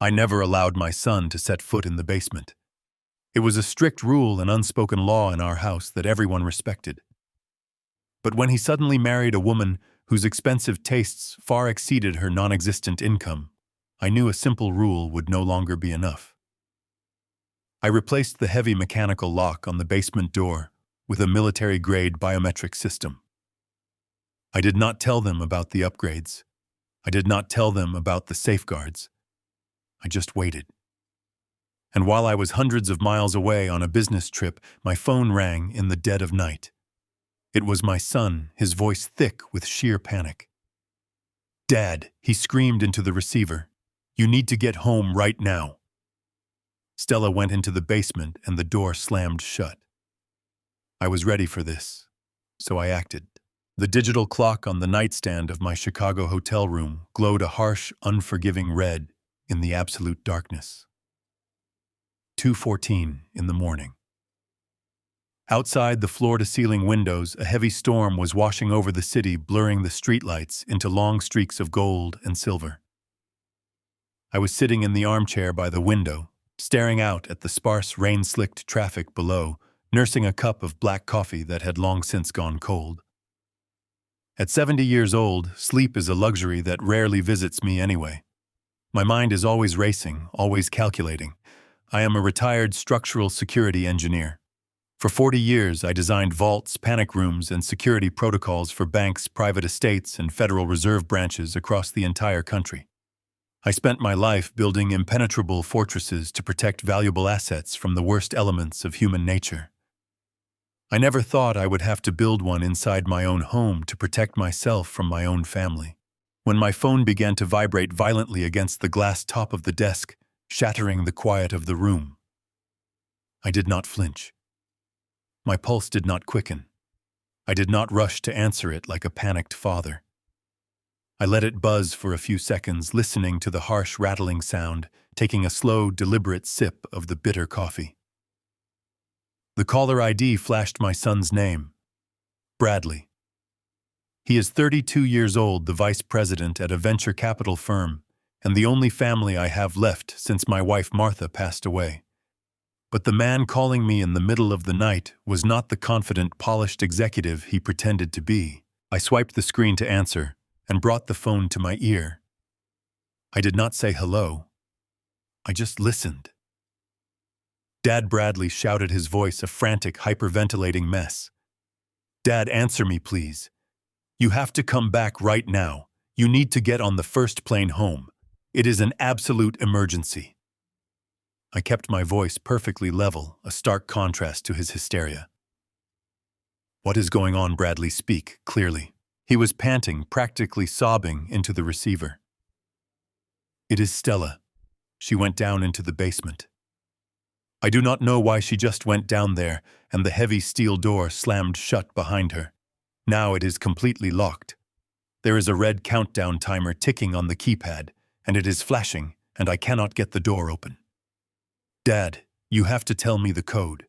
I never allowed my son to set foot in the basement. It was a strict rule and unspoken law in our house that everyone respected. But when he suddenly married a woman whose expensive tastes far exceeded her non-existent income, I knew a simple rule would no longer be enough. I replaced the heavy mechanical lock on the basement door with a military-grade biometric system. I did not tell them about the upgrades. I did not tell them about the safeguards. I just waited. And while I was hundreds of miles away on a business trip, my phone rang in the dead of night. It was my son, his voice thick with sheer panic. "Dad," he screamed into the receiver, "you need to get home right now." Stella went into the basement and the door slammed shut. I was ready for this, so I acted. The digital clock on the nightstand of my Chicago hotel room glowed a harsh, unforgiving red in the absolute darkness. 2:14 in the morning. Outside the floor-to-ceiling windows, a heavy storm was washing over the city, blurring the streetlights into long streaks of gold and silver. I was sitting in the armchair by the window, staring out at the sparse, rain-slicked traffic below, nursing a cup of black coffee that had long since gone cold. At 70 years old, sleep is a luxury that rarely visits me anyway. My mind is always racing, always calculating. I am a retired structural security engineer. For 40 years, I designed vaults, panic rooms, and security protocols for banks, private estates, and Federal Reserve branches across the entire country. I spent my life building impenetrable fortresses to protect valuable assets from the worst elements of human nature. I never thought I would have to build one inside my own home to protect myself from my own family. When my phone began to vibrate violently against the glass top of the desk, shattering the quiet of the room, I did not flinch. My pulse did not quicken. I did not rush to answer it like a panicked father. I let it buzz for a few seconds, listening to the harsh rattling sound, taking a slow, deliberate sip of the bitter coffee. The caller ID flashed my son's name, Bradley. He is 32 years old, the vice president at a venture capital firm, and the only family I have left since my wife Martha passed away. But the man calling me in the middle of the night was not the confident, polished executive he pretended to be. I swiped the screen to answer and brought the phone to my ear. I did not say hello. I just listened. Dad, Bradley shouted, his voice a frantic, hyperventilating mess. "Dad, answer me, please. You have to come back right now. You need to get on the first plane home. It is an absolute emergency." I kept my voice perfectly level, a stark contrast to his hysteria. "What is going on, Bradley? Speak clearly." He was panting, practically sobbing into the receiver. "It is Stella. She went down into the basement. I do not know why she just went down there, and the heavy steel door slammed shut behind her. Now it is completely locked. There is a red countdown timer ticking on the keypad, and it is flashing, and I cannot get the door open. Dad, you have to tell me the code.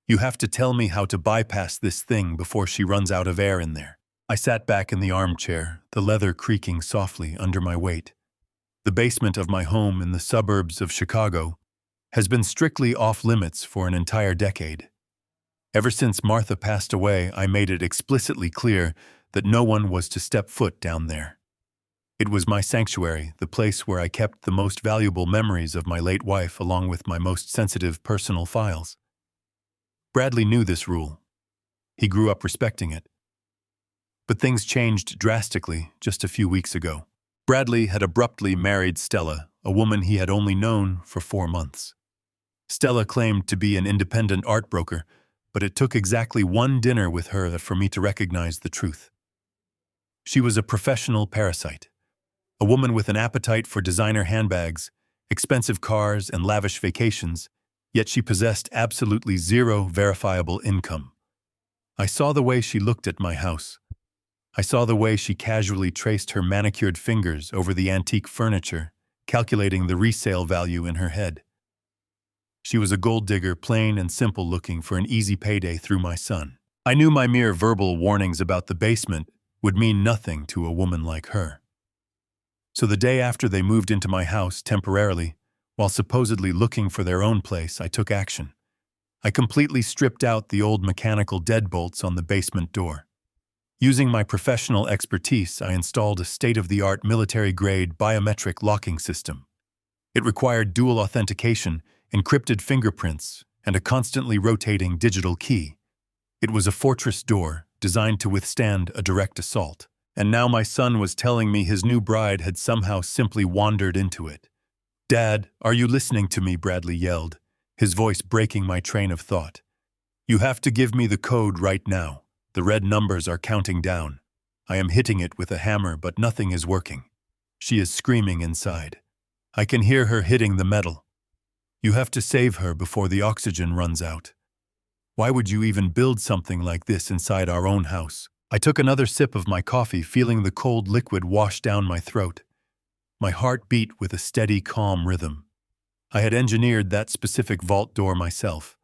You have to tell me how to bypass this thing before she runs out of air in there." I sat back in the armchair, the leather creaking softly under my weight. The basement of my home in the suburbs of Chicago has been strictly off-limits for an entire decade. Ever since Martha passed away, I made it explicitly clear that no one was to step foot down there. It was my sanctuary, the place where I kept the most valuable memories of my late wife along with my most sensitive personal files. Bradley knew this rule. He grew up respecting it. But things changed drastically just a few weeks ago. Bradley had abruptly married Stella, a woman he had only known for 4 months. Stella claimed to be an independent art broker, but it took exactly one dinner with her for me to recognize the truth. She was a professional parasite. A woman with an appetite for designer handbags, expensive cars, and lavish vacations, yet she possessed absolutely zero verifiable income. I saw the way she looked at my house. I saw the way she casually traced her manicured fingers over the antique furniture, calculating the resale value in her head. She was a gold digger, plain and simple, looking for an easy payday through my son. I knew my mere verbal warnings about the basement would mean nothing to a woman like her. So the day after they moved into my house temporarily, While supposedly looking for their own place, I took action. I completely stripped out the old mechanical deadbolts on the basement door. Using my professional expertise, I installed a state-of-the-art military-grade biometric locking system. It required dual authentication, encrypted fingerprints, and a constantly rotating digital key. It was a fortress door designed to withstand a direct assault. And now my son was telling me his new bride had somehow simply wandered into it. "Dad, are you listening to me?" Bradley yelled, his voice breaking my train of thought. "You have to give me the code right now. The red numbers are counting down. I am hitting it with a hammer, but nothing is working. She is screaming inside. I can hear her hitting the metal. You have to save her before the oxygen runs out. Why would you even build something like this inside our own house?" I took another sip of my coffee, feeling the cold liquid wash down my throat. My heart beat with a steady, calm rhythm. I had engineered that specific vault door myself.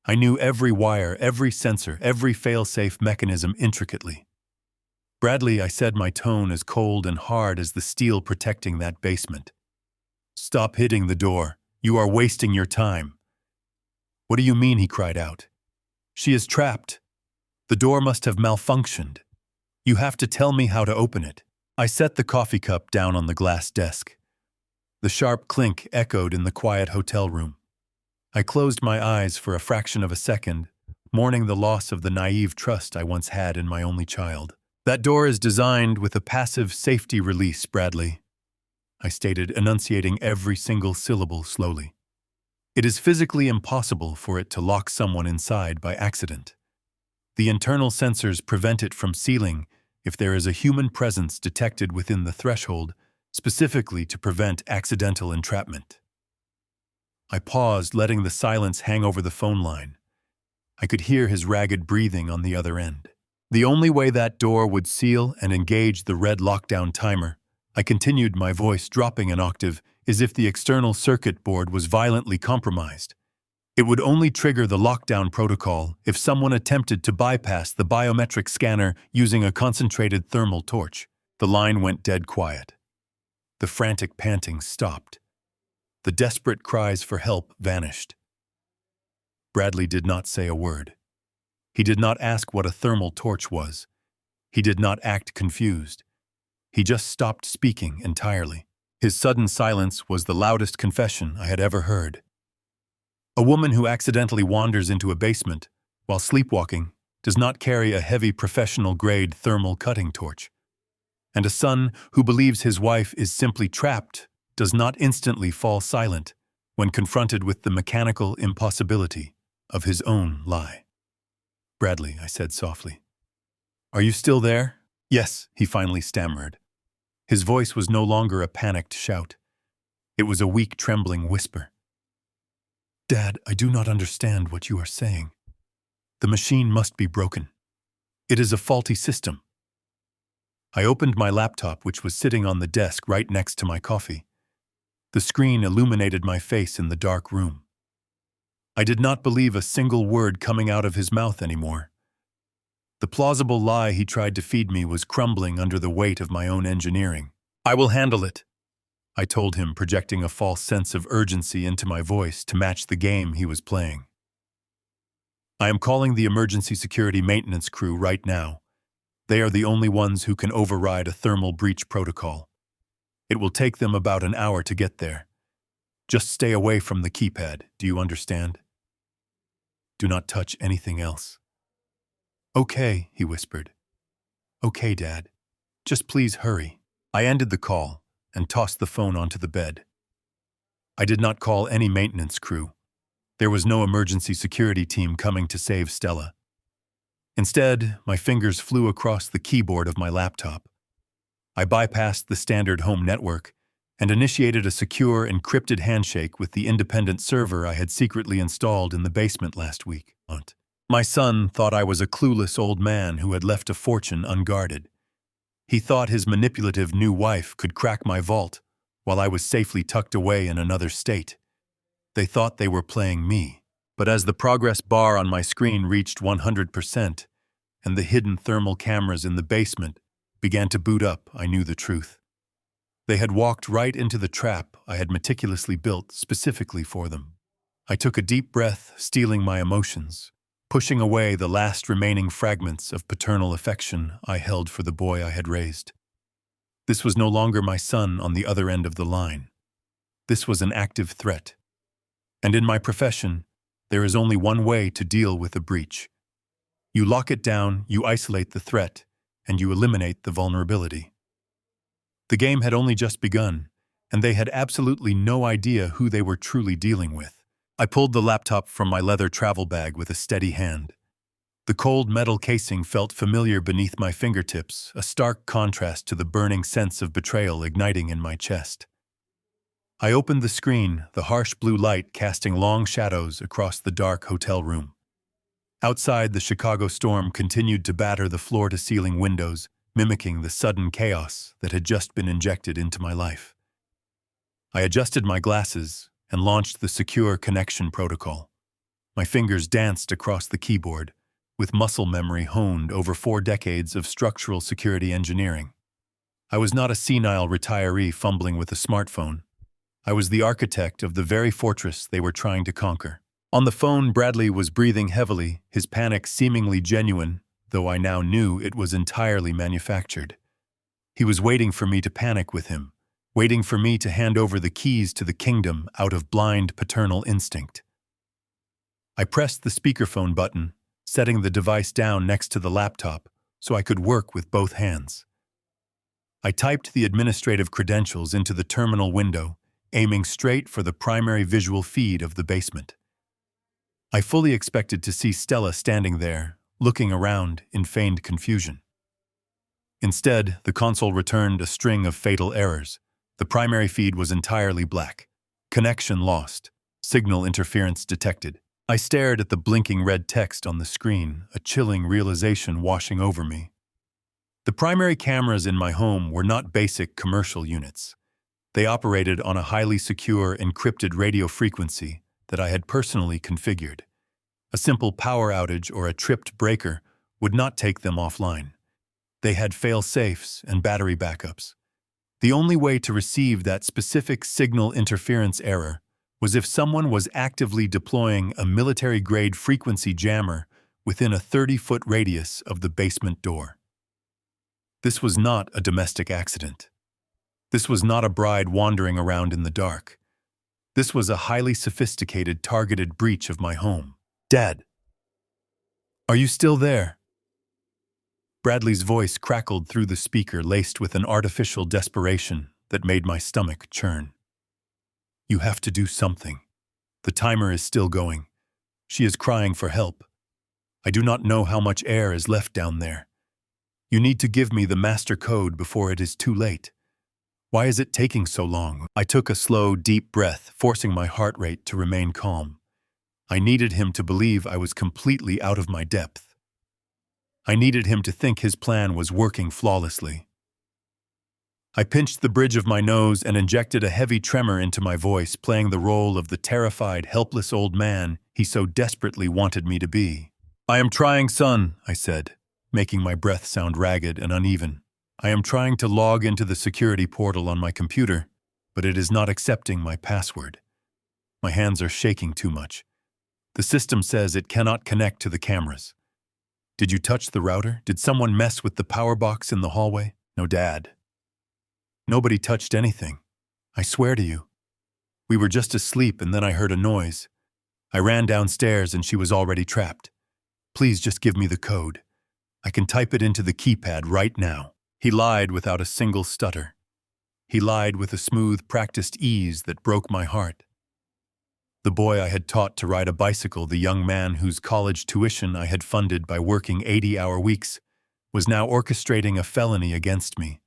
I knew every wire, every sensor, every fail-safe mechanism intricately. "Bradley," I said, my tone as cold and hard as the steel protecting that basement. "Stop hitting the door. You are wasting your time." "What do you mean?" he cried out. "She is trapped. The door must have malfunctioned. You have to tell me how to open it." I set the coffee cup down on the glass desk. The sharp clink echoed in the quiet hotel room. I closed my eyes for a fraction of a second, mourning the loss of the naive trust I once had in my only child. "That door is designed with a passive safety release, Bradley," I stated, enunciating every single syllable slowly. "It is physically impossible for it to lock someone inside by accident. The internal sensors prevent it from sealing if there is a human presence detected within the threshold, specifically to prevent accidental entrapment." I paused, letting the silence hang over the phone line. I could hear his ragged breathing on the other end. "The only way that door would seal and engage the red lockdown timer," I continued, my voice dropping an octave, "is if the external circuit board was violently compromised. It would only trigger the lockdown protocol if someone attempted to bypass the biometric scanner using a concentrated thermal torch." The line went dead quiet. The frantic panting stopped. The desperate cries for help vanished. Bradley did not say a word. He did not ask what a thermal torch was. He did not act confused. He just stopped speaking entirely. His sudden silence was the loudest confession I had ever heard. A woman who accidentally wanders into a basement while sleepwalking does not carry a heavy professional-grade thermal cutting torch. And a son who believes his wife is simply trapped does not instantly fall silent when confronted with the mechanical impossibility of his own lie. "Bradley," I said softly. "Are you still there?" "Yes," he finally stammered. His voice was no longer a panicked shout. It was a weak, trembling whisper. "Dad, I do not understand what you are saying. The machine must be broken. It is a faulty system." I opened my laptop, which was sitting on the desk right next to my coffee. The screen illuminated my face in the dark room. I did not believe a single word coming out of his mouth anymore. The plausible lie he tried to feed me was crumbling under the weight of my own engineering. "I will handle it," I told him, projecting a false sense of urgency into my voice to match the game he was playing. "I am calling the emergency security maintenance crew right now. They are the only ones who can override a thermal breach protocol. It will take them about an hour to get there. Just stay away from the keypad, do you understand? Do not touch anything else." "Okay," he whispered. "Okay, Dad. Just please hurry." I ended the call and tossed the phone onto the bed. I did not call any maintenance crew. There was no emergency security team coming to save Stella. Instead, my fingers flew across the keyboard of my laptop. I bypassed the standard home network and initiated a secure, encrypted handshake with the independent server I had secretly installed in the basement last week. My son thought I was a clueless old man who had left a fortune unguarded. He thought his manipulative new wife could crack my vault while I was safely tucked away in another state. They thought they were playing me. But as the progress bar on my screen reached 100% and the hidden thermal cameras in the basement began to boot up, I knew the truth. They had walked right into the trap I had meticulously built specifically for them. I took a deep breath, steeling my emotions, pushing away the last remaining fragments of paternal affection I held for the boy I had raised. This was no longer my son on the other end of the line. This was an active threat. And in my profession, there is only one way to deal with a breach. You lock it down, you isolate the threat, and you eliminate the vulnerability. The game had only just begun, and they had absolutely no idea who they were truly dealing with. I pulled the laptop from my leather travel bag with a steady hand. The cold metal casing felt familiar beneath my fingertips, a stark contrast to the burning sense of betrayal igniting in my chest. I opened the screen, the harsh blue light casting long shadows across the dark hotel room. Outside, the Chicago storm continued to batter the floor-to-ceiling windows, mimicking the sudden chaos that had just been injected into my life. I adjusted my glasses and launched the secure connection protocol. My fingers danced across the keyboard, with muscle memory honed over 4 decades of structural security engineering. I was not a senile retiree fumbling with a smartphone. I was the architect of the very fortress they were trying to conquer. On the phone, Bradley was breathing heavily, his panic seemingly genuine, though I now knew it was entirely manufactured. He was waiting for me to panic with him, waiting for me to hand over the keys to the kingdom out of blind paternal instinct. I pressed the speakerphone button, setting the device down next to the laptop so I could work with both hands. I typed the administrative credentials into the terminal window, aiming straight for the primary visual feed of the basement. I fully expected to see Stella standing there, looking around in feigned confusion. Instead, the console returned a string of fatal errors. The primary feed was entirely black. Connection lost. Signal interference detected. I stared at the blinking red text on the screen, a chilling realization washing over me. The primary cameras in my home were not basic commercial units. They operated on a highly secure, encrypted radio frequency that I had personally configured. A simple power outage or a tripped breaker would not take them offline. They had fail-safes and battery backups. The only way to receive that specific signal interference error was if someone was actively deploying a military-grade frequency jammer within a 30-foot radius of the basement door. This was not a domestic accident. This was not a bride wandering around in the dark. This was a highly sophisticated, targeted breach of my home. Dad, are you still there? Bradley's voice crackled through the speaker, laced with an artificial desperation that made my stomach churn. You have to do something. The timer is still going. She is crying for help. I do not know how much air is left down there. You need to give me the master code before it is too late. Why is it taking so long? I took a slow, deep breath, forcing my heart rate to remain calm. I needed him to believe I was completely out of my depth. I needed him to think his plan was working flawlessly. I pinched the bridge of my nose and injected a heavy tremor into my voice, playing the role of the terrified, helpless old man he so desperately wanted me to be. I am trying, son, I said, making my breath sound ragged and uneven. I am trying to log into the security portal on my computer, but it is not accepting my password. My hands are shaking too much. The system says it cannot connect to the cameras. Did you touch the router? Did someone mess with the power box in the hallway? No, Dad. Nobody touched anything. I swear to you. We were just asleep and then I heard a noise. I ran downstairs and she was already trapped. Please just give me the code. I can type it into the keypad right now. He lied without a single stutter. He lied with a smooth, practiced ease that broke my heart. The boy I had taught to ride a bicycle, the young man whose college tuition I had funded by working 80-hour weeks, was now orchestrating a felony against me.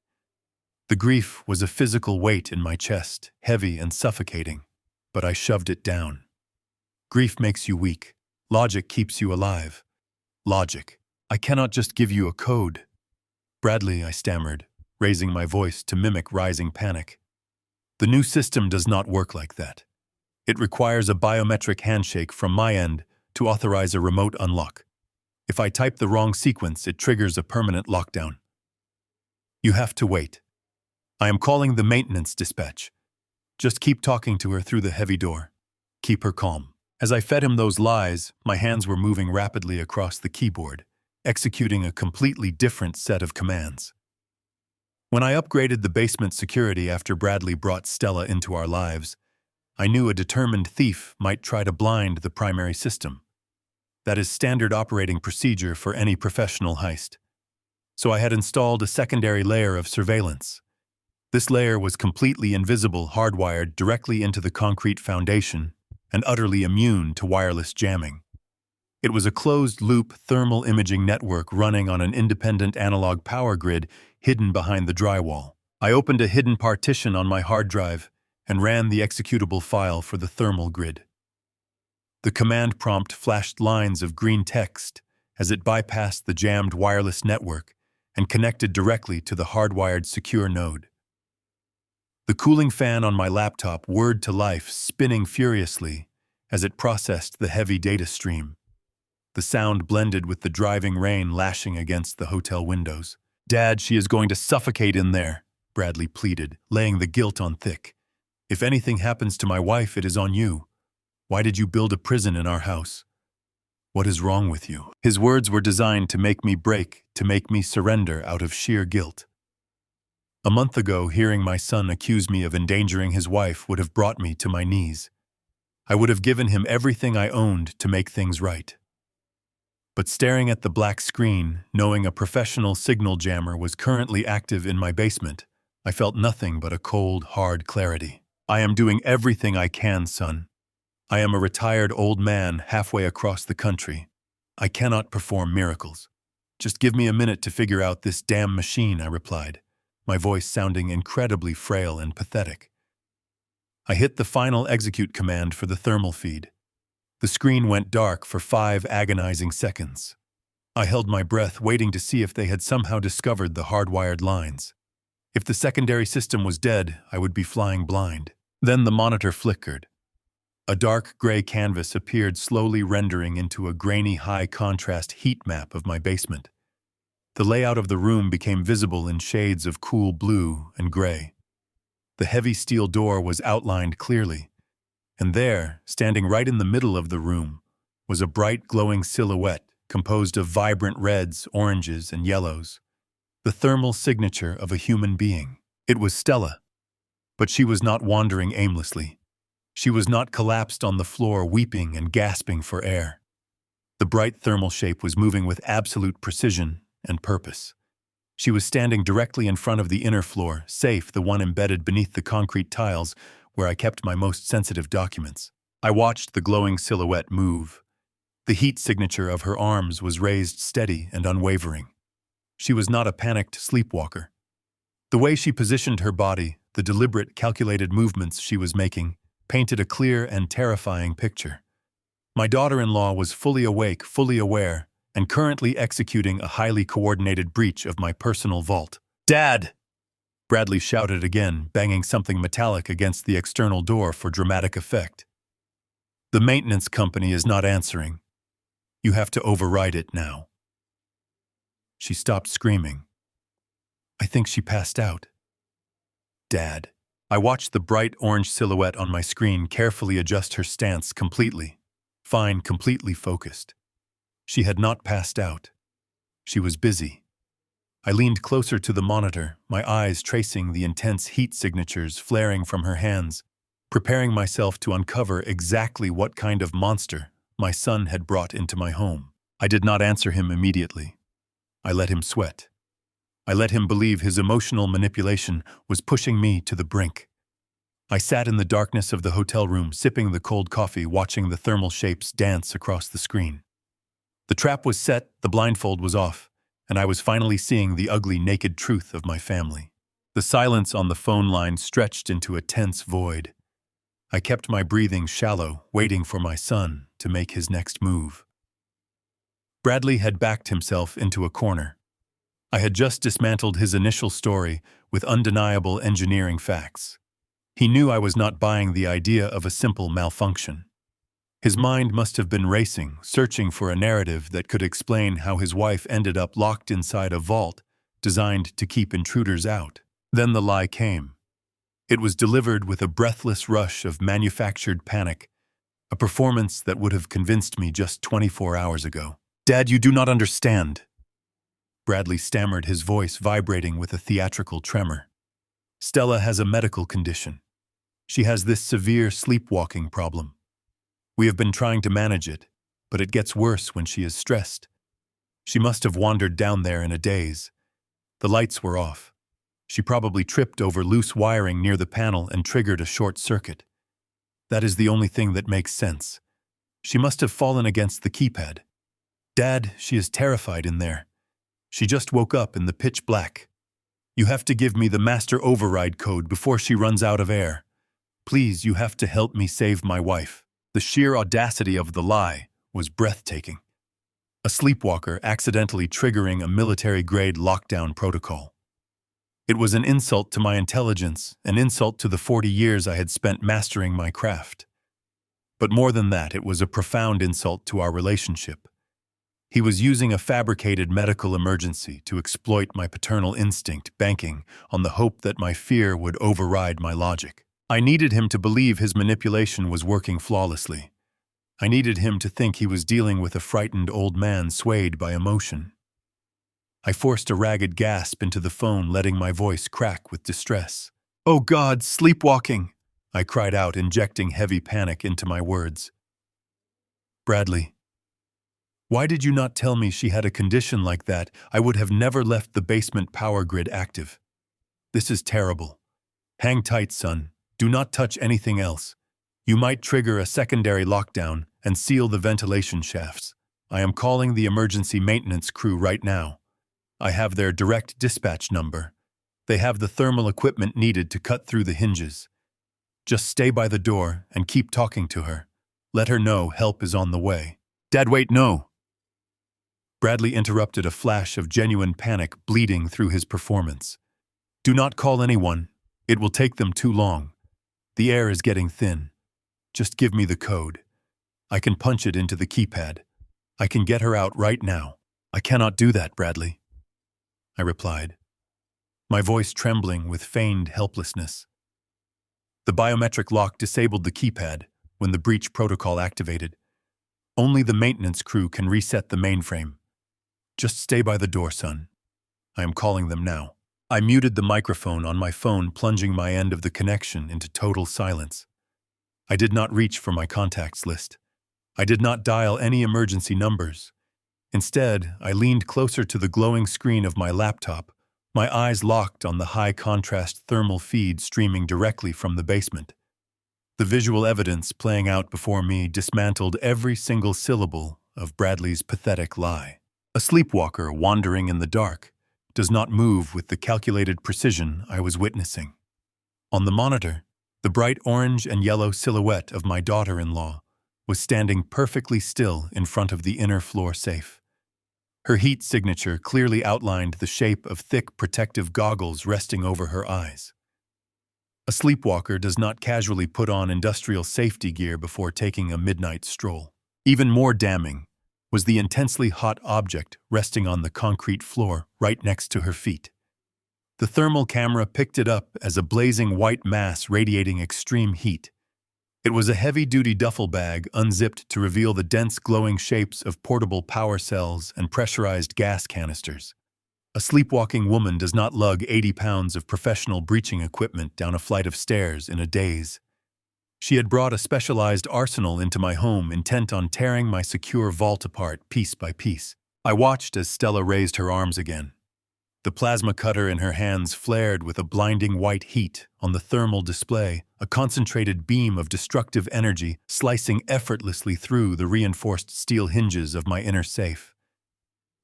The grief was a physical weight in my chest, heavy and suffocating, but I shoved it down. Grief makes you weak. Logic keeps you alive. Logic. I cannot just give you a code. Bradley, I stammered, raising my voice to mimic rising panic. The new system does not work like that. It requires a biometric handshake from my end to authorize a remote unlock. If I type the wrong sequence, it triggers a permanent lockdown. You have to wait. I am calling the maintenance dispatch. Just keep talking to her through the heavy door. Keep her calm. As I fed him those lies, my hands were moving rapidly across the keyboard, executing a completely different set of commands. When I upgraded the basement security after Bradley brought Stella into our lives, I knew a determined thief might try to blind the primary system. That is standard operating procedure for any professional heist. So I had installed a secondary layer of surveillance. This layer was completely invisible, hardwired directly into the concrete foundation, and utterly immune to wireless jamming. It was a closed-loop thermal imaging network running on an independent analog power grid hidden behind the drywall. I opened a hidden partition on my hard drive and ran the executable file for the thermal grid. The command prompt flashed lines of green text as it bypassed the jammed wireless network and connected directly to the hardwired secure node. The cooling fan on my laptop whirred to life, spinning furiously as it processed the heavy data stream. The sound blended with the driving rain lashing against the hotel windows. "Dad, she is going to suffocate in there," Bradley pleaded, laying the guilt on thick. "If anything happens to my wife, it is on you. Why did you build a prison in our house? What is wrong with you?" His words were designed to make me break, to make me surrender out of sheer guilt. A month ago, hearing my son accuse me of endangering his wife would have brought me to my knees. I would have given him everything I owned to make things right. But staring at the black screen, knowing a professional signal jammer was currently active in my basement, I felt nothing but a cold, hard clarity. I am doing everything I can, son. I am a retired old man halfway across the country. I cannot perform miracles. Just give me a minute to figure out this damn machine, I replied, my voice sounding incredibly frail and pathetic. I hit the final execute command for the thermal feed. The screen went dark for 5 agonizing seconds. I held my breath, waiting to see if they had somehow discovered the hardwired lines. If the secondary system was dead, I would be flying blind. Then the monitor flickered. A dark gray canvas appeared, slowly rendering into a grainy high-contrast heat map of my basement. The layout of the room became visible in shades of cool blue and gray. The heavy steel door was outlined clearly, and there, standing right in the middle of the room, was a bright glowing silhouette composed of vibrant reds, oranges, and yellows, the thermal signature of a human being. It was Stella, but she was not wandering aimlessly. She was not collapsed on the floor, weeping and gasping for air. The bright thermal shape was moving with absolute precision and purpose. She was standing directly in front of the inner floor, safe, the one embedded beneath the concrete tiles where I kept my most sensitive documents. I watched the glowing silhouette move. The heat signature of her arms was raised steady and unwavering. She was not a panicked sleepwalker. The way she positioned her body, the deliberate, calculated movements she was making, painted a clear and terrifying picture. My daughter-in-law was fully awake, fully aware, and currently executing a highly coordinated breach of my personal vault. "Dad!" Bradley shouted again, banging something metallic against the external door for dramatic effect. "The maintenance company is not answering. You have to override it now." She stopped screaming. I think she passed out. "Dad." I watched the bright orange silhouette on my screen carefully adjust her stance completely. Fine, completely focused. She had not passed out. She was busy. I leaned closer to the monitor, my eyes tracing the intense heat signatures flaring from her hands, preparing myself to uncover exactly what kind of monster my son had brought into my home. I did not answer him immediately. I let him sweat. I let him believe his emotional manipulation was pushing me to the brink. I sat in the darkness of the hotel room, sipping the cold coffee, watching the thermal shapes dance across the screen. The trap was set, the blindfold was off, and I was finally seeing the ugly, naked truth of my family. The silence on the phone line stretched into a tense void. I kept my breathing shallow, waiting for my son to make his next move. Bradley had backed himself into a corner. I had just dismantled his initial story with undeniable engineering facts. He knew I was not buying the idea of a simple malfunction. His mind must have been racing, searching for a narrative that could explain how his wife ended up locked inside a vault designed to keep intruders out. Then the lie came. It was delivered with a breathless rush of manufactured panic, a performance that would have convinced me just 24 hours ago. "Dad, you do not understand." Bradley stammered, his voice vibrating with a theatrical tremor. "Stella has a medical condition. She has this severe sleepwalking problem. We have been trying to manage it, but it gets worse when she is stressed. She must have wandered down there in a daze. The lights were off. She probably tripped over loose wiring near the panel and triggered a short circuit. That is the only thing that makes sense. She must have fallen against the keypad. Dad, she is terrified in there. She just woke up in the pitch black. You have to give me the master override code before she runs out of air. Please, you have to help me save my wife." The sheer audacity of the lie was breathtaking. A sleepwalker accidentally triggering a military-grade lockdown protocol. It was an insult to my intelligence, an insult to the 40 years I had spent mastering my craft. But more than that, it was a profound insult to our relationship. He was using a fabricated medical emergency to exploit my paternal instinct, banking on the hope that my fear would override my logic. I needed him to believe his manipulation was working flawlessly. I needed him to think he was dealing with a frightened old man swayed by emotion. I forced a ragged gasp into the phone, letting my voice crack with distress. "Oh God, sleepwalking!" I cried out, injecting heavy panic into my words. "Bradley, why did you not tell me she had a condition like that? I would have never left the basement power grid active. This is terrible. Hang tight, son. Do not touch anything else. You might trigger a secondary lockdown and seal the ventilation shafts. I am calling the emergency maintenance crew right now. I have their direct dispatch number. They have the thermal equipment needed to cut through the hinges. Just stay by the door and keep talking to her. Let her know help is on the way." "Dad, wait, no!" Bradley interrupted, a flash of genuine panic bleeding through his performance. "Do not call anyone. It will take them too long. The air is getting thin. Just give me the code. I can punch it into the keypad. I can get her out right now." "I cannot do that, Bradley," I replied, my voice trembling with feigned helplessness. The biometric lock disabled the keypad when the breach protocol activated. Only the maintenance crew can reset the mainframe. Just stay by the door, son. I am calling them now. I muted the microphone on my phone, plunging my end of the connection into total silence. I did not reach for my contacts list. I did not dial any emergency numbers. Instead, I leaned closer to the glowing screen of my laptop, my eyes locked on the high-contrast thermal feed streaming directly from the basement. The visual evidence playing out before me dismantled every single syllable of Bradley's pathetic lie. A sleepwalker wandering in the dark does not move with the calculated precision I was witnessing. On the monitor, the bright orange and yellow silhouette of my daughter-in-law was standing perfectly still in front of the inner floor safe. Her heat signature clearly outlined the shape of thick protective goggles resting over her eyes. A sleepwalker does not casually put on industrial safety gear before taking a midnight stroll. Even more damning was the intensely hot object resting on the concrete floor right next to her feet. The thermal camera picked it up as a blazing white mass radiating extreme heat. It was a heavy-duty duffel bag unzipped to reveal the dense glowing shapes of portable power cells and pressurized gas canisters. A sleepwalking woman does not lug 80 pounds of professional breaching equipment down a flight of stairs in a daze. She had brought a specialized arsenal into my home, intent on tearing my secure vault apart piece by piece. I watched as Stella raised her arms again. The plasma cutter in her hands flared with a blinding white heat on the thermal display, a concentrated beam of destructive energy slicing effortlessly through the reinforced steel hinges of my inner safe.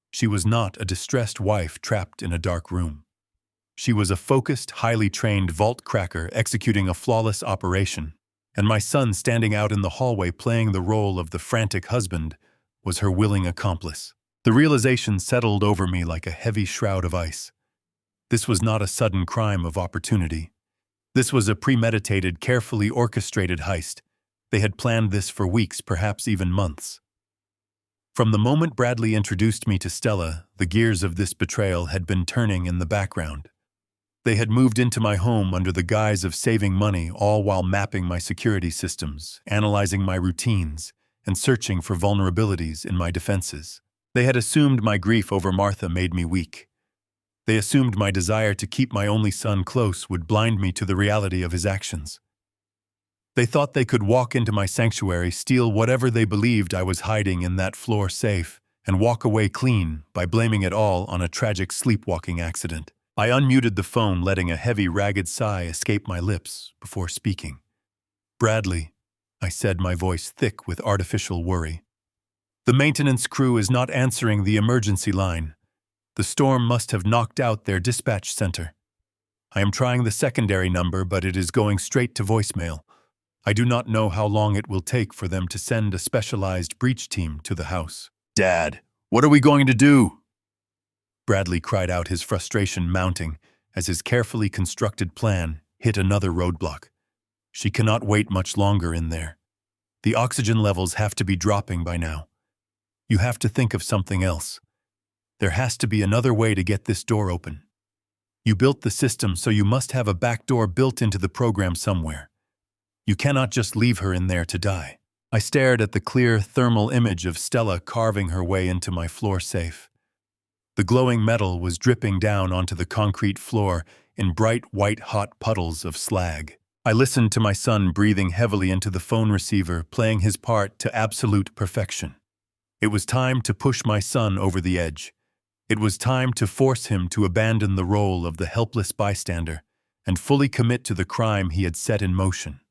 She was not a distressed wife trapped in a dark room. She was a focused, highly trained vault cracker executing a flawless operation, and my son standing out in the hallway playing the role of the frantic husband was her willing accomplice. The realization settled over me like a heavy shroud of ice. This was not a sudden crime of opportunity. This was a premeditated, carefully orchestrated heist. They had planned this for weeks, perhaps even months. From the moment Bradley introduced me to Stella, the gears of this betrayal had been turning in the background. They had moved into my home under the guise of saving money, all while mapping my security systems, analyzing my routines, and searching for vulnerabilities in my defenses. They had assumed my grief over Martha made me weak. They assumed my desire to keep my only son close would blind me to the reality of his actions. They thought they could walk into my sanctuary, steal whatever they believed I was hiding in that floor safe, and walk away clean by blaming it all on a tragic sleepwalking accident. I unmuted the phone, letting a heavy, ragged sigh escape my lips before speaking. "Bradley," I said, my voice thick with artificial worry. "The maintenance crew is not answering the emergency line. The storm must have knocked out their dispatch center. I am trying the secondary number, but it is going straight to voicemail. I do not know how long it will take for them to send a specialized breach team to the house." "Dad, what are we going to do?" Bradley cried out, his frustration mounting as his carefully constructed plan hit another roadblock. "She cannot wait much longer in there. The oxygen levels have to be dropping by now. You have to think of something else. There has to be another way to get this door open. You built the system, so you must have a back door built into the program somewhere. You cannot just leave her in there to die." I stared at the clear thermal image of Stella carving her way into my floor safe. The glowing metal was dripping down onto the concrete floor in bright white hot puddles of slag. I listened to my son breathing heavily into the phone receiver, playing his part to absolute perfection. It was time to push my son over the edge. It was time to force him to abandon the role of the helpless bystander and fully commit to the crime he had set in motion.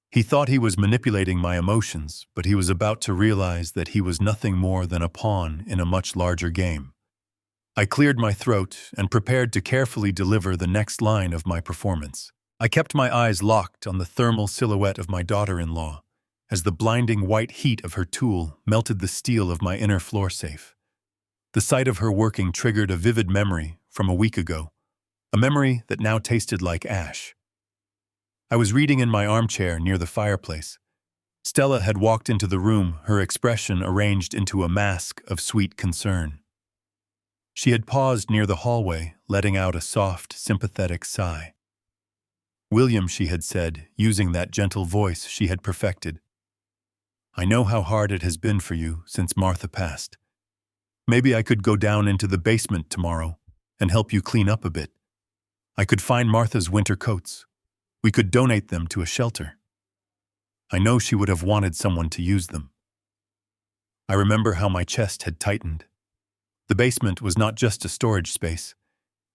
He thought he was manipulating my emotions, but he was about to realize that he was nothing more than a pawn in a much larger game. I cleared my throat and prepared to carefully deliver the next line of my performance. I kept my eyes locked on the thermal silhouette of my daughter-in-law as the blinding white heat of her tool melted the steel of my inner floor safe. The sight of her working triggered a vivid memory from a week ago, a memory that now tasted like ash. I was reading in my armchair near the fireplace. Stella had walked into the room, her expression arranged into a mask of sweet concern. She had paused near the hallway, letting out a soft, sympathetic sigh. "William," she had said, using that gentle voice she had perfected, "I know how hard it has been for you since Martha passed. Maybe I could go down into the basement tomorrow and help you clean up a bit. I could find Martha's winter coats. We could donate them to a shelter. I know she would have wanted someone to use them." I remember how my chest had tightened. The basement was not just a storage space.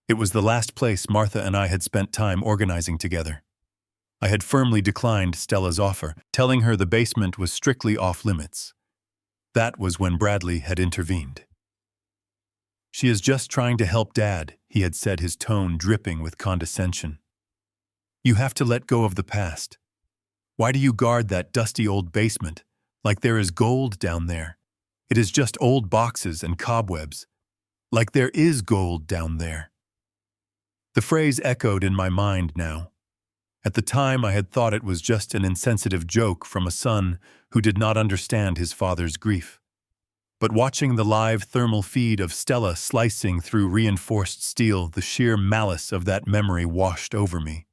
It was the last place Martha and I had spent time organizing together. I had firmly declined Stella's offer, telling her the basement was strictly off-limits. That was when Bradley had intervened. "She is just trying to help Dad," he had said, his tone dripping with condescension. "You have to let go of the past. Why do you guard that dusty old basement like there is gold down there? It is just old boxes and cobwebs. Like there is gold down there." The phrase echoed in my mind now. At the time, I had thought it was just an insensitive joke from a son who did not understand his father's grief. But watching the live thermal feed of Stella slicing through reinforced steel, the sheer malice of that memory washed over me.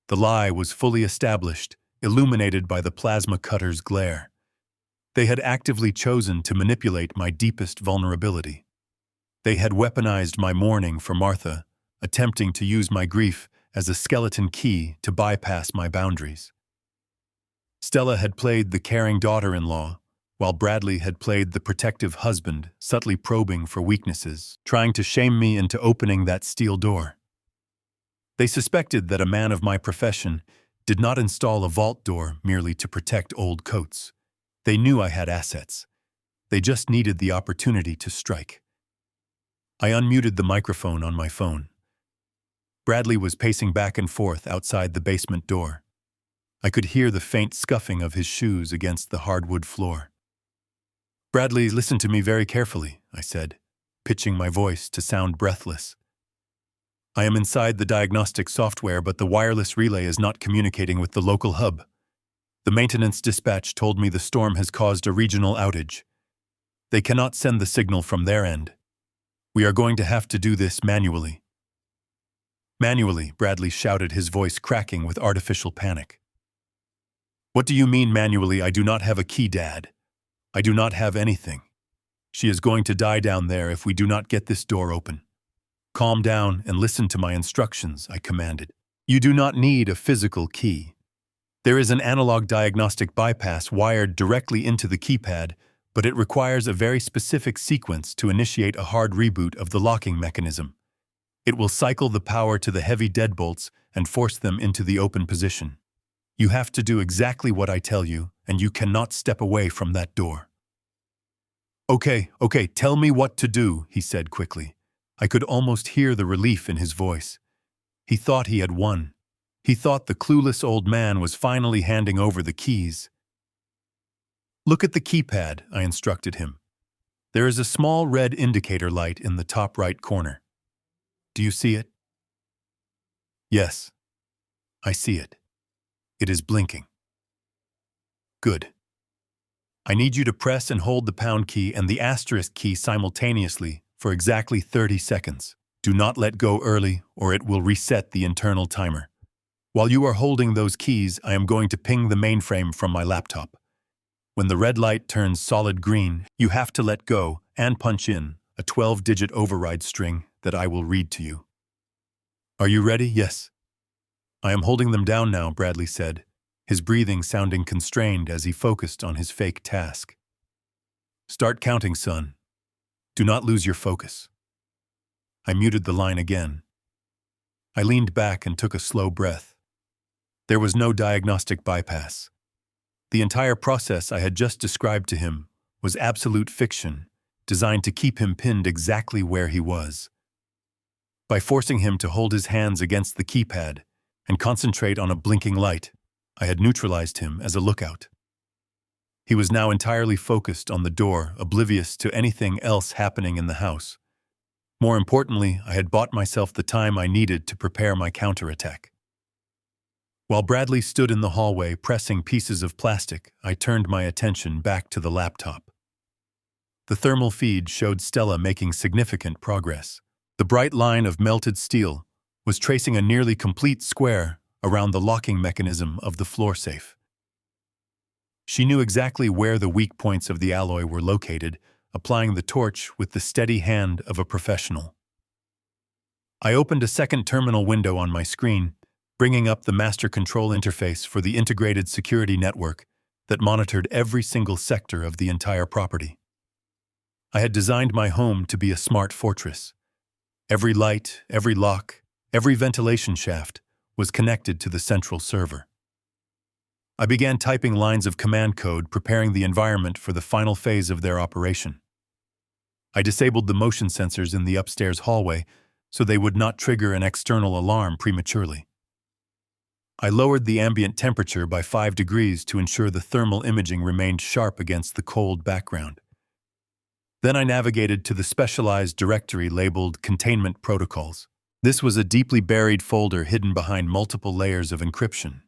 The lie was fully established, illuminated by the plasma cutter's glare. They had actively chosen to manipulate my deepest vulnerability. They had weaponized my mourning for Martha, attempting to use my grief as a skeleton key to bypass my boundaries. Stella had played the caring daughter-in-law, while Bradley had played the protective husband, subtly probing for weaknesses, trying to shame me into opening that steel door. They suspected that a man of my profession did not install a vault door merely to protect old coats. They knew I had assets. They just needed the opportunity to strike. I unmuted the microphone on my phone. Bradley was pacing back and forth outside the basement door. I could hear the faint scuffing of his shoes against the hardwood floor. "Bradley, listen to me very carefully," I said, pitching my voice to sound breathless. "I am inside the diagnostic software, but the wireless relay is not communicating with the local hub. The maintenance dispatch told me the storm has caused a regional outage. They cannot send the signal from their end. We are going to have to do this manually." Manually, Bradley shouted, his voice cracking with artificial panic. What do you mean manually? I do not have a key, Dad. I do not have anything. She is going to die down there if we do not get this door open. Calm down and listen to my instructions, I commanded. You do not need a physical key. There is an analog diagnostic bypass wired directly into the keypad, but it requires a very specific sequence to initiate a hard reboot of the locking mechanism. It will cycle the power to the heavy deadbolts and force them into the open position. You have to do exactly what I tell you, and you cannot step away from that door. Okay, tell me what to do, he said quickly. I could almost hear the relief in his voice. He thought he had won. He thought the clueless old man was finally handing over the keys. Look at the keypad, I instructed him. There is a small red indicator light in the top right corner. Do you see it? Yes, I see it. It is blinking. Good. I need you to press and hold the pound key and the asterisk key simultaneously for exactly 30 seconds. Do not let go early, or it will reset the internal timer. While you are holding those keys, I am going to ping the mainframe from my laptop. When the red light turns solid green, you have to let go and punch in a 12-digit override string that I will read to you. Are you ready? Yes. I am holding them down now, Bradley said, his breathing sounding constrained as he focused on his fake task. Start counting, son. Do not lose your focus. I muted the line again. I leaned back and took a slow breath. There was no diagnostic bypass. The entire process I had just described to him was absolute fiction, designed to keep him pinned exactly where he was. By forcing him to hold his hands against the keypad and concentrate on a blinking light, I had neutralized him as a lookout. He was now entirely focused on the door, oblivious to anything else happening in the house. More importantly, I had bought myself the time I needed to prepare my counterattack. While Bradley stood in the hallway pressing pieces of plastic, I turned my attention back to the laptop. The thermal feed showed Stella making significant progress. The bright line of melted steel was tracing a nearly complete square around the locking mechanism of the floor safe. She knew exactly where the weak points of the alloy were located, applying the torch with the steady hand of a professional. I opened a second terminal window on my screen, bringing up the master control interface for the integrated security network that monitored every single sector of the entire property. I had designed my home to be a smart fortress. Every light, every lock, every ventilation shaft was connected to the central server. I began typing lines of command code, preparing the environment for the final phase of their operation. I disabled the motion sensors in the upstairs hallway so they would not trigger an external alarm prematurely. I lowered the ambient temperature by 5 degrees to ensure the thermal imaging remained sharp against the cold background. Then I navigated to the specialized directory labeled Containment Protocols. This was a deeply buried folder hidden behind multiple layers of encryption.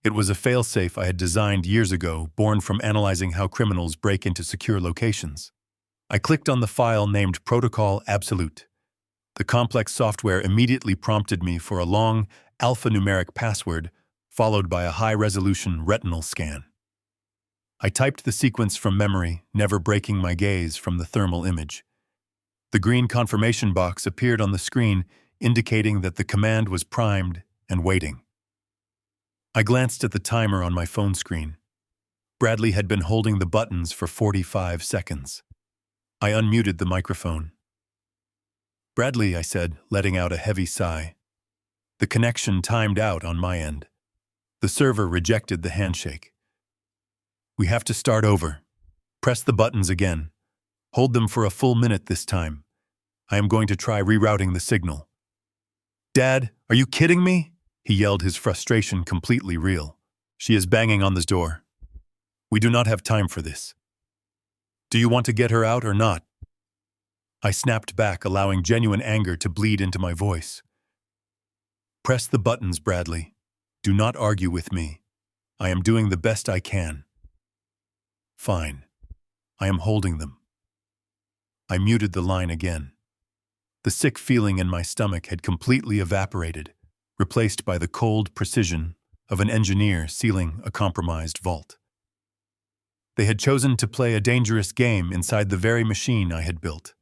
It was a failsafe I had designed years ago, born from analyzing how criminals break into secure locations. I clicked on the file named Protocol Absolute. The complex software immediately prompted me for a long, alphanumeric password, followed by a high-resolution retinal scan. I typed the sequence from memory, never breaking my gaze from the thermal image. The green confirmation box appeared on the screen, indicating that the command was primed and waiting. I glanced at the timer on my phone screen. Bradley had been holding the buttons for 45 seconds. I unmuted the microphone. "Bradley," I said, letting out a heavy sigh. The connection timed out on my end. The server rejected the handshake. "We have to start over. Press the buttons again. Hold them for a full minute this time. I am going to try rerouting the signal." "Dad, are you kidding me?" He yelled, his frustration completely real. "She is banging on this door. We do not have time for this. Do you want to get her out or not?" I snapped back, allowing genuine anger to bleed into my voice. "Press the buttons, Bradley. Do not argue with me. I am doing the best I can." "Fine. I am holding them." I muted the line again. The sick feeling in my stomach had completely evaporated, replaced by the cold precision of an engineer sealing a compromised vault. They had chosen to play a dangerous game inside the very machine I had built.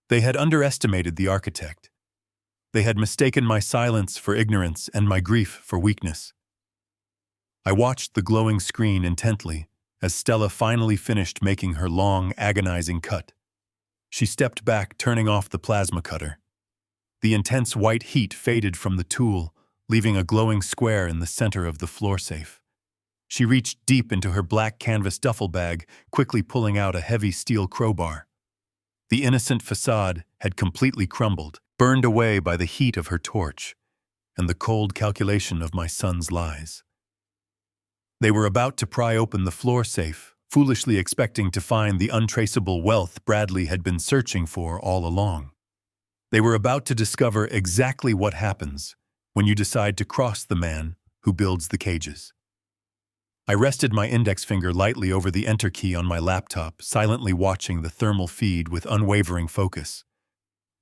They had underestimated the architect. They had mistaken my silence for ignorance and my grief for weakness. I watched the glowing screen intently as Stella finally finished making her long, agonizing cut. She stepped back, turning off the plasma cutter. The intense white heat faded from the tool, leaving a glowing square in the center of the floor safe. She reached deep into her black canvas duffel bag, quickly pulling out a heavy steel crowbar. The innocent facade had completely crumbled, burned away by the heat of her torch and the cold calculation of my son's lies. They were about to pry open the floor safe, foolishly expecting to find the untraceable wealth Bradley had been searching for all along. They were about to discover exactly what happens when you decide to cross the man who builds the cages. I rested my index finger lightly over the enter key on my laptop, silently watching the thermal feed with unwavering focus.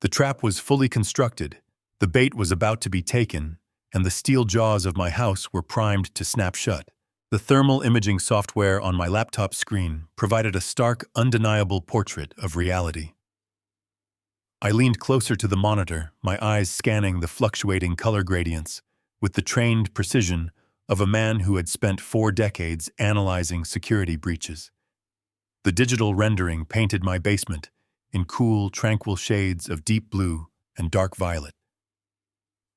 The trap was fully constructed, the bait was about to be taken, and the steel jaws of my house were primed to snap shut. The thermal imaging software on my laptop screen provided a stark, undeniable portrait of reality. I leaned closer to the monitor, my eyes scanning the fluctuating color gradients with the trained precision of a man who had spent 4 decades analyzing security breaches. The digital rendering painted my basement in cool, tranquil shades of deep blue and dark violet.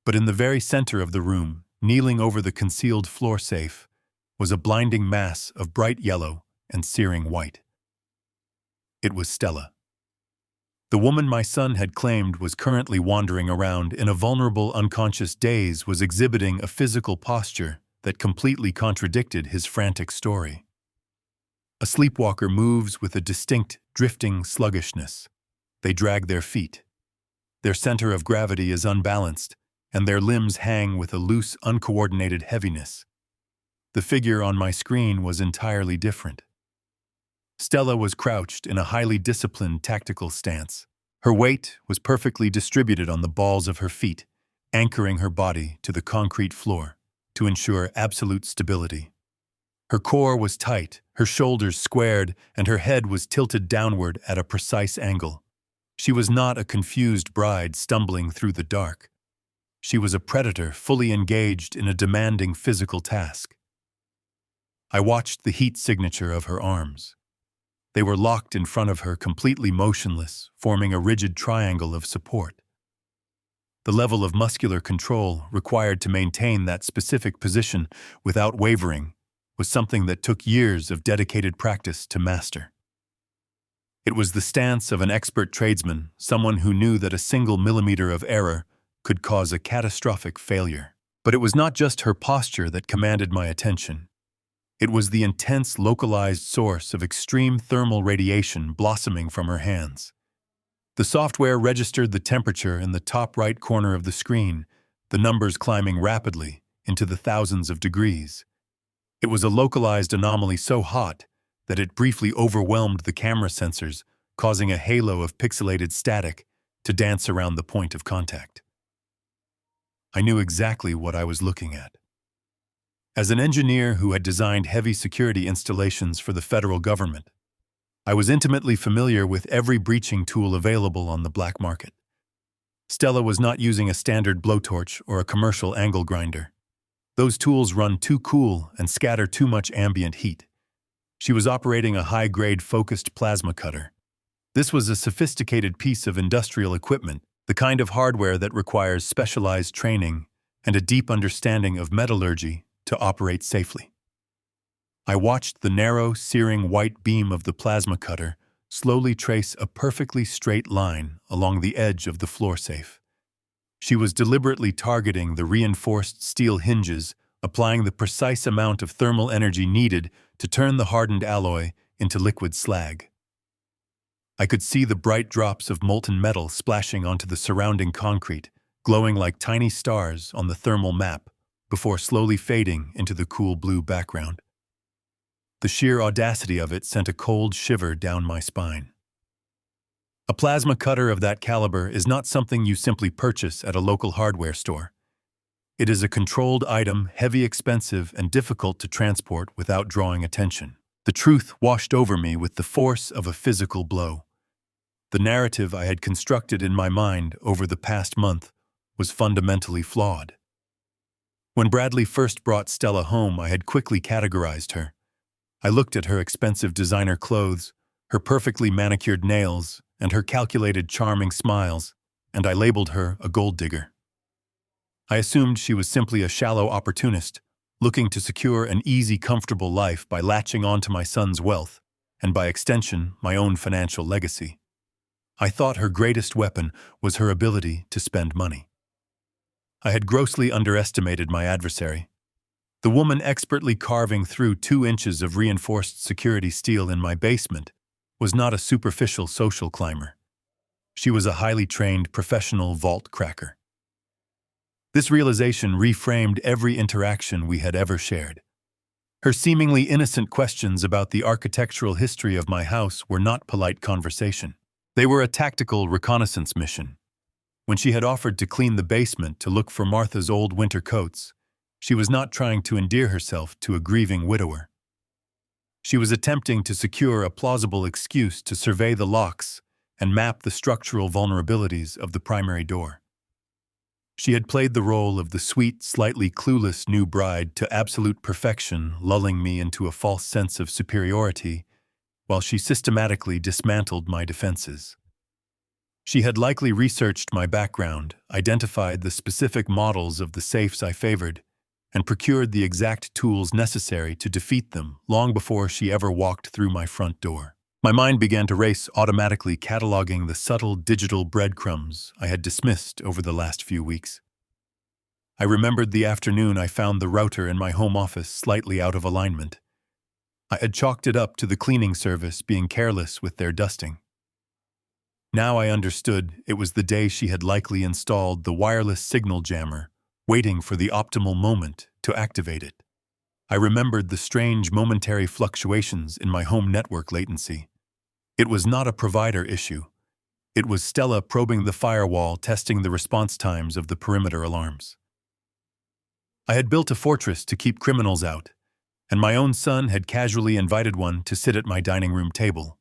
But in the very center of the room, kneeling over the concealed floor safe, was a blinding mass of bright yellow and searing white. It was Stella. The woman my son had claimed was currently wandering around in a vulnerable, unconscious daze was exhibiting a physical posture that completely contradicted his frantic story. A sleepwalker moves with a distinct, drifting sluggishness. They drag their feet. Their center of gravity is unbalanced, and their limbs hang with a loose, uncoordinated heaviness. The figure on my screen was entirely different. Stella was crouched in a highly disciplined tactical stance. Her weight was perfectly distributed on the balls of her feet, anchoring her body to the concrete floor to ensure absolute stability. Her core was tight, her shoulders squared, and her head was tilted downward at a precise angle. She was not a confused bride stumbling through the dark. She was a predator fully engaged in a demanding physical task. I watched the heat signature of her arms. They were locked in front of her, completely motionless, forming a rigid triangle of support. The level of muscular control required to maintain that specific position without wavering was something that took years of dedicated practice to master. It was the stance of an expert tradesman, someone who knew that a single millimeter of error could cause a catastrophic failure. But it was not just her posture that commanded my attention. It was the intense, localized source of extreme thermal radiation blossoming from her hands. The software registered the temperature in the top right corner of the screen, the numbers climbing rapidly into the thousands of degrees. It was a localized anomaly so hot that it briefly overwhelmed the camera sensors, causing a halo of pixelated static to dance around the point of contact. I knew exactly what I was looking at. As an engineer who had designed heavy security installations for the federal government, I was intimately familiar with every breaching tool available on the black market. Stella was not using a standard blowtorch or a commercial angle grinder. Those tools run too cool and scatter too much ambient heat. She was operating a high-grade focused plasma cutter. This was a sophisticated piece of industrial equipment, the kind of hardware that requires specialized training and a deep understanding of metallurgy to operate safely. I watched the narrow, searing white beam of the plasma cutter slowly trace a perfectly straight line along the edge of the floor safe. She was deliberately targeting the reinforced steel hinges, applying the precise amount of thermal energy needed to turn the hardened alloy into liquid slag. I could see the bright drops of molten metal splashing onto the surrounding concrete, glowing like tiny stars on the thermal map, before slowly fading into the cool blue background. The sheer audacity of it sent a cold shiver down my spine. A plasma cutter of that caliber is not something you simply purchase at a local hardware store. It is a controlled item, heavy, expensive, and difficult to transport without drawing attention. The truth washed over me with the force of a physical blow. The narrative I had constructed in my mind over the past month was fundamentally flawed. When Bradley first brought Stella home, I had quickly categorized her. I looked at her expensive designer clothes, her perfectly manicured nails, and her calculated, charming smiles, and I labeled her a gold digger. I assumed she was simply a shallow opportunist, looking to secure an easy, comfortable life by latching onto my son's wealth, and by extension, my own financial legacy. I thought her greatest weapon was her ability to spend money. I had grossly underestimated my adversary. The woman expertly carving through 2 inches of reinforced security steel in my basement was not a superficial social climber. She was a highly trained professional vault cracker. This realization reframed every interaction we had ever shared. Her seemingly innocent questions about the architectural history of my house were not polite conversation. They were a tactical reconnaissance mission. When she had offered to clean the basement to look for Martha's old winter coats, she was not trying to endear herself to a grieving widower. She was attempting to secure a plausible excuse to survey the locks and map the structural vulnerabilities of the primary door. She had played the role of the sweet, slightly clueless new bride to absolute perfection, lulling me into a false sense of superiority, while she systematically dismantled my defenses. She had likely researched my background, identified the specific models of the safes I favored, and procured the exact tools necessary to defeat them long before she ever walked through my front door. My mind began to race, automatically cataloging the subtle digital breadcrumbs I had dismissed over the last few weeks. I remembered the afternoon I found the router in my home office slightly out of alignment. I had chalked it up to the cleaning service being careless with their dusting. Now I understood it was the day she had likely installed the wireless signal jammer, waiting for the optimal moment to activate it. I remembered the strange momentary fluctuations in my home network latency. It was not a provider issue. It was Stella probing the firewall, testing the response times of the perimeter alarms. I had built a fortress to keep criminals out, and my own son had casually invited one to sit at my dining room table.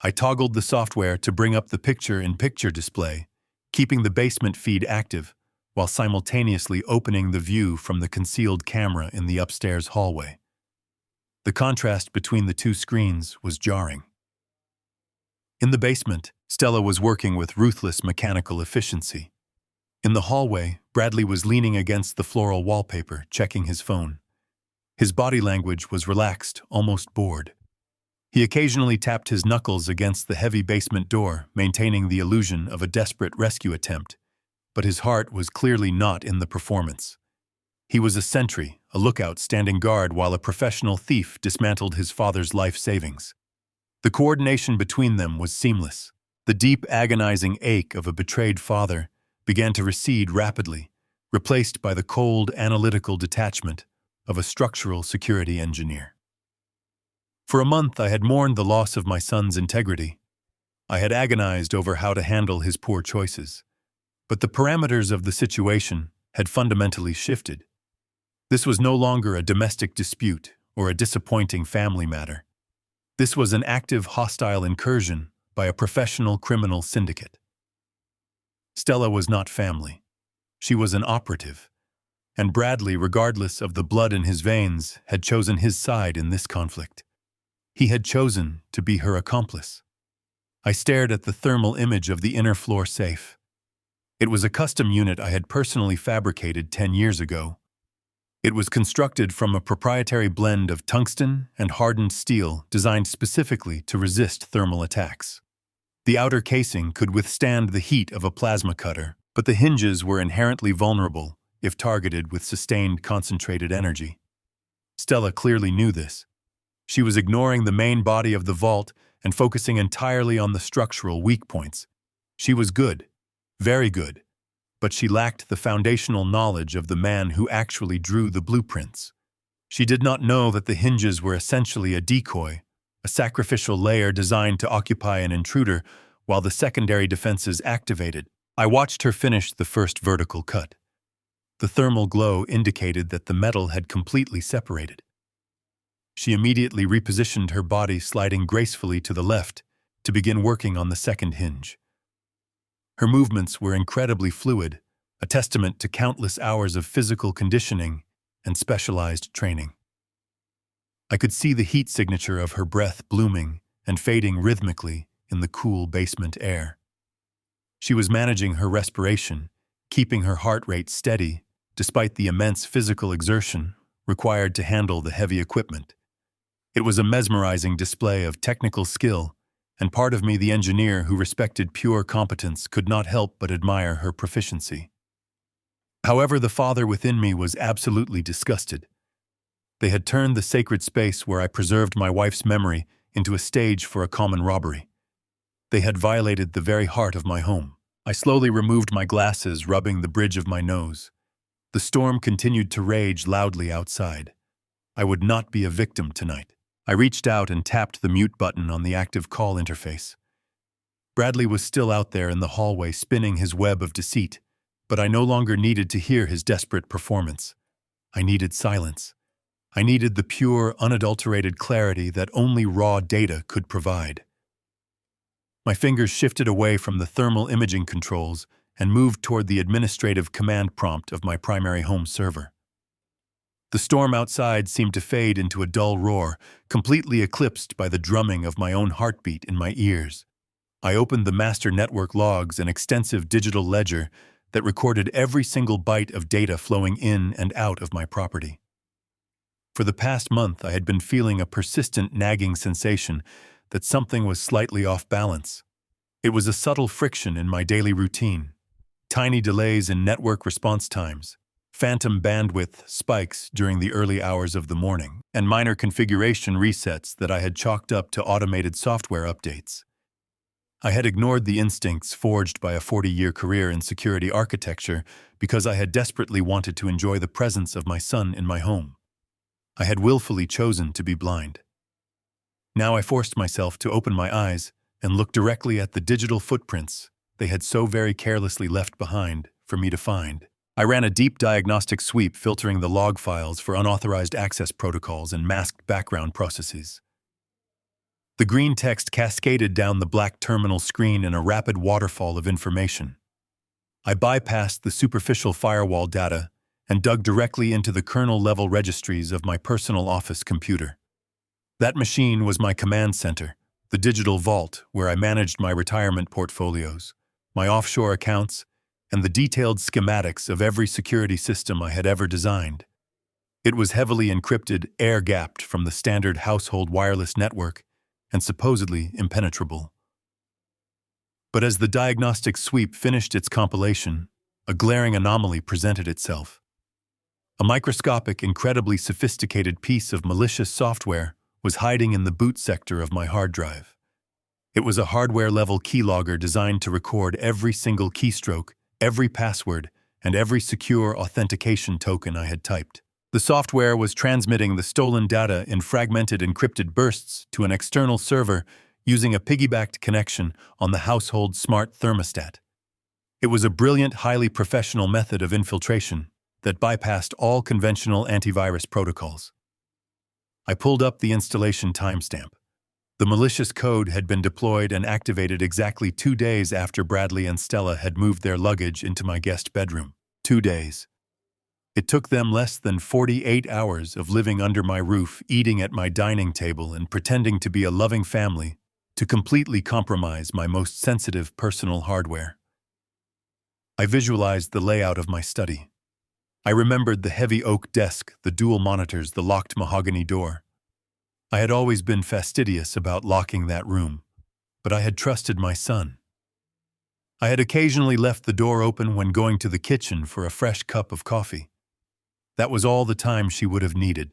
I toggled the software to bring up the picture-in-picture display, keeping the basement feed active, while simultaneously opening the view from the concealed camera in the upstairs hallway. The contrast between the 2 screens was jarring. In the basement, Stella was working with ruthless mechanical efficiency. In the hallway, Bradley was leaning against the floral wallpaper, checking his phone. His body language was relaxed, almost bored. He occasionally tapped his knuckles against the heavy basement door, maintaining the illusion of a desperate rescue attempt, but his heart was clearly not in the performance. He was a sentry, a lookout standing guard while a professional thief dismantled his father's life savings. The coordination between them was seamless. The deep, agonizing ache of a betrayed father began to recede rapidly, replaced by the cold, analytical detachment of a structural security engineer. For a month, I had mourned the loss of my son's integrity. I had agonized over how to handle his poor choices. But the parameters of the situation had fundamentally shifted. This was no longer a domestic dispute or a disappointing family matter. This was an active, hostile incursion by a professional criminal syndicate. Stella was not family. She was an operative. And Bradley, regardless of the blood in his veins, had chosen his side in this conflict. He had chosen to be her accomplice. I stared at the thermal image of the inner floor safe. It was a custom unit I had personally fabricated 10 years ago. It was constructed from a proprietary blend of tungsten and hardened steel designed specifically to resist thermal attacks. The outer casing could withstand the heat of a plasma cutter, but the hinges were inherently vulnerable if targeted with sustained concentrated energy. Stella clearly knew this. She was ignoring the main body of the vault and focusing entirely on the structural weak points. She was good, very good, but she lacked the foundational knowledge of the man who actually drew the blueprints. She did not know that the hinges were essentially a decoy, a sacrificial layer designed to occupy an intruder while the secondary defenses activated. I watched her finish the first vertical cut. The thermal glow indicated that the metal had completely separated. She immediately repositioned her body, sliding gracefully to the left to begin working on the second hinge. Her movements were incredibly fluid, a testament to countless hours of physical conditioning and specialized training. I could see the heat signature of her breath blooming and fading rhythmically in the cool basement air. She was managing her respiration, keeping her heart rate steady despite the immense physical exertion required to handle the heavy equipment. It was a mesmerizing display of technical skill, and part of me, the engineer who respected pure competence, could not help but admire her proficiency. However, the father within me was absolutely disgusted. They had turned the sacred space where I preserved my wife's memory into a stage for a common robbery. They had violated the very heart of my home. I slowly removed my glasses, rubbing the bridge of my nose. The storm continued to rage loudly outside. I would not be a victim tonight. I reached out and tapped the mute button on the active call interface. Bradley was still out there in the hallway spinning his web of deceit, but I no longer needed to hear his desperate performance. I needed silence. I needed the pure, unadulterated clarity that only raw data could provide. My fingers shifted away from the thermal imaging controls and moved toward the administrative command prompt of my primary home server. The storm outside seemed to fade into a dull roar, completely eclipsed by the drumming of my own heartbeat in my ears. I opened the master network logs, an extensive digital ledger that recorded every single byte of data flowing in and out of my property. For the past month, I had been feeling a persistent nagging sensation that something was slightly off balance. It was a subtle friction in my daily routine. Tiny delays in network response times, phantom bandwidth spikes during the early hours of the morning, and minor configuration resets that I had chalked up to automated software updates. I had ignored the instincts forged by a 40-year career in security architecture because I had desperately wanted to enjoy the presence of my son in my home. I had willfully chosen to be blind. Now I forced myself to open my eyes and look directly at the digital footprints they had so very carelessly left behind for me to find. I ran a deep diagnostic sweep, filtering the log files for unauthorized access protocols and masked background processes. The green text cascaded down the black terminal screen in a rapid waterfall of information. I bypassed the superficial firewall data and dug directly into the kernel-level registries of my personal office computer. That machine was my command center, the digital vault where I managed my retirement portfolios, my offshore accounts, and the detailed schematics of every security system I had ever designed. It was heavily encrypted, air-gapped from the standard household wireless network, and supposedly impenetrable. But as the diagnostic sweep finished its compilation, a glaring anomaly presented itself. A microscopic, incredibly sophisticated piece of malicious software was hiding in the boot sector of my hard drive. It was a hardware-level keylogger designed to record every single keystroke, every password, and every secure authentication token I had typed. The software was transmitting the stolen data in fragmented encrypted bursts to an external server using a piggybacked connection on the household smart thermostat. It was a brilliant, highly professional method of infiltration that bypassed all conventional antivirus protocols. I pulled up the installation timestamp. The malicious code had been deployed and activated exactly 2 days after Bradley and Stella had moved their luggage into my guest bedroom. 2 days. It took them less than 48 hours of living under my roof, eating at my dining table, and pretending to be a loving family to completely compromise my most sensitive personal hardware. I visualized the layout of my study. I remembered the heavy oak desk, the dual monitors, the locked mahogany door. I had always been fastidious about locking that room, but I had trusted my son. I had occasionally left the door open when going to the kitchen for a fresh cup of coffee. That was all the time she would have needed.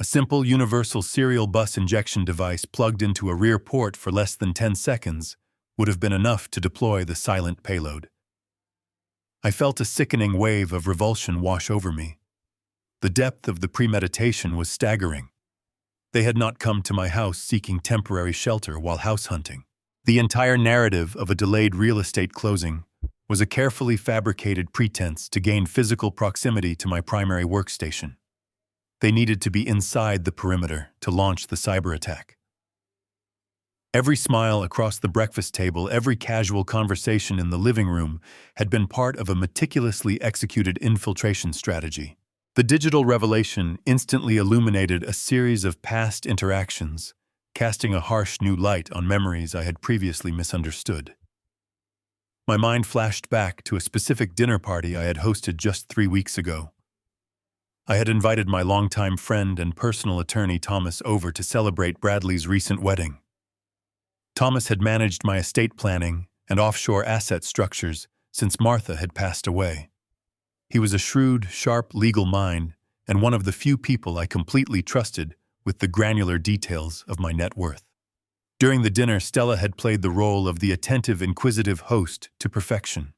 A simple universal serial bus injection device plugged into a rear port for less than 10 seconds would have been enough to deploy the silent payload. I felt a sickening wave of revulsion wash over me. The depth of the premeditation was staggering. They had not come to my house seeking temporary shelter while house hunting. The entire narrative of a delayed real estate closing was a carefully fabricated pretense to gain physical proximity to my primary workstation. They needed to be inside the perimeter to launch the cyber attack. Every smile across the breakfast table, every casual conversation in the living room had been part of a meticulously executed infiltration strategy. The digital revelation instantly illuminated a series of past interactions, casting a harsh new light on memories I had previously misunderstood. My mind flashed back to a specific dinner party I had hosted just 3 weeks ago. I had invited my longtime friend and personal attorney Thomas over to celebrate Bradley's recent wedding. Thomas had managed my estate planning and offshore asset structures since Martha had passed away. He was a shrewd, sharp legal mind and one of the few people I completely trusted with the granular details of my net worth. During the dinner, Stella had played the role of the attentive, inquisitive host to perfection.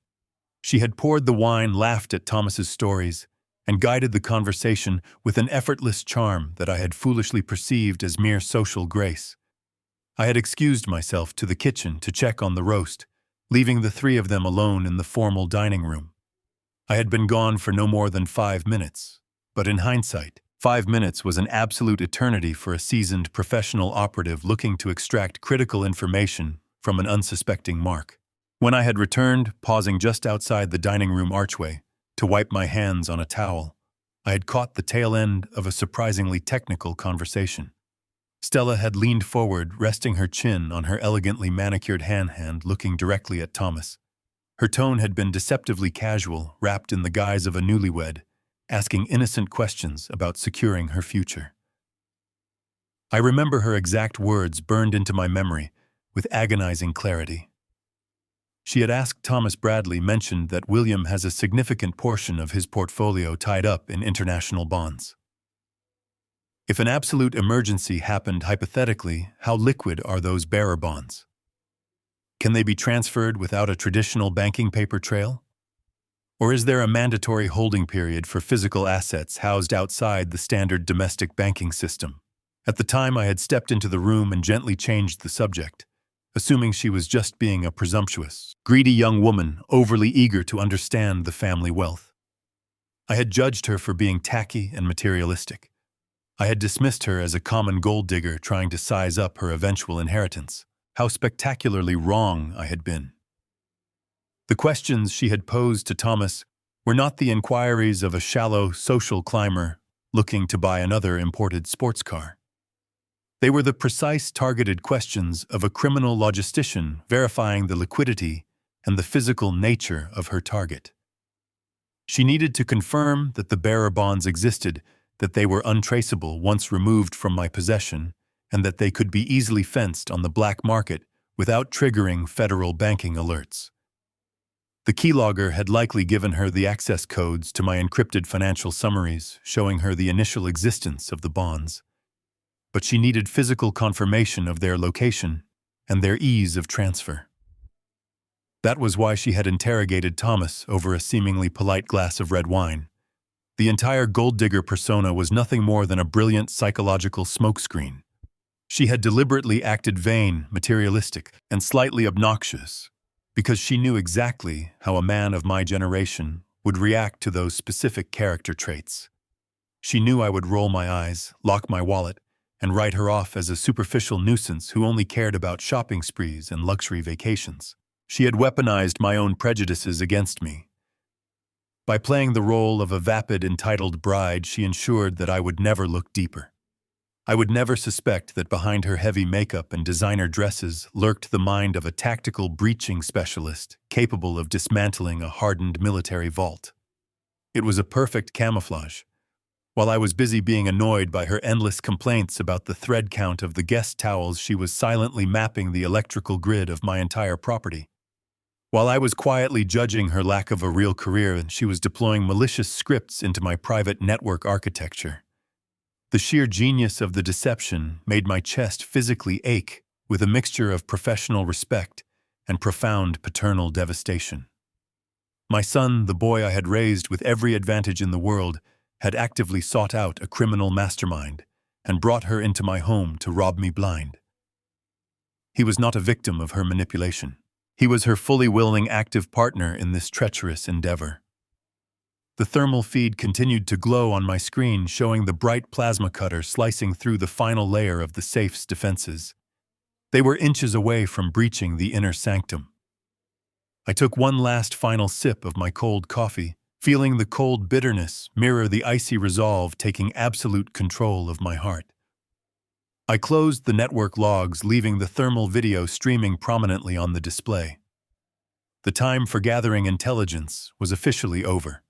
She had poured the wine, laughed at Thomas's stories, and guided the conversation with an effortless charm that I had foolishly perceived as mere social grace. I had excused myself to the kitchen to check on the roast, leaving the three of them alone in the formal dining room. I had been gone for no more than 5 minutes, but in hindsight, 5 minutes was an absolute eternity for a seasoned professional operative looking to extract critical information from an unsuspecting mark. When I had returned, pausing just outside the dining room archway to wipe my hands on a towel, I had caught the tail end of a surprisingly technical conversation. Stella had leaned forward, resting her chin on her elegantly manicured hand, looking directly at Thomas. Her tone had been deceptively casual, wrapped in the guise of a newlywed, asking innocent questions about securing her future. I remember her exact words burned into my memory with agonizing clarity. She had asked Thomas Bradley mentioned that William has a significant portion of his portfolio tied up in international bonds. If an absolute emergency happened hypothetically, how liquid are those bearer bonds? Can they be transferred without a traditional banking paper trail? Or is there a mandatory holding period for physical assets housed outside the standard domestic banking system? At the time, I had stepped into the room and gently changed the subject, assuming she was just being a presumptuous, greedy young woman overly eager to understand the family wealth. I had judged her for being tacky and materialistic. I had dismissed her as a common gold digger trying to size up her eventual inheritance. How spectacularly wrong I had been. The questions she had posed to Thomas were not the inquiries of a shallow social climber looking to buy another imported sports car. They were the precise, targeted questions of a criminal logistician verifying the liquidity and the physical nature of her target. She needed to confirm that the bearer bonds existed, that they were untraceable once removed from my possession, and that they could be easily fenced on the black market without triggering federal banking alerts. The keylogger had likely given her the access codes to my encrypted financial summaries, showing her the initial existence of the bonds. But she needed physical confirmation of their location and their ease of transfer. That was why she had interrogated Thomas over a seemingly polite glass of red wine. The entire gold digger persona was nothing more than a brilliant psychological smokescreen. She had deliberately acted vain, materialistic, and slightly obnoxious, because she knew exactly how a man of my generation would react to those specific character traits. She knew I would roll my eyes, lock my wallet, and write her off as a superficial nuisance who only cared about shopping sprees and luxury vacations. She had weaponized my own prejudices against me. By playing the role of a vapid, entitled bride, she ensured that I would never look deeper. I would never suspect that behind her heavy makeup and designer dresses lurked the mind of a tactical breaching specialist capable of dismantling a hardened military vault. It was a perfect camouflage. While I was busy being annoyed by her endless complaints about the thread count of the guest towels, she was silently mapping the electrical grid of my entire property. While I was quietly judging her lack of a real career, she was deploying malicious scripts into my private network architecture. The sheer genius of the deception made my chest physically ache with a mixture of professional respect and profound paternal devastation. My son, the boy I had raised with every advantage in the world, had actively sought out a criminal mastermind and brought her into my home to rob me blind. He was not a victim of her manipulation. He was her fully willing, active partner in this treacherous endeavor. The thermal feed continued to glow on my screen, showing the bright plasma cutter slicing through the final layer of the safe's defenses. They were inches away from breaching the inner sanctum. I took one last final sip of my cold coffee, feeling the cold bitterness mirror the icy resolve taking absolute control of my heart. I closed the network logs, leaving the thermal video streaming prominently on the display. The time for gathering intelligence was officially over.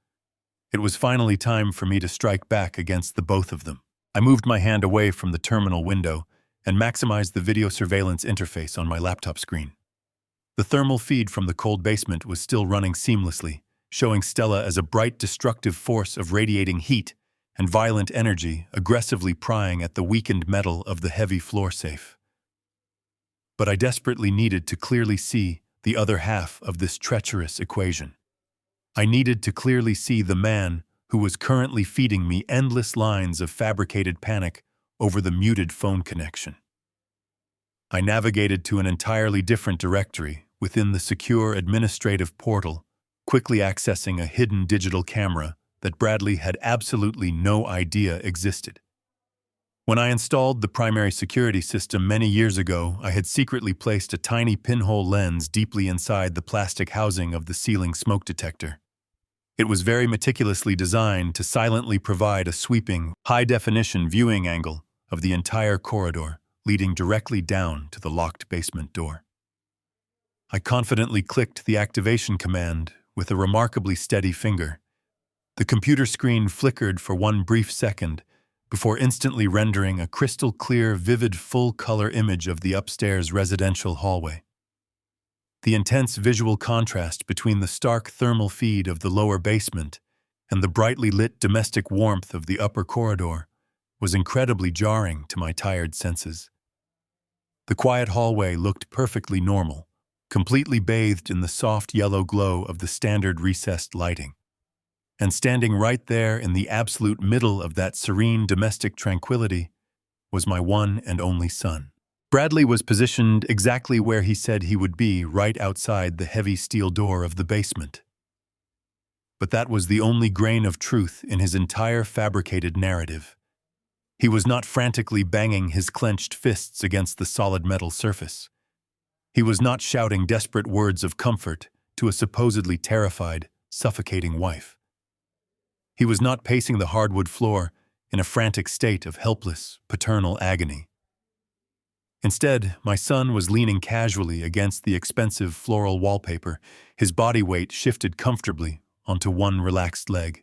It was finally time for me to strike back against the both of them. I moved my hand away from the terminal window and maximized the video surveillance interface on my laptop screen. The thermal feed from the cold basement was still running seamlessly, showing Stella as a bright, destructive force of radiating heat and violent energy, aggressively prying at the weakened metal of the heavy floor safe. But I desperately needed to clearly see the other half of this treacherous equation. I needed to clearly see the man who was currently feeding me endless lines of fabricated panic over the muted phone connection. I navigated to an entirely different directory within the secure administrative portal, quickly accessing a hidden digital camera that Bradley had absolutely no idea existed. When I installed the primary security system many years ago, I had secretly placed a tiny pinhole lens deeply inside the plastic housing of the ceiling smoke detector. It was very meticulously designed to silently provide a sweeping, high-definition viewing angle of the entire corridor, leading directly down to the locked basement door. I confidently clicked the activation command with a remarkably steady finger. The computer screen flickered for one brief second before instantly rendering a crystal-clear, vivid, full-color image of the upstairs residential hallway. The intense visual contrast between the stark thermal feed of the lower basement and the brightly lit domestic warmth of the upper corridor was incredibly jarring to my tired senses. The quiet hallway looked perfectly normal, completely bathed in the soft yellow glow of the standard recessed lighting. And standing right there in the absolute middle of that serene domestic tranquility was my one and only son. Bradley was positioned exactly where he said he would be, right outside the heavy steel door of the basement. But that was the only grain of truth in his entire fabricated narrative. He was not frantically banging his clenched fists against the solid metal surface. He was not shouting desperate words of comfort to a supposedly terrified, suffocating wife. He was not pacing the hardwood floor in a frantic state of helpless, paternal agony. Instead, my son was leaning casually against the expensive floral wallpaper, his body weight shifted comfortably onto one relaxed leg.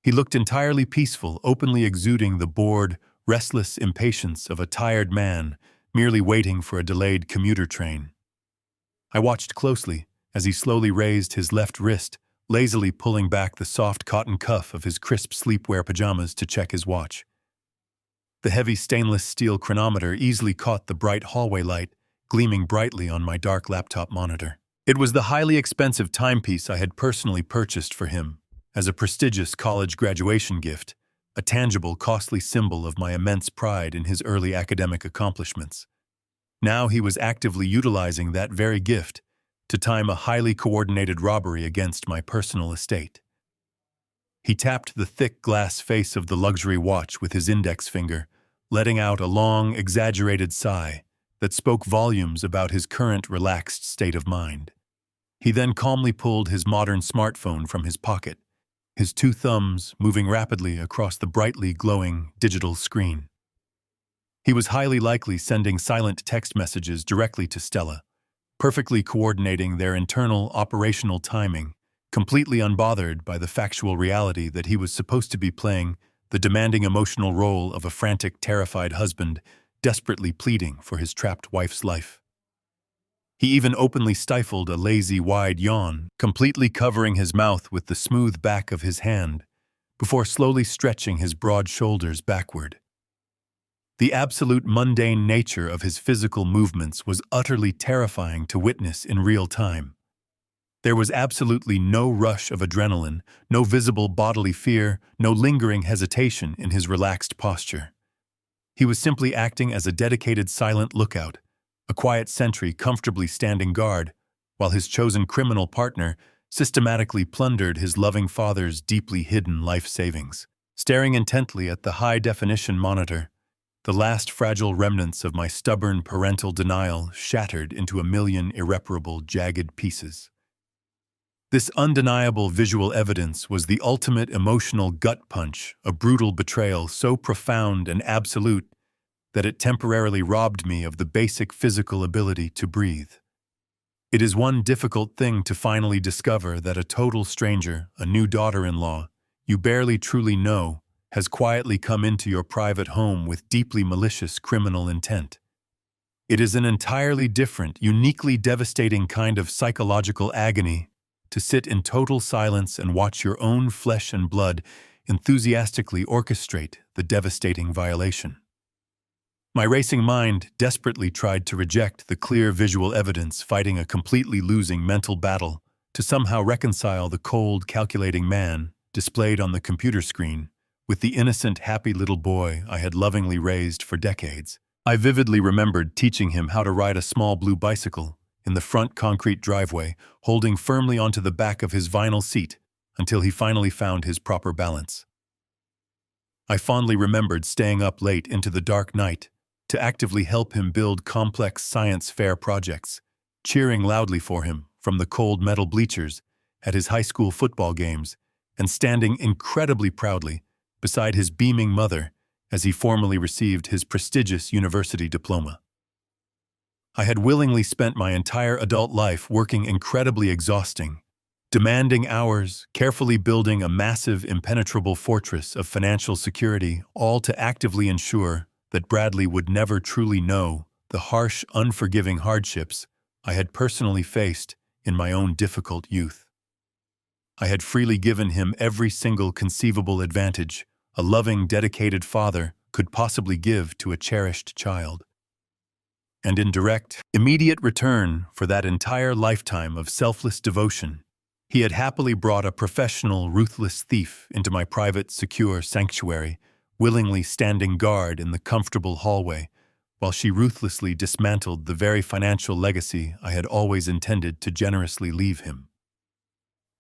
He looked entirely peaceful, openly exuding the bored, restless impatience of a tired man merely waiting for a delayed commuter train. I watched closely as he slowly raised his left wrist, lazily pulling back the soft cotton cuff of his crisp sleepwear pajamas to check his watch. The heavy stainless steel chronometer easily caught the bright hallway light, gleaming brightly on my dark laptop monitor. It was the highly expensive timepiece I had personally purchased for him as a prestigious college graduation gift, a tangible, costly symbol of my immense pride in his early academic accomplishments. Now he was actively utilizing that very gift to time a highly coordinated robbery against my personal estate. He tapped the thick glass face of the luxury watch with his index finger, letting out a long, exaggerated sigh that spoke volumes about his current relaxed state of mind. He then calmly pulled his modern smartphone from his pocket, his two thumbs moving rapidly across the brightly glowing digital screen. He was highly likely sending silent text messages directly to Stella, perfectly coordinating their internal operational timing, completely unbothered by the factual reality that he was supposed to be playing the demanding emotional role of a frantic, terrified husband, desperately pleading for his trapped wife's life. He even openly stifled a lazy, wide yawn, completely covering his mouth with the smooth back of his hand, before slowly stretching his broad shoulders backward. The absolute mundane nature of his physical movements was utterly terrifying to witness in real time. There was absolutely no rush of adrenaline, no visible bodily fear, no lingering hesitation in his relaxed posture. He was simply acting as a dedicated silent lookout, a quiet sentry comfortably standing guard, while his chosen criminal partner systematically plundered his loving father's deeply hidden life savings. Staring intently at the high-definition monitor, the last fragile remnants of my stubborn parental denial shattered into a million irreparable, jagged pieces. This undeniable visual evidence was the ultimate emotional gut punch, a brutal betrayal so profound and absolute that it temporarily robbed me of the basic physical ability to breathe. It is one difficult thing to finally discover that a total stranger, a new daughter-in-law, you barely truly know, has quietly come into your private home with deeply malicious criminal intent. It is an entirely different, uniquely devastating kind of psychological agony to sit in total silence and watch your own flesh and blood enthusiastically orchestrate the devastating violation. My racing mind desperately tried to reject the clear visual evidence, fighting a completely losing mental battle to somehow reconcile the cold, calculating man displayed on the computer screen with the innocent, happy little boy I had lovingly raised for decades. I vividly remembered teaching him how to ride a small blue bicycle in the front concrete driveway, holding firmly onto the back of his vinyl seat until he finally found his proper balance. I fondly remembered staying up late into the dark night to actively help him build complex science fair projects, cheering loudly for him from the cold metal bleachers at his high school football games, and standing incredibly proudly beside his beaming mother as he formally received his prestigious university diploma. I had willingly spent my entire adult life working incredibly exhausting, demanding hours, carefully building a massive, impenetrable fortress of financial security, all to actively ensure that Bradley would never truly know the harsh, unforgiving hardships I had personally faced in my own difficult youth. I had freely given him every single conceivable advantage a loving, dedicated father could possibly give to a cherished child. And in direct, immediate return for that entire lifetime of selfless devotion, he had happily brought a professional, ruthless thief into my private, secure sanctuary, willingly standing guard in the comfortable hallway, while she ruthlessly dismantled the very financial legacy I had always intended to generously leave him.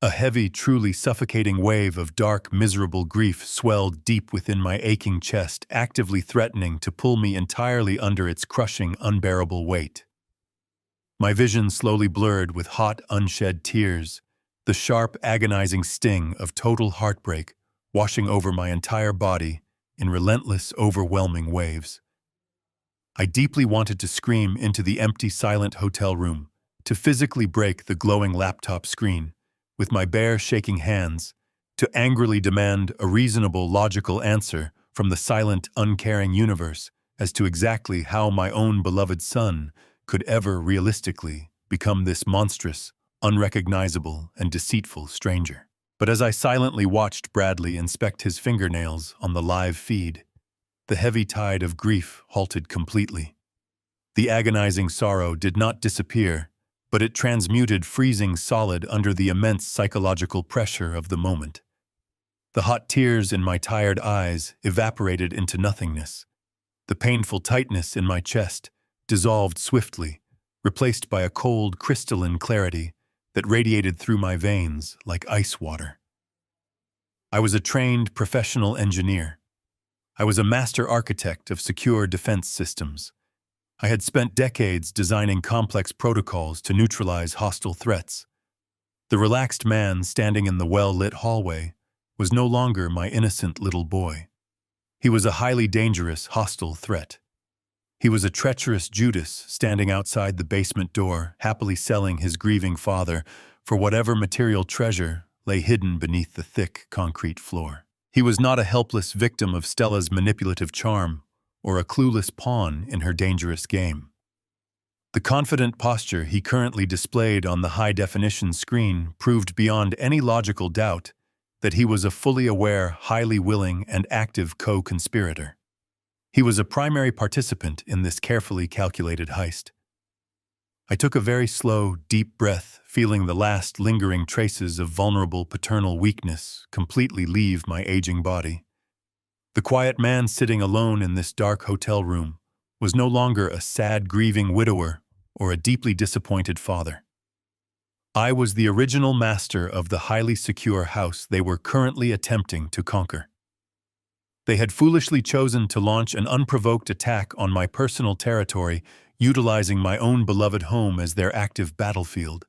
A heavy, truly suffocating wave of dark, miserable grief swelled deep within my aching chest, actively threatening to pull me entirely under its crushing, unbearable weight. My vision slowly blurred with hot, unshed tears, the sharp, agonizing sting of total heartbreak washing over my entire body in relentless, overwhelming waves. I deeply wanted to scream into the empty, silent hotel room, to physically break the glowing laptop screen with my bare, shaking hands, to angrily demand a reasonable, logical answer from the silent, uncaring universe as to exactly how my own beloved son could ever realistically become this monstrous, unrecognizable, and deceitful stranger. But as I silently watched Bradley inspect his fingernails on the live feed, the heavy tide of grief halted completely. The agonizing sorrow did not disappear, but it transmuted freezing solid under the immense psychological pressure of the moment. The hot tears in my tired eyes evaporated into nothingness. The painful tightness in my chest dissolved swiftly, replaced by a cold, crystalline clarity that radiated through my veins like ice water. I was a trained professional engineer. I was a master architect of secure defense systems. I had spent decades designing complex protocols to neutralize hostile threats. The relaxed man standing in the well-lit hallway was no longer my innocent little boy. He was a highly dangerous, hostile threat. He was a treacherous Judas standing outside the basement door, happily selling his grieving father for whatever material treasure lay hidden beneath the thick concrete floor. He was not a helpless victim of Stella's manipulative charm or a clueless pawn in her dangerous game. The confident posture he currently displayed on the high-definition screen proved beyond any logical doubt that he was a fully aware, highly willing, and active co-conspirator. He was a primary participant in this carefully calculated heist. I took a very slow, deep breath, feeling the last lingering traces of vulnerable paternal weakness completely leave my aging body. The quiet man sitting alone in this dark hotel room was no longer a sad, grieving widower or a deeply disappointed father. I was the original master of the highly secure house they were currently attempting to conquer. They had foolishly chosen to launch an unprovoked attack on my personal territory, utilizing my own beloved home as their active battlefield.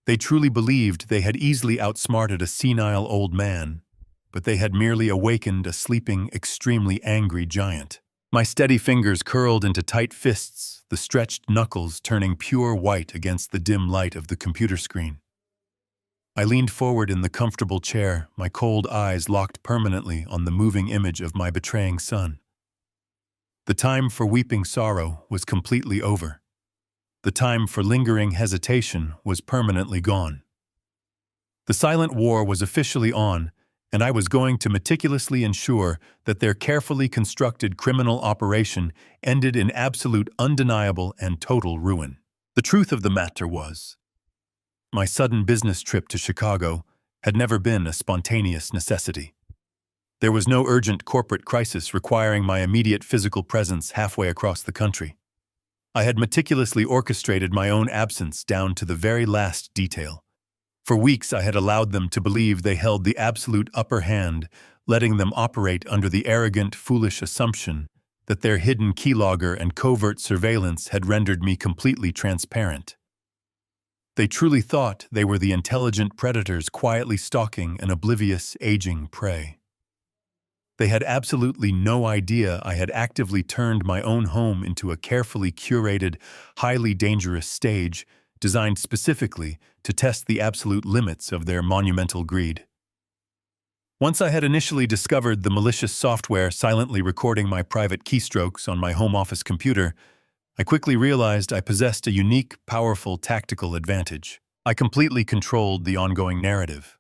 They truly believed they had easily outsmarted a senile old man, but they had merely awakened a sleeping, extremely angry giant. My steady fingers curled into tight fists, the stretched knuckles turning pure white against the dim light of the computer screen. I leaned forward in the comfortable chair, my cold eyes locked permanently on the moving image of my betraying son. The time for weeping sorrow was completely over. The time for lingering hesitation was permanently gone. The silent war was officially on, and I was going to meticulously ensure that their carefully constructed criminal operation ended in absolute, undeniable, and total ruin. The truth of the matter was, my sudden business trip to Chicago had never been a spontaneous necessity. There was no urgent corporate crisis requiring my immediate physical presence halfway across the country. I had meticulously orchestrated my own absence down to the very last detail. For weeks I had allowed them to believe they held the absolute upper hand, letting them operate under the arrogant, foolish assumption that their hidden keylogger and covert surveillance had rendered me completely transparent. They truly thought they were the intelligent predators quietly stalking an oblivious, aging prey. They had absolutely no idea I had actively turned my own home into a carefully curated, highly dangerous stage designed specifically to test the absolute limits of their monumental greed. Once I had initially discovered the malicious software silently recording my private keystrokes on my home office computer, I quickly realized I possessed a unique, powerful tactical advantage. I completely controlled the ongoing narrative.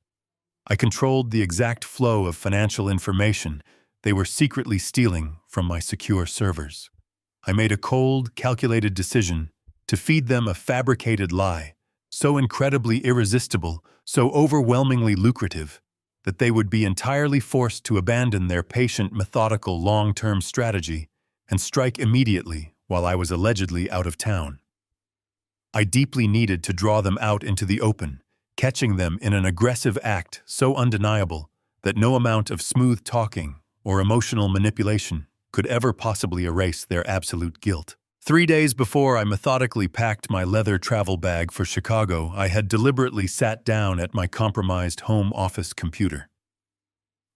I controlled the exact flow of financial information they were secretly stealing from my secure servers. I made a cold, calculated decision to feed them a fabricated lie, so incredibly irresistible, so overwhelmingly lucrative, that they would be entirely forced to abandon their patient, methodical, long-term strategy and strike immediately while I was allegedly out of town. I deeply needed to draw them out into the open, catching them in an aggressive act so undeniable that no amount of smooth talking or emotional manipulation could ever possibly erase their absolute guilt. 3 days before I methodically packed my leather travel bag for Chicago, I had deliberately sat down at my compromised home office computer.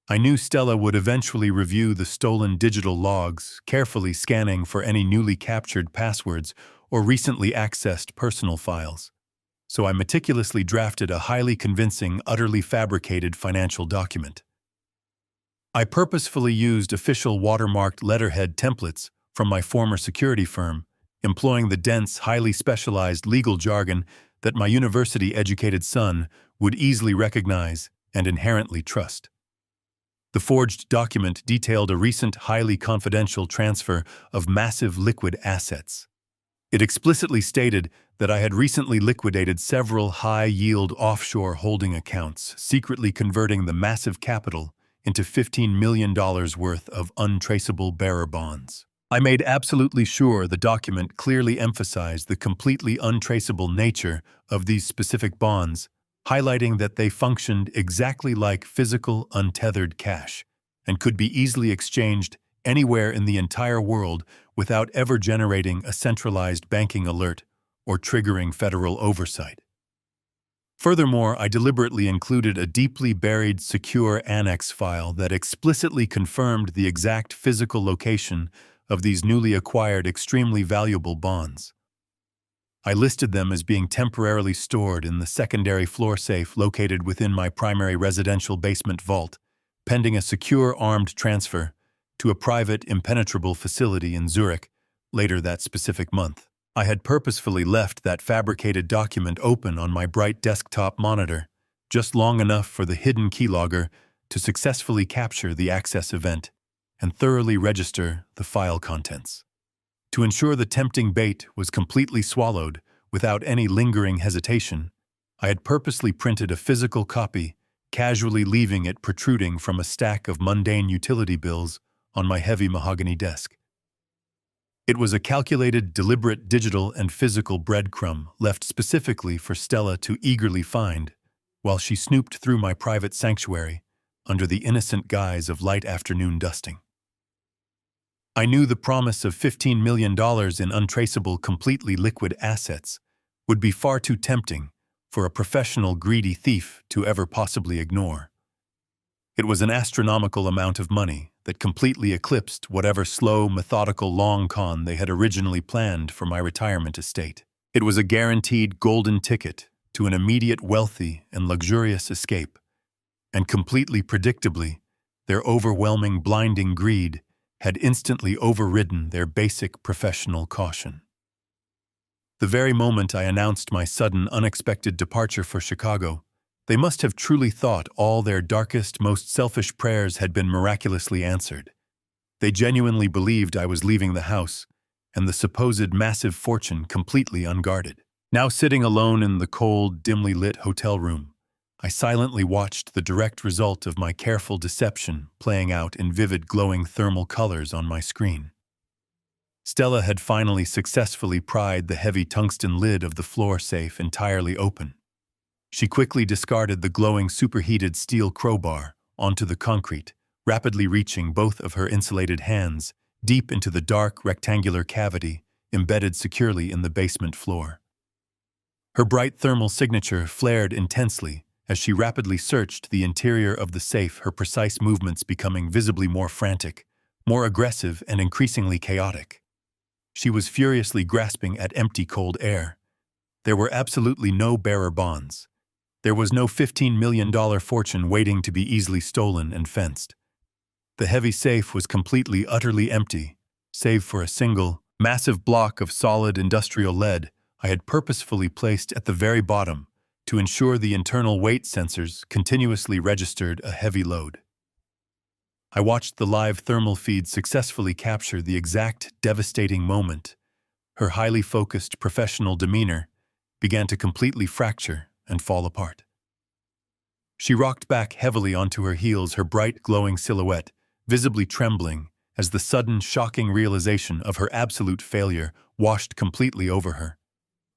I knew Stella would eventually review the stolen digital logs, carefully scanning for any newly captured passwords or recently accessed personal files. So I meticulously drafted a highly convincing, utterly fabricated financial document. I purposefully used official watermarked letterhead templates from my former security firm, employing the dense, highly specialized legal jargon that my university-educated son would easily recognize and inherently trust. The forged document detailed a recent, highly confidential transfer of massive liquid assets. It explicitly stated that I had recently liquidated several high-yield offshore holding accounts, secretly converting the massive capital into $15 million worth of untraceable bearer bonds. I made absolutely sure the document clearly emphasized the completely untraceable nature of these specific bonds, highlighting that they functioned exactly like physical, untethered cash and could be easily exchanged anywhere in the entire world without ever generating a centralized banking alert or triggering federal oversight. Furthermore, I deliberately included a deeply buried secure annex file that explicitly confirmed the exact physical location of these newly acquired extremely valuable bonds. I listed them as being temporarily stored in the secondary floor safe located within my primary residential basement vault, pending a secure armed transfer to a private, impenetrable facility in Zurich later that specific month. I had purposefully left that fabricated document open on my bright desktop monitor, just long enough for the hidden keylogger to successfully capture the access event and thoroughly register the file contents. To ensure the tempting bait was completely swallowed without any lingering hesitation, I had purposely printed a physical copy, casually leaving it protruding from a stack of mundane utility bills on my heavy mahogany desk. It was a calculated, deliberate digital and physical breadcrumb left specifically for Stella to eagerly find while she snooped through my private sanctuary under the innocent guise of light afternoon dusting. I knew the promise of $15 million in untraceable, completely liquid assets would be far too tempting for a professional greedy thief to ever possibly ignore. It was an astronomical amount of money that completely eclipsed whatever slow, methodical long con they had originally planned for my retirement estate. It was a guaranteed golden ticket to an immediate wealthy and luxurious escape, and completely predictably, their overwhelming, blinding greed had instantly overridden their basic professional caution. The very moment I announced my sudden, unexpected departure for Chicago, they must have truly thought all their darkest, most selfish prayers had been miraculously answered. They genuinely believed I was leaving the house, and the supposed massive fortune completely unguarded. Now sitting alone in the cold, dimly lit hotel room, I silently watched the direct result of my careful deception playing out in vivid, glowing thermal colors on my screen. Stella had finally successfully pried the heavy tungsten lid of the floor safe entirely open. She quickly discarded the glowing superheated steel crowbar onto the concrete, rapidly reaching both of her insulated hands deep into the dark, rectangular cavity embedded securely in the basement floor. Her bright thermal signature flared intensely as she rapidly searched the interior of the safe, her precise movements becoming visibly more frantic, more aggressive, and increasingly chaotic. She was furiously grasping at empty cold air. There were absolutely no bearer bonds. There was no $15 million fortune waiting to be easily stolen and fenced. The heavy safe was completely, utterly empty, save for a single, massive block of solid industrial lead I had purposefully placed at the very bottom to ensure the internal weight sensors continuously registered a heavy load. I watched the live thermal feed successfully capture the exact devastating moment her highly focused professional demeanor began to completely fracture and fall apart. She rocked back heavily onto her heels, her bright, glowing silhouette visibly trembling as the sudden, shocking realization of her absolute failure washed completely over her.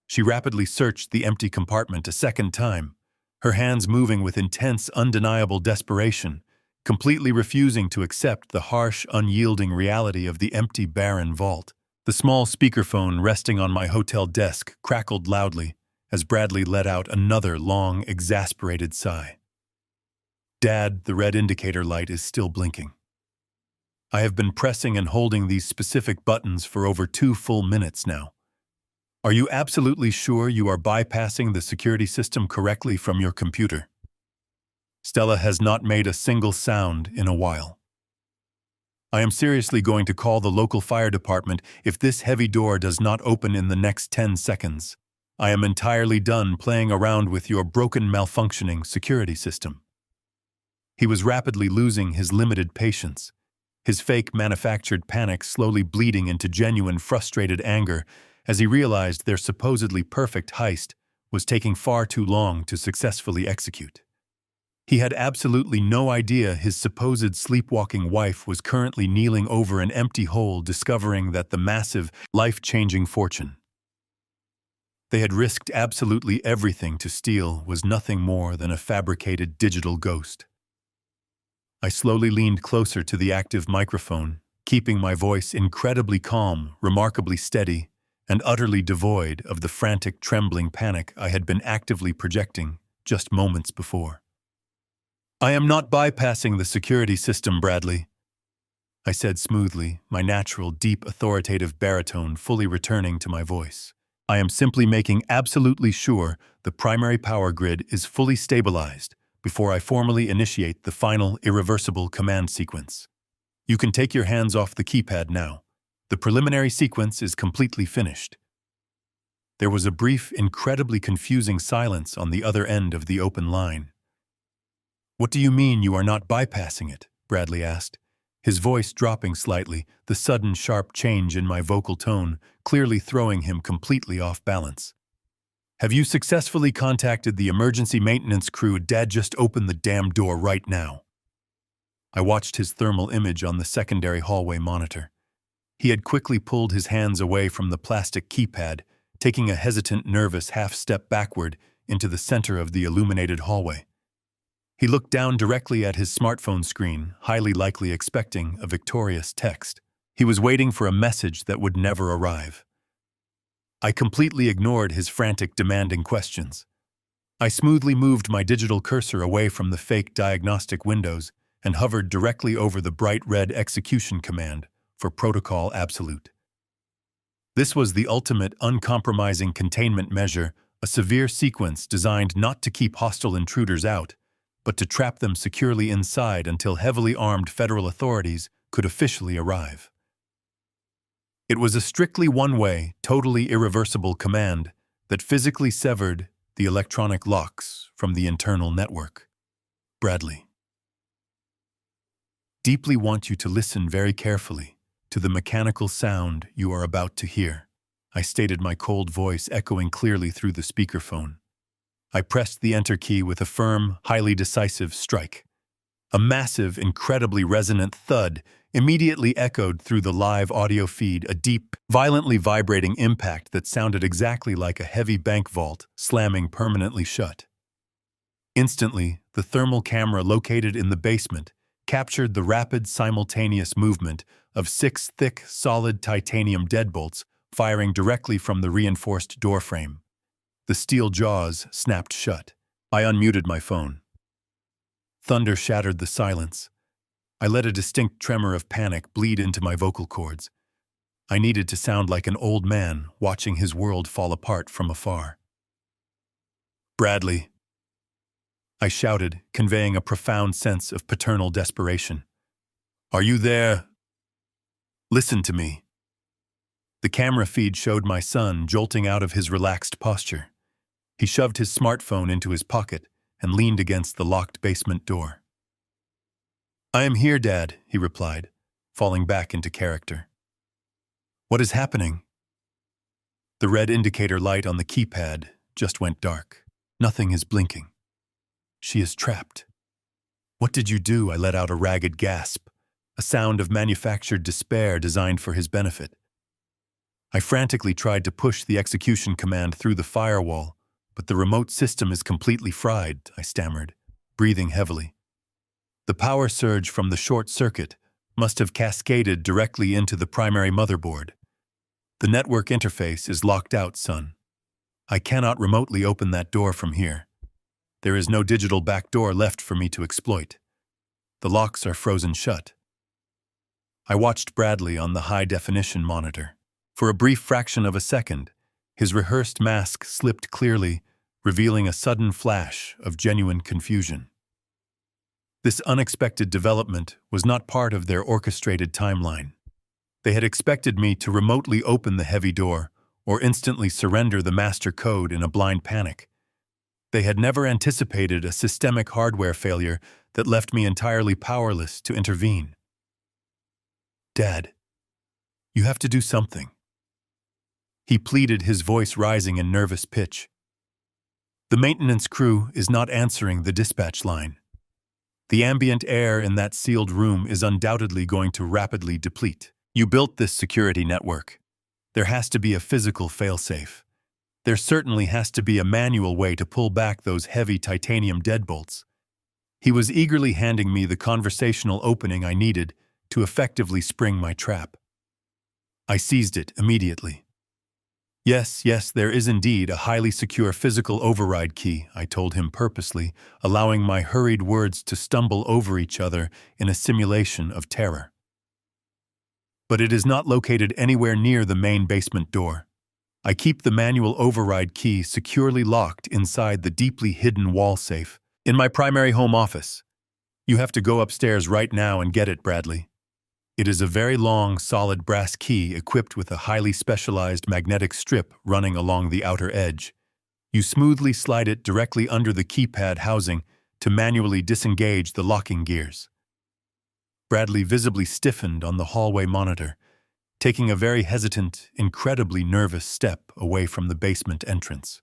She rapidly searched the empty compartment a second time, her hands moving with intense, undeniable desperation, completely refusing to accept the harsh, unyielding reality of the empty, barren vault. The small speakerphone resting on my hotel desk crackled loudly as Bradley let out another long, exasperated sigh. "Dad, the red indicator light is still blinking. I have been pressing and holding these specific buttons for over 2 full minutes now. Are you absolutely sure you are bypassing the security system correctly from your computer?" Stella has not made a single sound in a while. "I am seriously going to call the local fire department if this heavy door does not open in the next 10 seconds. I am entirely done playing around with your broken, malfunctioning security system." He was rapidly losing his limited patience, his fake manufactured panic slowly bleeding into genuine frustrated anger as he realized their supposedly perfect heist was taking far too long to successfully execute. He had absolutely no idea his supposed sleepwalking wife was currently kneeling over an empty hole, discovering that the massive, life-changing fortune they had risked absolutely everything to steal was nothing more than a fabricated digital ghost. I slowly leaned closer to the active microphone, keeping my voice incredibly calm, remarkably steady, and utterly devoid of the frantic, trembling panic I had been actively projecting just moments before. "I am not bypassing the security system, Bradley," I said smoothly, my natural, deep, authoritative baritone fully returning to my voice. "I am simply making absolutely sure the primary power grid is fully stabilized before I formally initiate the final, irreversible command sequence. You can take your hands off the keypad now. The preliminary sequence is completely finished." There was a brief, incredibly confusing silence on the other end of the open line. "What do you mean you are not bypassing it?" Bradley asked, his voice dropping slightly, the sudden sharp change in my vocal tone clearly throwing him completely off balance. "Have you successfully contacted the emergency maintenance crew? Dad, just open the damn door right now." I watched his thermal image on the secondary hallway monitor. He had quickly pulled his hands away from the plastic keypad, taking a hesitant, nervous half-step backward into the center of the illuminated hallway. He looked down directly at his smartphone screen, highly likely expecting a victorious text. He was waiting for a message that would never arrive. I completely ignored his frantic, demanding questions. I smoothly moved my digital cursor away from the fake diagnostic windows and hovered directly over the bright red execution command for Protocol Absolute. This was the ultimate, uncompromising containment measure, a severe sequence designed not to keep hostile intruders out, but to trap them securely inside until heavily armed federal authorities could officially arrive. It was a strictly one-way, totally irreversible command that physically severed the electronic locks from the internal network. Bradley. Deeply want you to listen very carefully to the mechanical sound you are about to hear, I stated, my cold voice echoing clearly through the speakerphone. I pressed the enter key with a firm, highly decisive strike. A massive, incredibly resonant thud immediately echoed through the live audio feed, a deep, violently vibrating impact that sounded exactly like a heavy bank vault slamming permanently shut. Instantly, the thermal camera located in the basement captured the rapid, simultaneous movement of 6 thick, solid titanium deadbolts firing directly from the reinforced doorframe. The steel jaws snapped shut. I unmuted my phone. Thunder shattered the silence. I let a distinct tremor of panic bleed into my vocal cords. I needed to sound like an old man watching his world fall apart from afar. Bradley, I shouted, conveying a profound sense of paternal desperation. Are you there? Listen to me. The camera feed showed my son jolting out of his relaxed posture. He shoved his smartphone into his pocket and leaned against the locked basement door. I am here, Dad, he replied, falling back into character. What is happening? The red indicator light on the keypad just went dark. Nothing is blinking. She is trapped. What did you do? I let out a ragged gasp, a sound of manufactured despair designed for his benefit. I frantically tried to push the execution command through the firewall, but the remote system is completely fried, I stammered, breathing heavily. The power surge from the short circuit must have cascaded directly into the primary motherboard. The network interface is locked out, son. I cannot remotely open that door from here. There is no digital back door left for me to exploit. The locks are frozen shut. I watched Bradley on the high-definition monitor. For a brief fraction of a second, his rehearsed mask slipped clearly, revealing a sudden flash of genuine confusion. This unexpected development was not part of their orchestrated timeline. They had expected me to remotely open the heavy door or instantly surrender the master code in a blind panic. They had never anticipated a systemic hardware failure that left me entirely powerless to intervene. Dad, you have to do something. He pleaded, his voice rising in nervous pitch. The maintenance crew is not answering the dispatch line. The ambient air in that sealed room is undoubtedly going to rapidly deplete. You built this security network. There has to be a physical failsafe. There certainly has to be a manual way to pull back those heavy titanium deadbolts. He was eagerly handing me the conversational opening I needed to effectively spring my trap. I seized it immediately. Yes, there is indeed a highly secure physical override key, I told him purposely, allowing my hurried words to stumble over each other in a simulation of terror. But it is not located anywhere near the main basement door. I keep the manual override key securely locked inside the deeply hidden wall safe in my primary home office. You have to go upstairs right now and get it, Bradley. It is a very long, solid brass key equipped with a highly specialized magnetic strip running along the outer edge. You smoothly slide it directly under the keypad housing to manually disengage the locking gears. Bradley visibly stiffened on the hallway monitor, taking a very hesitant, incredibly nervous step away from the basement entrance.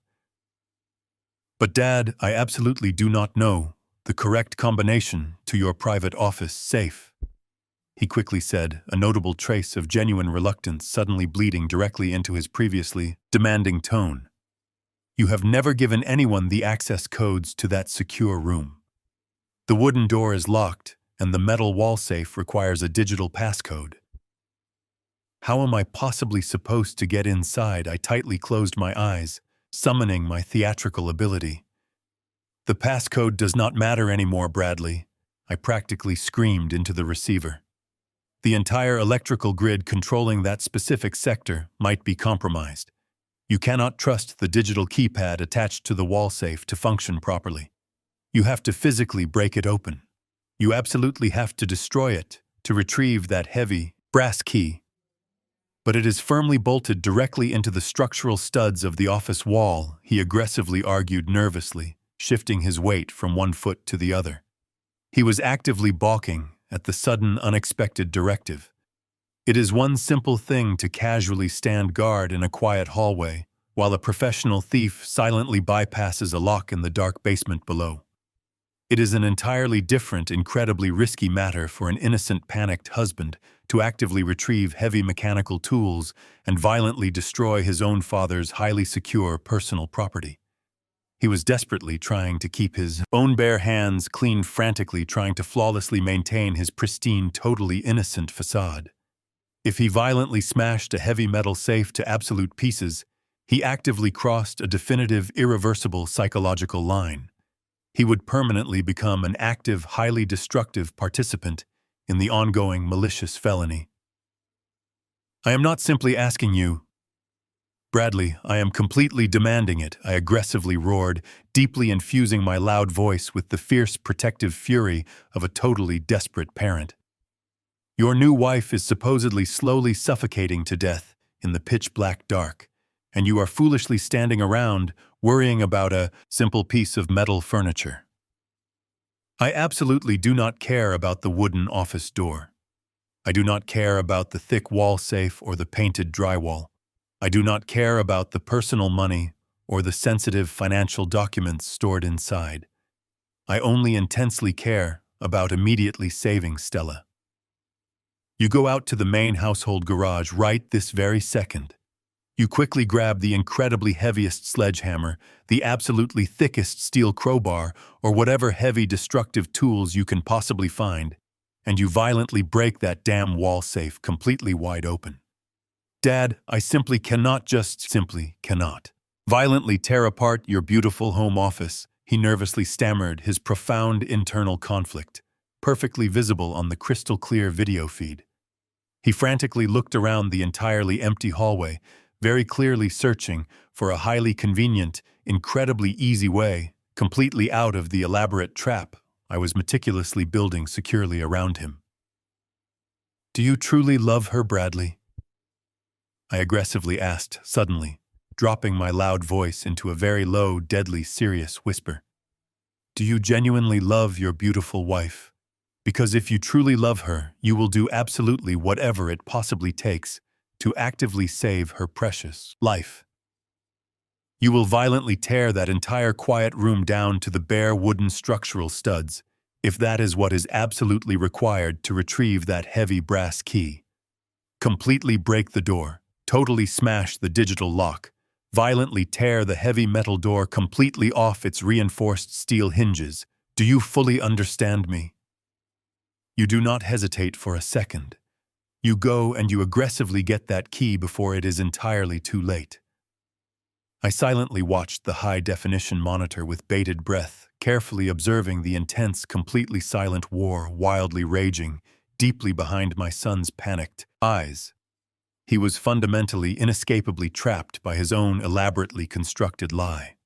But Dad, I absolutely do not know the correct combination to your private office safe. he quickly said, a notable trace of genuine reluctance suddenly bleeding directly into his previously demanding tone. You have never given anyone the access codes to that secure room. The wooden door is locked, and the metal wall safe requires a digital passcode. How am I possibly supposed to get inside? I tightly closed my eyes, summoning my theatrical ability. The passcode does not matter anymore, Bradley, I practically screamed into the receiver. The entire electrical grid controlling that specific sector might be compromised. You cannot trust the digital keypad attached to the wall safe to function properly. You have to physically break it open. You absolutely have to destroy it to retrieve that heavy, brass key. But it is firmly bolted directly into the structural studs of the office wall, he aggressively argued nervously, shifting his weight from one foot to the other. He was actively balking at the sudden, unexpected directive. It is one simple thing to casually stand guard in a quiet hallway, while a professional thief silently bypasses a lock in the dark basement below. It is an entirely different, incredibly risky matter for an innocent, panicked husband to actively retrieve heavy mechanical tools and violently destroy his own father's highly secure personal property. He was desperately trying to keep his own bare hands clean, frantically trying to flawlessly maintain his pristine, totally innocent facade. If he violently smashed a heavy metal safe to absolute pieces, he actively crossed a definitive, irreversible psychological line. He would permanently become an active, highly destructive participant in the ongoing malicious felony. I am not simply asking you, Bradley, I am completely demanding it, I aggressively roared, deeply infusing my loud voice with the fierce, protective fury of a totally desperate parent. Your new wife is supposedly slowly suffocating to death in the pitch-black dark, and you are foolishly standing around worrying about a simple piece of metal furniture. I absolutely do not care about the wooden office door. I do not care about the thick wall safe or the painted drywall. I do not care about the personal money or the sensitive financial documents stored inside. I only intensely care about immediately saving Stella. You go out to the main household garage right this very second. You quickly grab the incredibly heaviest sledgehammer, the absolutely thickest steel crowbar, or whatever heavy destructive tools you can possibly find, and you violently break that damn wall safe completely wide open. Dad, I simply cannot violently tear apart your beautiful home office, he nervously stammered, his profound internal conflict, perfectly visible on the crystal-clear video feed. He frantically looked around the entirely empty hallway, very clearly searching for a highly convenient, incredibly easy way, completely out of the elaborate trap I was meticulously building securely around him. Do you truly love her, Bradley? I aggressively asked, suddenly, dropping my loud voice into a very low, deadly serious whisper. Do you genuinely love your beautiful wife? Because if you truly love her, you will do absolutely whatever it possibly takes to actively save her precious life. You will violently tear that entire quiet room down to the bare wooden structural studs, if that is what is absolutely required to retrieve that heavy brass key. Completely break the door, totally smash the digital lock, violently tear the heavy metal door completely off its reinforced steel hinges. Do you fully understand me? You do not hesitate for a second. You go and you aggressively get that key before it is entirely too late. I silently watched the high-definition monitor with bated breath, carefully observing the intense, completely silent war wildly raging deeply behind my son's panicked eyes. He was fundamentally, inescapably trapped by his own elaborately constructed lie.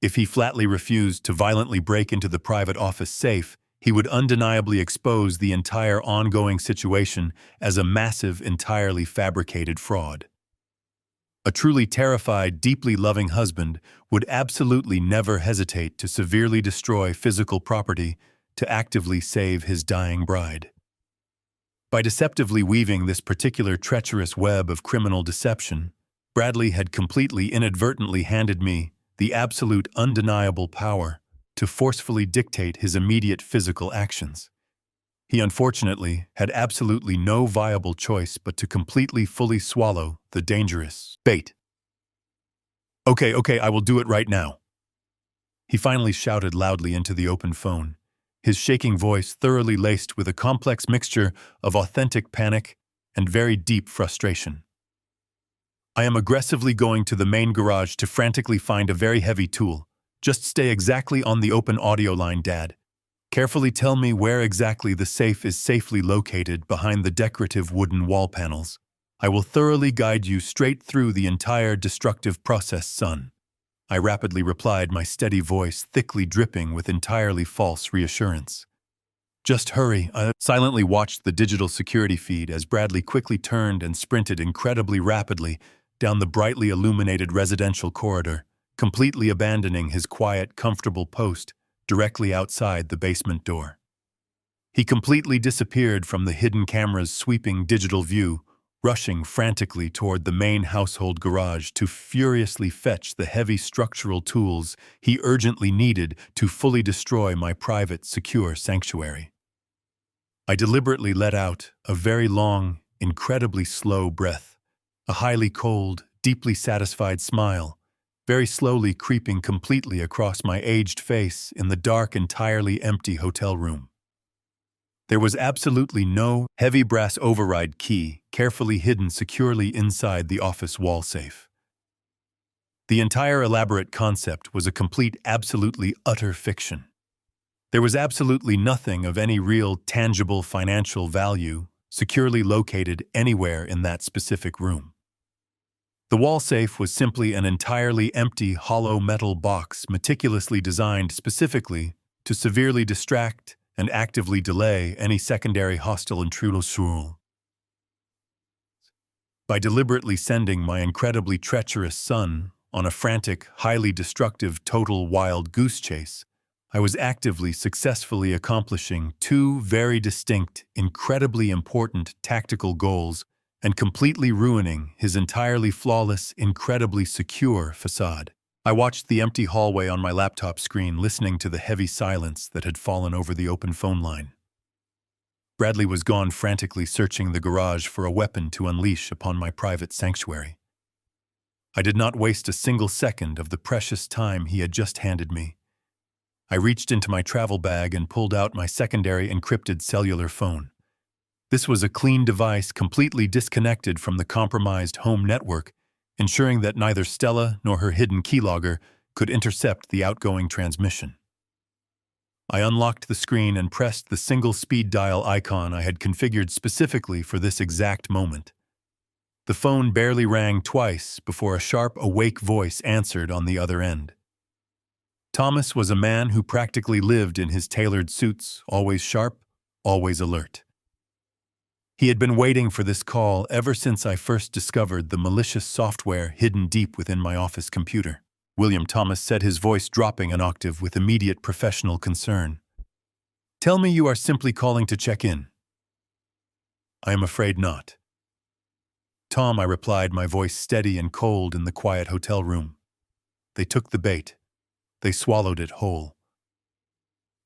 If he flatly refused to violently break into the private office safe, he would undeniably expose the entire ongoing situation as a massive, entirely fabricated fraud. A truly terrified, deeply loving husband would absolutely never hesitate to severely destroy physical property to actively save his dying bride. By deceptively weaving this particular treacherous web of criminal deception, Bradley had completely inadvertently handed me the absolute undeniable power to forcefully dictate his immediate physical actions. He unfortunately had absolutely no viable choice but to completely fully swallow the dangerous bait. Okay, I will do it right now. He finally shouted loudly into the open phone, his shaking voice thoroughly laced with a complex mixture of authentic panic and very deep frustration. I am aggressively going to the main garage to frantically find a very heavy tool. Just stay exactly on the open audio line, Dad. Carefully tell me where exactly the safe is safely located behind the decorative wooden wall panels. I will thoroughly guide you straight through the entire destructive process, son. I rapidly replied, my steady voice thickly dripping with entirely false reassurance. Just hurry. I silently watched the digital security feed as Bradley quickly turned and sprinted incredibly rapidly down the brightly illuminated residential corridor, completely abandoning his quiet, comfortable post directly outside the basement door. He completely disappeared from the hidden camera's sweeping digital view, rushing frantically toward the main household garage to furiously fetch the heavy structural tools he urgently needed to fully destroy my private, secure sanctuary. I deliberately let out a very long, incredibly slow breath, a highly cold, deeply satisfied smile, very slowly creeping completely across my aged face in the dark, entirely empty hotel room. There was absolutely no heavy brass override key carefully hidden securely inside the office wall safe. The entire elaborate concept was a complete, absolutely utter fiction. There was absolutely nothing of any real, tangible financial value securely located anywhere in that specific room. The wall safe was simply an entirely empty, hollow metal box meticulously designed specifically to severely distract and actively delay any secondary hostile intrusion. By deliberately sending my incredibly treacherous son on a frantic, highly destructive, total wild goose chase, I was actively, successfully accomplishing two very distinct, incredibly important tactical goals and completely ruining his entirely flawless, incredibly secure facade. I watched the empty hallway on my laptop screen, listening to the heavy silence that had fallen over the open phone line. Bradley was gone, frantically searching the garage for a weapon to unleash upon my private sanctuary. I did not waste a single second of the precious time he had just handed me. I reached into my travel bag and pulled out my secondary encrypted cellular phone. This was a clean device completely disconnected from the compromised home network, ensuring that neither Stella nor her hidden keylogger could intercept the outgoing transmission. I unlocked the screen and pressed the single speed dial icon I had configured specifically for this exact moment. The phone barely rang twice before a sharp, awake voice answered on the other end. Thomas was a man who practically lived in his tailored suits, always sharp, always alert. He had been waiting for this call ever since I first discovered the malicious software hidden deep within my office computer. William Thomas said, his voice dropping an octave with immediate professional concern. Tell me you are simply calling to check in. I am afraid not. Tom, I replied, my voice steady and cold in the quiet hotel room. They took the bait. They swallowed it whole.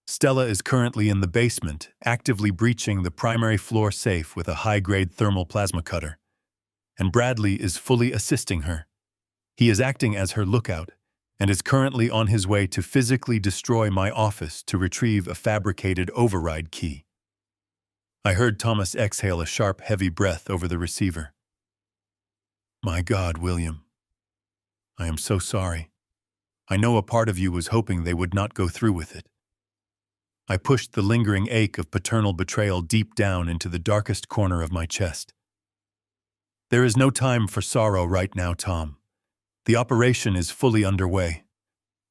Stella is currently in the basement, actively breaching the primary floor safe with a high-grade thermal plasma cutter. And Bradley is fully assisting her. He is acting as her lookout, and is currently on his way to physically destroy my office to retrieve a fabricated override key. I heard Thomas exhale a sharp, heavy breath over the receiver. My God, William. I am so sorry. I know a part of you was hoping they would not go through with it. I pushed the lingering ache of paternal betrayal deep down into the darkest corner of my chest. There is no time for sorrow right now, Tom. The operation is fully underway.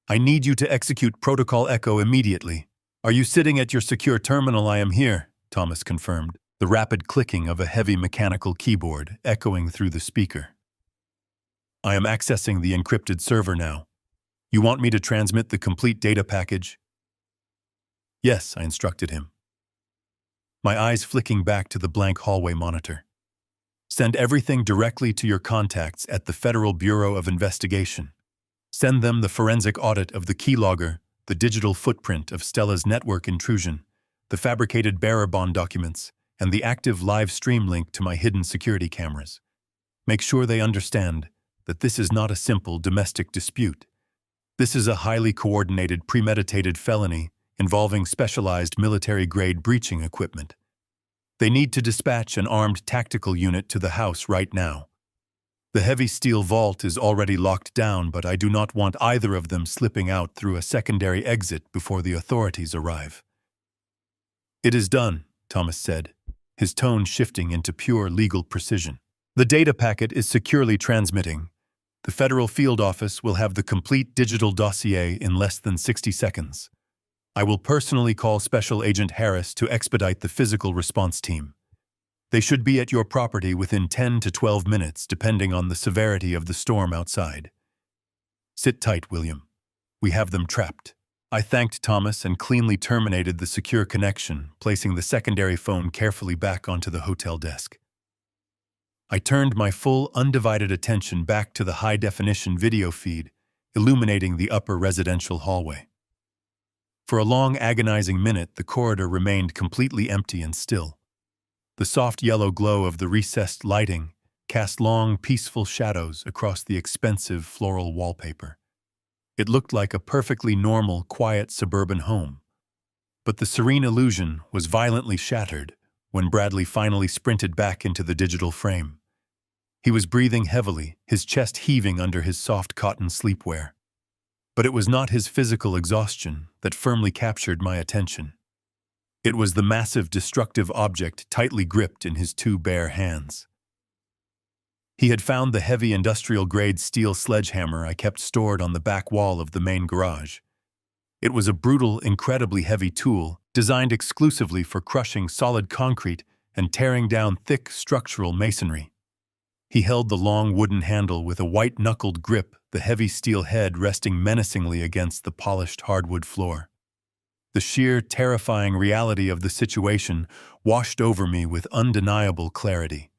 I need you to execute Protocol Echo immediately. Are you sitting at your secure terminal? I am here, Thomas confirmed, the rapid clicking of a heavy mechanical keyboard echoing through the speaker. I am accessing the encrypted server now. You want me to transmit the complete data package? Yes, I instructed him. My eyes flicking back to the blank hallway monitor. Send everything directly to your contacts at the Federal Bureau of Investigation. Send them the forensic audit of the keylogger, the digital footprint of Stella's network intrusion, the fabricated bearer bond documents, and the active live stream link to my hidden security cameras. Make sure they understand that this is not a simple domestic dispute. This is a highly coordinated, premeditated felony involving specialized military-grade breaching equipment. They need to dispatch an armed tactical unit to the house right now. The heavy steel vault is already locked down, but I do not want either of them slipping out through a secondary exit before the authorities arrive. It is done, Thomas said, his tone shifting into pure legal precision. The data packet is securely transmitting. The Federal Field Office will have the complete digital dossier in less than 60 seconds. I will personally call Special Agent Harris to expedite the physical response team. They should be at your property within 10 to 12 minutes, depending on the severity of the storm outside. Sit tight, William. We have them trapped. I thanked Thomas and cleanly terminated the secure connection, placing the secondary phone carefully back onto the hotel desk. I turned my full, undivided attention back to the high-definition video feed, illuminating the upper residential hallway. For a long, agonizing minute, the corridor remained completely empty and still. The soft yellow glow of the recessed lighting cast long, peaceful shadows across the expensive floral wallpaper. It looked like a perfectly normal, quiet suburban home. But the serene illusion was violently shattered when Bradley finally sprinted back into the digital frame. He was breathing heavily, his chest heaving under his soft cotton sleepwear. But it was not his physical exhaustion that firmly captured my attention. It was the massive, destructive object tightly gripped in his two bare hands. He had found the heavy industrial-grade steel sledgehammer I kept stored on the back wall of the main garage. It was a brutal, incredibly heavy tool designed exclusively for crushing solid concrete and tearing down thick structural masonry. He held the long wooden handle with a white-knuckled grip, the heavy steel head resting menacingly against the polished hardwood floor. The sheer, terrifying reality of the situation washed over me with undeniable clarity.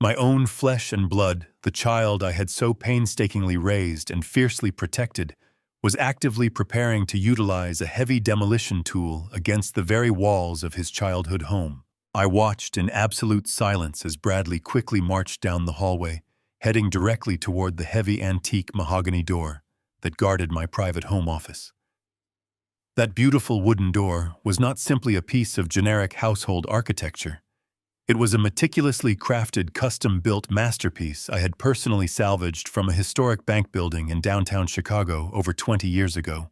My own flesh and blood, the child I had so painstakingly raised and fiercely protected, was actively preparing to utilize a heavy demolition tool against the very walls of his childhood home. I watched in absolute silence as Bradley quickly marched down the hallway, heading directly toward the heavy antique mahogany door that guarded my private home office. That beautiful wooden door was not simply a piece of generic household architecture. It was a meticulously crafted, custom-built masterpiece I had personally salvaged from a historic bank building in downtown Chicago over 20 years ago.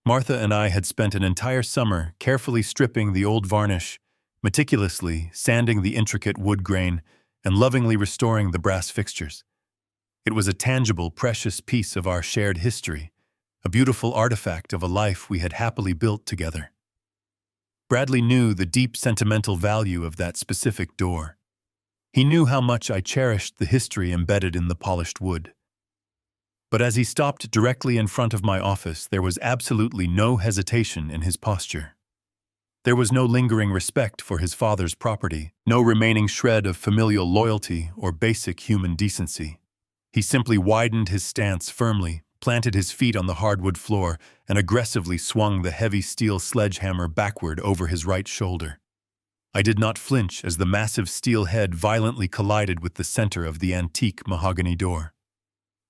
Martha and I had spent an entire summer carefully stripping the old varnish, meticulously sanding the intricate wood grain, and lovingly restoring the brass fixtures. It was a tangible, precious piece of our shared history, a beautiful artifact of a life we had happily built together. Bradley knew the deep sentimental value of that specific door. He knew how much I cherished the history embedded in the polished wood. But as he stopped directly in front of my office, there was absolutely no hesitation in his posture. There was no lingering respect for his father's property, no remaining shred of familial loyalty or basic human decency. He simply widened his stance firmly, planted his feet on the hardwood floor, and aggressively swung the heavy steel sledgehammer backward over his right shoulder. I did not flinch as the massive steel head violently collided with the center of the antique mahogany door.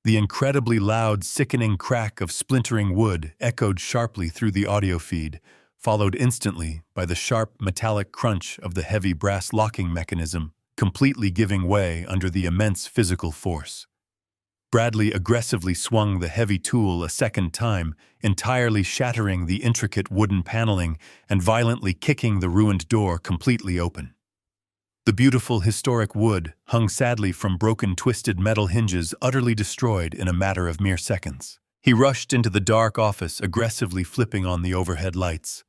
The incredibly loud, sickening crack of splintering wood echoed sharply through the audio feed, followed instantly by the sharp metallic crunch of the heavy brass locking mechanism, completely giving way under the immense physical force. Bradley aggressively swung the heavy tool a second time, entirely shattering the intricate wooden paneling and violently kicking the ruined door completely open. The beautiful historic wood hung sadly from broken, twisted metal hinges utterly destroyed in a matter of mere seconds. He rushed into the dark office, aggressively flipping on the overhead lights.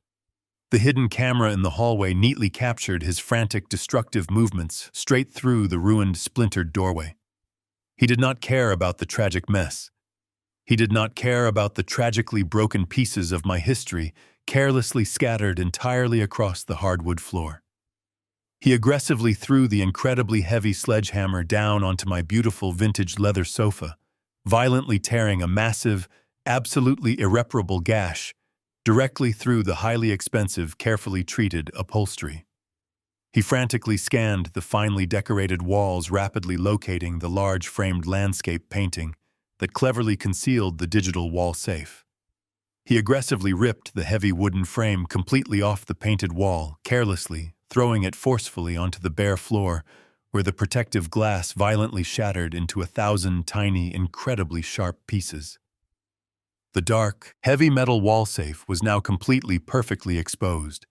The hidden camera in the hallway neatly captured his frantic, destructive movements straight through the ruined, splintered doorway. He did not care about the tragic mess. He did not care about the tragically broken pieces of my history carelessly scattered entirely across the hardwood floor. He aggressively threw the incredibly heavy sledgehammer down onto my beautiful vintage leather sofa, violently tearing a massive, absolutely irreparable gash directly through the highly expensive, carefully treated upholstery. He frantically scanned the finely decorated walls, rapidly locating the large framed landscape painting that cleverly concealed the digital wall safe. He aggressively ripped the heavy wooden frame completely off the painted wall, carelessly throwing it forcefully onto the bare floor, where the protective glass violently shattered into 1,000 tiny, incredibly sharp pieces. The dark, heavy metal wall safe was now completely perfectly exposed.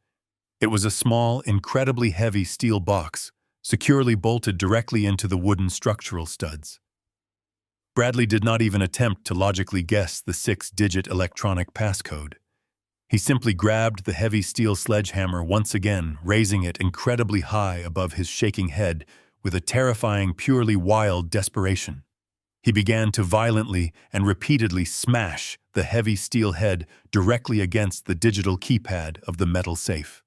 It was a small, incredibly heavy steel box, securely bolted directly into the wooden structural studs. Bradley did not even attempt to logically guess the 6-digit electronic passcode. He simply grabbed the heavy steel sledgehammer once again, raising it incredibly high above his shaking head with a terrifying, purely wild desperation. He began to violently and repeatedly smash the heavy steel head directly against the digital keypad of the metal safe.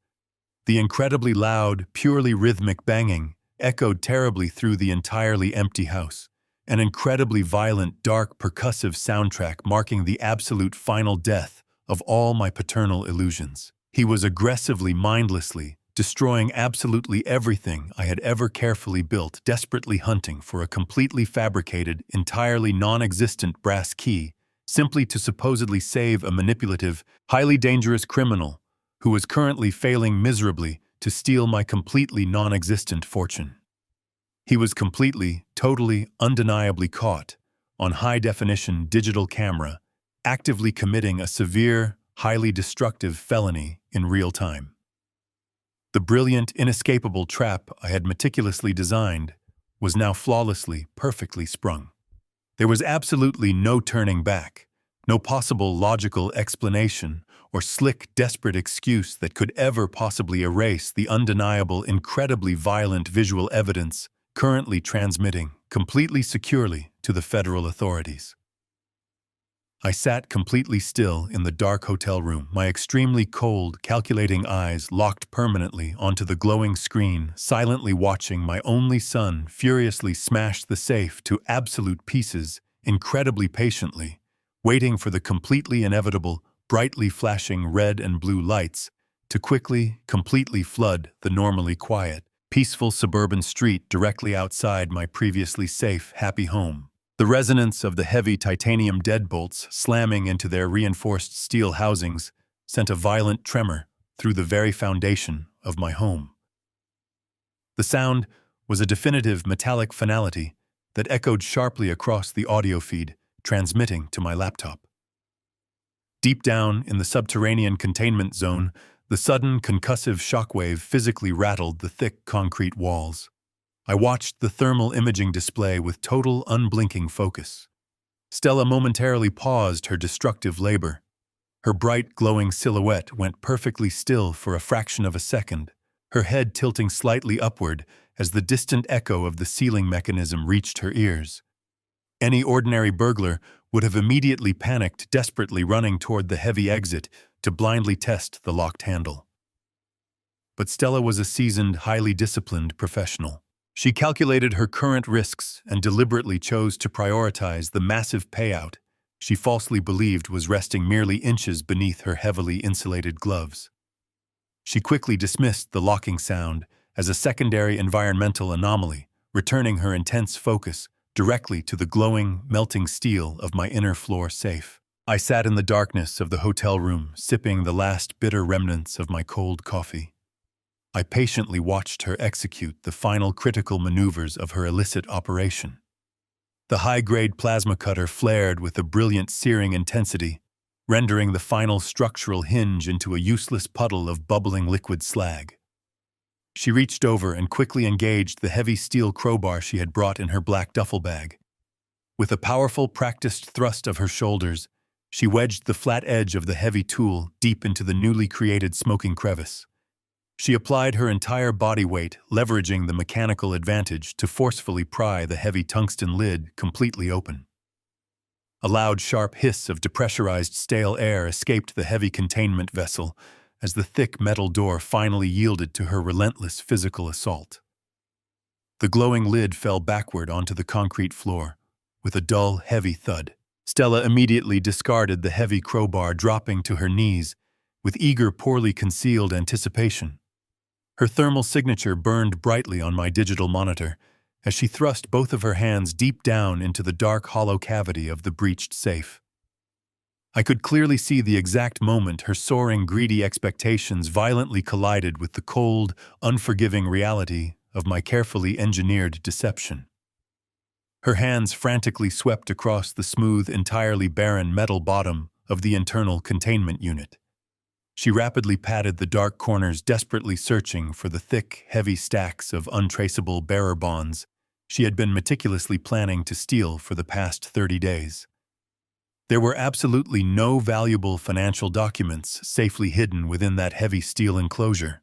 The incredibly loud, purely rhythmic banging echoed terribly through the entirely empty house, an incredibly violent, dark, percussive soundtrack marking the absolute final death of all my paternal illusions. He was aggressively, mindlessly, destroying absolutely everything I had ever carefully built, desperately hunting for a completely fabricated, entirely non-existent brass key, simply to supposedly save a manipulative, highly dangerous criminal who was currently failing miserably to steal my completely non-existent fortune. He was completely, totally, undeniably caught on high-definition digital camera, actively committing a severe, highly destructive felony in real time. The brilliant, inescapable trap I had meticulously designed was now flawlessly, perfectly sprung. There was absolutely no turning back, no possible logical explanation or slick, desperate excuse that could ever possibly erase the undeniable, incredibly violent visual evidence currently transmitting completely securely to the federal authorities. I sat completely still in the dark hotel room, my extremely cold, calculating eyes locked permanently onto the glowing screen, silently watching my only son furiously smash the safe to absolute pieces, incredibly patiently, waiting for the completely inevitable, brightly flashing red and blue lights to quickly, completely flood the normally quiet, peaceful suburban street directly outside my previously safe, happy home. The resonance of the heavy titanium deadbolts slamming into their reinforced steel housings sent a violent tremor through the very foundation of my home. The sound was a definitive metallic finality that echoed sharply across the audio feed, transmitting to my laptop. Deep down in the subterranean containment zone, the sudden concussive shockwave physically rattled the thick concrete walls. I watched the thermal imaging display with total, unblinking focus. Stella momentarily paused her destructive labor. Her bright, glowing silhouette went perfectly still for a fraction of a second, her head tilting slightly upward as the distant echo of the sealing mechanism reached her ears. Any ordinary burglar would have immediately panicked, desperately running toward the heavy exit to blindly test the locked handle. But Stella was a seasoned, highly disciplined professional. She calculated her current risks and deliberately chose to prioritize the massive payout she falsely believed was resting merely inches beneath her heavily insulated gloves. She quickly dismissed the locking sound as a secondary environmental anomaly, returning her intense focus directly to the glowing, melting steel of my inner floor safe. I sat in the darkness of the hotel room, sipping the last bitter remnants of my cold coffee. I patiently watched her execute the final critical maneuvers of her illicit operation. The high-grade plasma cutter flared with a brilliant searing intensity, rendering the final structural hinge into a useless puddle of bubbling liquid slag. She reached over and quickly engaged the heavy steel crowbar she had brought in her black duffel bag. With a powerful, practiced thrust of her shoulders, she wedged the flat edge of the heavy tool deep into the newly created smoking crevice. She applied her entire body weight, leveraging the mechanical advantage to forcefully pry the heavy tungsten lid completely open. A loud, sharp hiss of depressurized stale air escaped the heavy containment vessel as the thick metal door finally yielded to her relentless physical assault. The glowing lid fell backward onto the concrete floor, with a dull, heavy thud. Stella immediately discarded the heavy crowbar, dropping to her knees with eager, poorly concealed anticipation. Her thermal signature burned brightly on my digital monitor as she thrust both of her hands deep down into the dark, hollow cavity of the breached safe. I could clearly see the exact moment her soaring, greedy expectations violently collided with the cold, unforgiving reality of my carefully engineered deception. Her hands frantically swept across the smooth, entirely barren metal bottom of the internal containment unit. She rapidly patted the dark corners, desperately searching for the thick, heavy stacks of untraceable bearer bonds she had been meticulously planning to steal for the past 30 days. There were absolutely no valuable financial documents safely hidden within that heavy steel enclosure.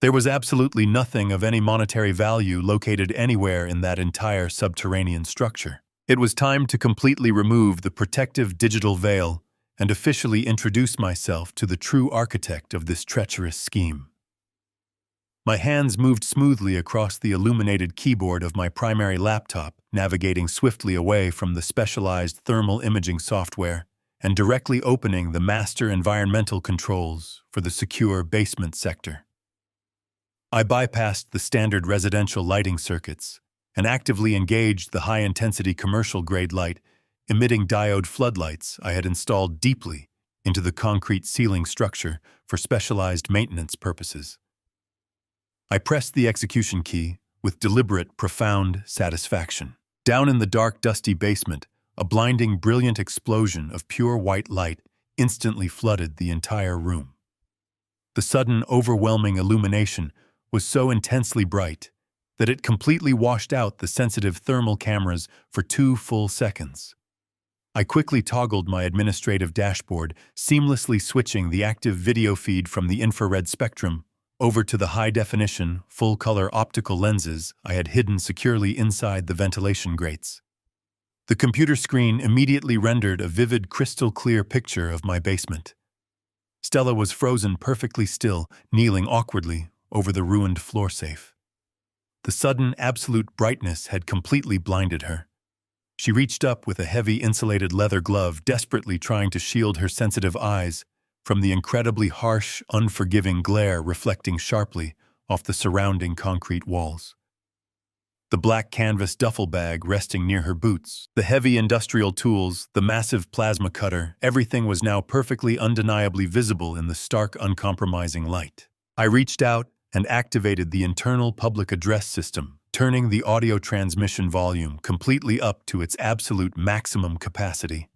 There was absolutely nothing of any monetary value located anywhere in that entire subterranean structure. It was time to completely remove the protective digital veil and officially introduce myself to the true architect of this treacherous scheme. My hands moved smoothly across the illuminated keyboard of my primary laptop, navigating swiftly away from the specialized thermal imaging software and directly opening the master environmental controls for the secure basement sector. I bypassed the standard residential lighting circuits and actively engaged the high-intensity commercial-grade light, emitting diode floodlights I had installed deeply into the concrete ceiling structure for specialized maintenance purposes. I pressed the execution key with deliberate, profound satisfaction. Down in the dark, dusty basement, a blinding, brilliant explosion of pure white light instantly flooded the entire room. The sudden, overwhelming illumination was so intensely bright that it completely washed out the sensitive thermal cameras for 2 full seconds. I quickly toggled my administrative dashboard, seamlessly switching the active video feed from the infrared spectrum over to the high-definition, full-color optical lenses I had hidden securely inside the ventilation grates. The computer screen immediately rendered a vivid, crystal-clear picture of my basement. Stella was frozen perfectly still, kneeling awkwardly over the ruined floor safe. The sudden, absolute brightness had completely blinded her. She reached up with a heavy insulated leather glove, desperately trying to shield her sensitive eyes from the incredibly harsh, unforgiving glare reflecting sharply off the surrounding concrete walls. The black canvas duffel bag resting near her boots, the heavy industrial tools, the massive plasma cutter, everything was now perfectly undeniably visible in the stark, uncompromising light. I reached out and activated the internal public address system, turning the audio transmission volume completely up to its absolute maximum capacity.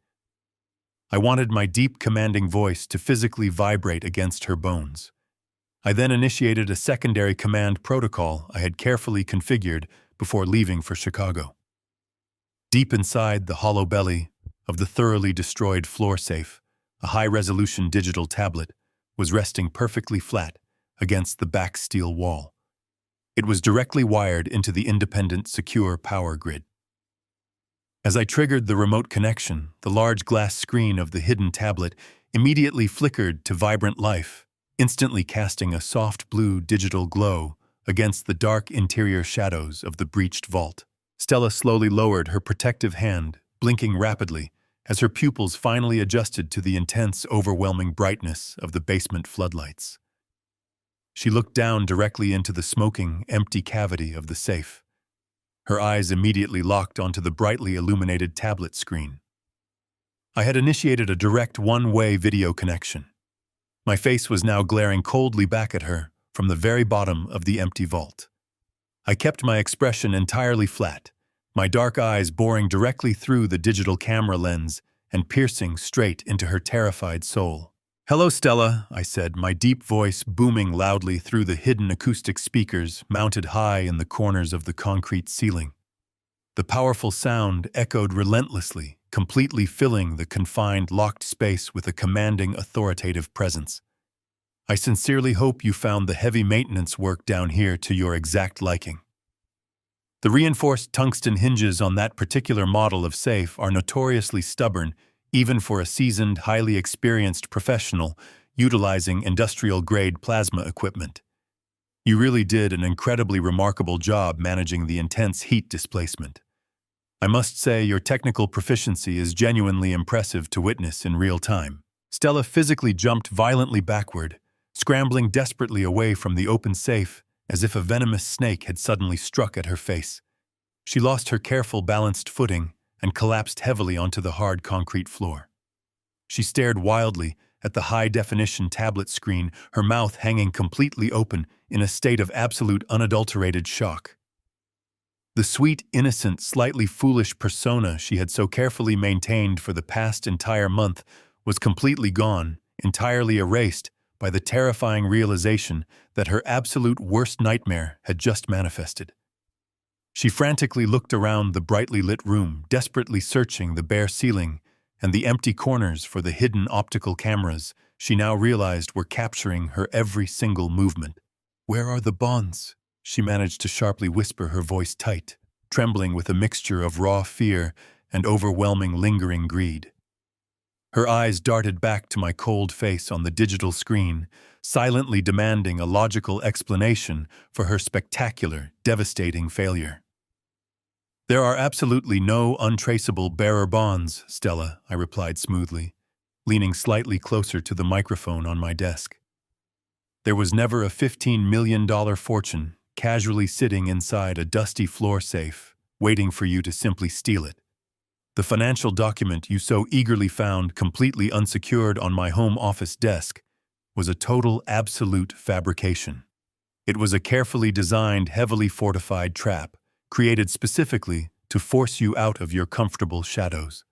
I wanted my deep, commanding voice to physically vibrate against her bones. I then initiated a secondary command protocol I had carefully configured before leaving for Chicago. Deep inside the hollow belly of the thoroughly destroyed floor safe, a high-resolution digital tablet was resting perfectly flat against the back steel wall. It was directly wired into the independent, secure power grid. As I triggered the remote connection, the large glass screen of the hidden tablet immediately flickered to vibrant life, instantly casting a soft blue digital glow against the dark interior shadows of the breached vault. Stella slowly lowered her protective hand, blinking rapidly, as her pupils finally adjusted to the intense, overwhelming brightness of the basement floodlights. She looked down directly into the smoking, empty cavity of the safe. Her eyes immediately locked onto the brightly illuminated tablet screen. I had initiated a direct one-way video connection. My face was now glaring coldly back at her from the very bottom of the empty vault. I kept my expression entirely flat, my dark eyes boring directly through the digital camera lens and piercing straight into her terrified soul. "Hello, Stella," I said, my deep voice booming loudly through the hidden acoustic speakers mounted high in the corners of the concrete ceiling. The powerful sound echoed relentlessly, completely filling the confined, locked space with a commanding, authoritative presence. "I sincerely hope you found the heavy maintenance work down here to your exact liking. The reinforced tungsten hinges on that particular model of safe are notoriously stubborn, even for a seasoned, highly experienced professional utilizing industrial-grade plasma equipment. You really did an incredibly remarkable job managing the intense heat displacement. I must say your technical proficiency is genuinely impressive to witness in real time." Stella physically jumped violently backward, scrambling desperately away from the open safe as if a venomous snake had suddenly struck at her face. She lost her careful, balanced footing and collapsed heavily onto the hard concrete floor. She stared wildly at the high-definition tablet screen, her mouth hanging completely open in a state of absolute unadulterated shock. The sweet, innocent, slightly foolish persona she had so carefully maintained for the past entire month was completely gone, entirely erased by the terrifying realization that her absolute worst nightmare had just manifested. She frantically looked around the brightly lit room, desperately searching the bare ceiling and the empty corners for the hidden optical cameras she now realized were capturing her every single movement. "Where are the bonds?" she managed to sharply whisper, her voice tight, trembling with a mixture of raw fear and overwhelming lingering greed. Her eyes darted back to my cold face on the digital screen, silently demanding a logical explanation for her spectacular, devastating failure. "There are absolutely no untraceable bearer bonds, Stella," I replied smoothly, leaning slightly closer to the microphone on my desk. "There was never a $15 million fortune casually sitting inside a dusty floor safe, waiting for you to simply steal it. The financial document you so eagerly found completely unsecured on my home office desk was a total, absolute fabrication. It was a carefully designed, heavily fortified trap, created specifically to force you out of your comfortable shadows.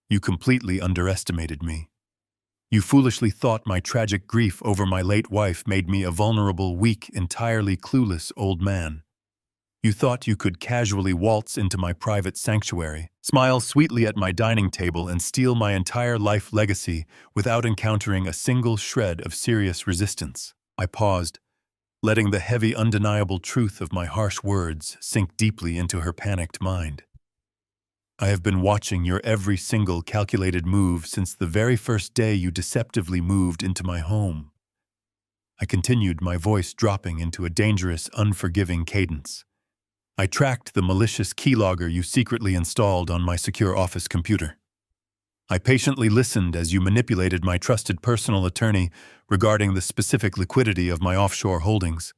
You completely underestimated me. You foolishly thought my tragic grief over my late wife made me a vulnerable, weak, entirely clueless old man. You thought you could casually waltz into my private sanctuary, smile sweetly at my dining table, and steal my entire life legacy without encountering a single shred of serious resistance." I paused, letting the heavy, undeniable truth of my harsh words sink deeply into her panicked mind. "I have been watching your every single calculated move since the very first day you deceptively moved into my home." I continued, my voice dropping into a dangerous, unforgiving cadence. "I tracked the malicious keylogger you secretly installed on my secure office computer. I patiently listened as you manipulated my trusted personal attorney regarding the specific liquidity of my offshore holdings.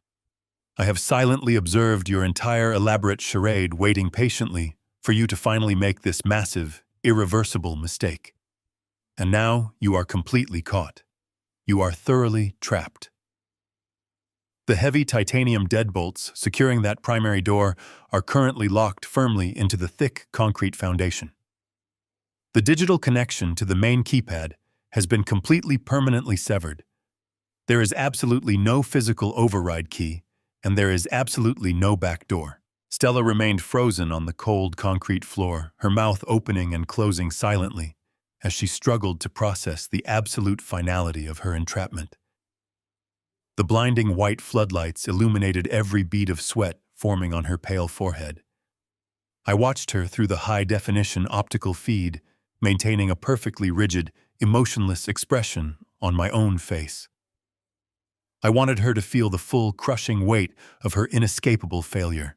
I have silently observed your entire elaborate charade, waiting patiently for you to finally make this massive, irreversible mistake. And now you are completely caught. You are thoroughly trapped. The heavy titanium deadbolts securing that primary door are currently locked firmly into the thick concrete foundation. The digital connection to the main keypad has been completely permanently severed. There is absolutely no physical override key, and there is absolutely no back door." Stella remained frozen on the cold concrete floor, her mouth opening and closing silently as she struggled to process the absolute finality of her entrapment. The blinding white floodlights illuminated every bead of sweat forming on her pale forehead. I watched her through the high-definition optical feed, maintaining a perfectly rigid, emotionless expression on my own face. I wanted her to feel the full, crushing weight of her inescapable failure.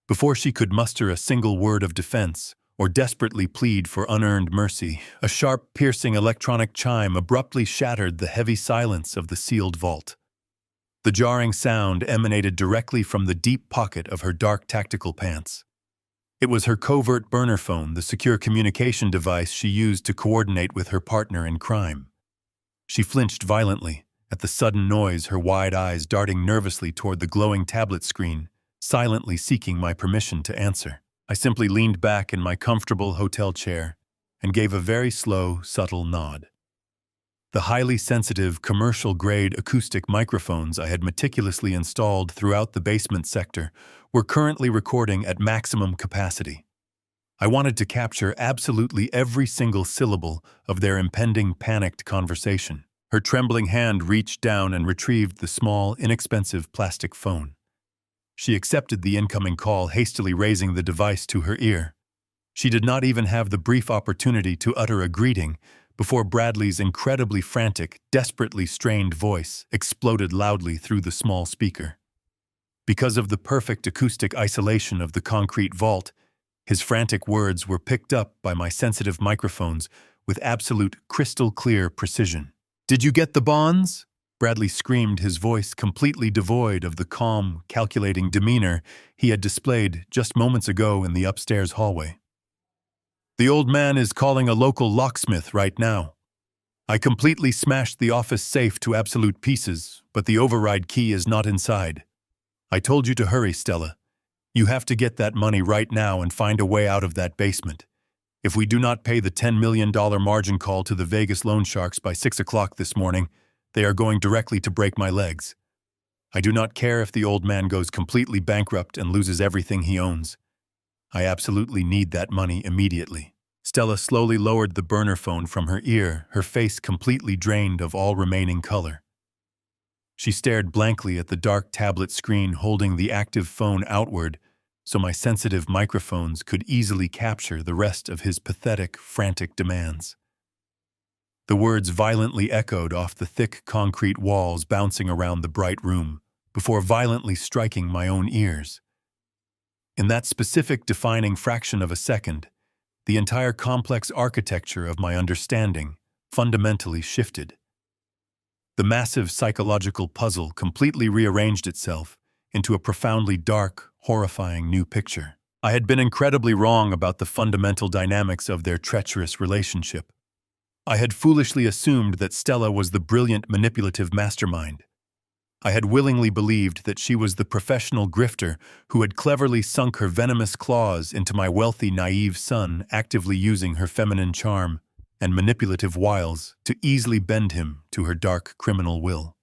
Before she could muster a single word of defense or desperately plead for unearned mercy, a sharp, piercing electronic chime abruptly shattered the heavy silence of the sealed vault. The jarring sound emanated directly from the deep pocket of her dark tactical pants. It was her covert burner phone, the secure communication device she used to coordinate with her partner in crime. She flinched violently at the sudden noise, her wide eyes darting nervously toward the glowing tablet screen, silently seeking my permission to answer. I simply leaned back in my comfortable hotel chair and gave a very slow, subtle nod. The highly sensitive, commercial-grade acoustic microphones I had meticulously installed throughout the basement sector were currently recording at maximum capacity. I wanted to capture absolutely every single syllable of their impending, panicked conversation. Her trembling hand reached down and retrieved the small, inexpensive plastic phone. She accepted the incoming call, hastily raising the device to her ear. She did not even have the brief opportunity to utter a greeting before Bradley's incredibly frantic, desperately strained voice exploded loudly through the small speaker. Because of the perfect acoustic isolation of the concrete vault, his frantic words were picked up by my sensitive microphones with absolute crystal-clear precision. "Did you get the bonds?" Bradley screamed, his voice completely devoid of the calm, calculating demeanor he had displayed just moments ago in the upstairs hallway. "The old man is calling a local locksmith right now. I completely smashed the office safe to absolute pieces, but the override key is not inside. I told you to hurry, Stella. You have to get that money right now and find a way out of that basement. If we do not pay the $10 million margin call to the Vegas loan sharks by 6 o'clock this morning, they are going directly to break my legs. I do not care if the old man goes completely bankrupt and loses everything he owns. I absolutely need that money immediately." Stella slowly lowered the burner phone from her ear, her face completely drained of all remaining color. She stared blankly at the dark tablet screen holding the active phone outward, so my sensitive microphones could easily capture the rest of his pathetic, frantic demands. The words violently echoed off the thick concrete walls bouncing around the bright room, before violently striking my own ears. In that specific defining fraction of a second, the entire complex architecture of my understanding fundamentally shifted. The massive psychological puzzle completely rearranged itself into a profoundly dark, horrifying new picture. I had been incredibly wrong about the fundamental dynamics of their treacherous relationship. I had foolishly assumed that Stella was the brilliant manipulative mastermind. I had willingly believed that she was the professional grifter who had cleverly sunk her venomous claws into my wealthy, naive son, actively using her feminine charm and manipulative wiles to easily bend him to her dark criminal will.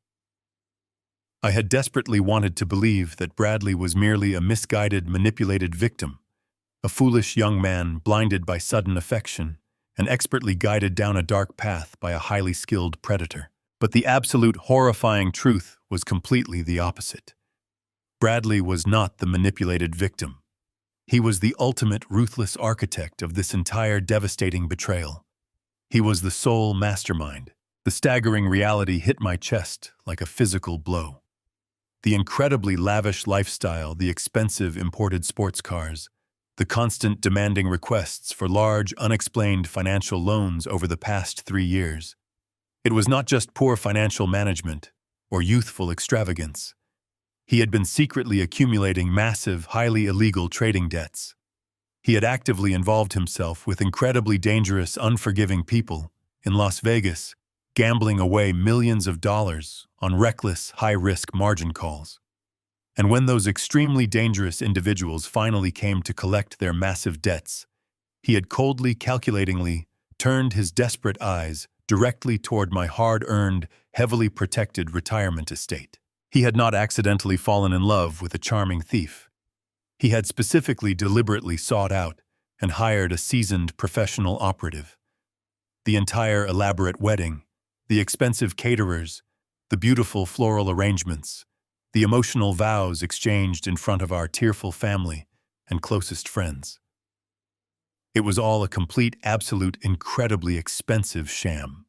I had desperately wanted to believe that Bradley was merely a misguided, manipulated victim, a foolish young man blinded by sudden affection and expertly guided down a dark path by a highly skilled predator. But the absolute horrifying truth was completely the opposite. Bradley was not the manipulated victim. He was the ultimate ruthless architect of this entire devastating betrayal. He was the sole mastermind. The staggering reality hit my chest like a physical blow. The incredibly lavish lifestyle, the expensive imported sports cars, the constant demanding requests for large, unexplained financial loans over the past 3 years. It was not just poor financial management or youthful extravagance. He had been secretly accumulating massive, highly illegal trading debts. He had actively involved himself with incredibly dangerous, unforgiving people in Las Vegas, gambling away millions of dollars on reckless, high-risk margin calls. And when those extremely dangerous individuals finally came to collect their massive debts, he had coldly, calculatingly turned his desperate eyes directly toward my hard-earned, heavily protected retirement estate. He had not accidentally fallen in love with a charming thief. He had specifically, deliberately sought out and hired a seasoned professional operative. The entire elaborate wedding, the expensive caterers, the beautiful floral arrangements, the emotional vows exchanged in front of our tearful family and closest friends. It was all a complete, absolute, incredibly expensive sham.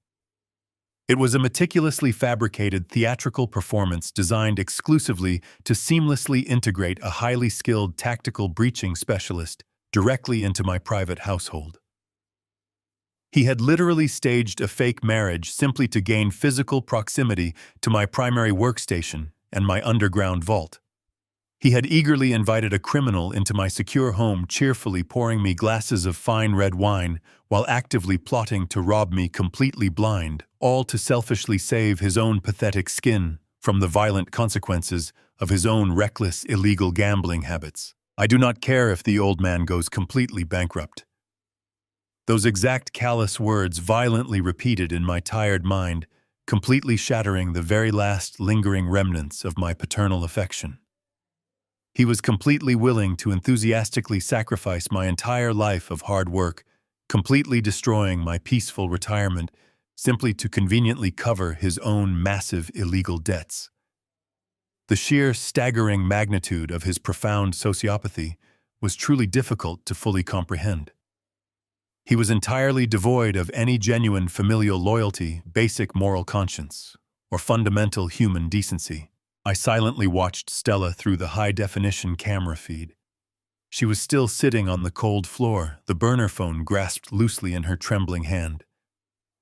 It was a meticulously fabricated theatrical performance designed exclusively to seamlessly integrate a highly skilled tactical breaching specialist directly into my private household. He had literally staged a fake marriage simply to gain physical proximity to my primary workstation and my underground vault. He had eagerly invited a criminal into my secure home, cheerfully pouring me glasses of fine red wine while actively plotting to rob me completely blind, all to selfishly save his own pathetic skin from the violent consequences of his own reckless, illegal gambling habits. I do not care if the old man goes completely bankrupt. Those exact callous words violently repeated in my tired mind, completely shattering the very last lingering remnants of my paternal affection. He was completely willing to enthusiastically sacrifice my entire life of hard work, completely destroying my peaceful retirement simply to conveniently cover his own massive illegal debts. The sheer staggering magnitude of his profound sociopathy was truly difficult to fully comprehend. He was entirely devoid of any genuine familial loyalty, basic moral conscience, or fundamental human decency. I silently watched Stella through the high-definition camera feed. She was still sitting on the cold floor, the burner phone grasped loosely in her trembling hand,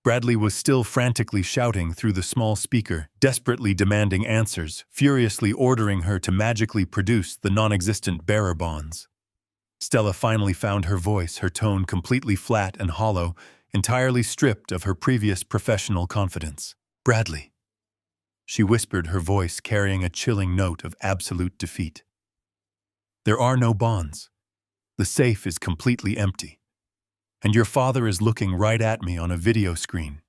Bradley was still frantically shouting through the small speaker, desperately demanding answers, furiously ordering her to magically produce the non-existent bearer bonds. Stella finally found her voice, her tone completely flat and hollow, entirely stripped of her previous professional confidence. "Bradley," she whispered, her voice carrying a chilling note of absolute defeat. "There are no bonds. The safe is completely empty. And your father is looking right at me on a video screen.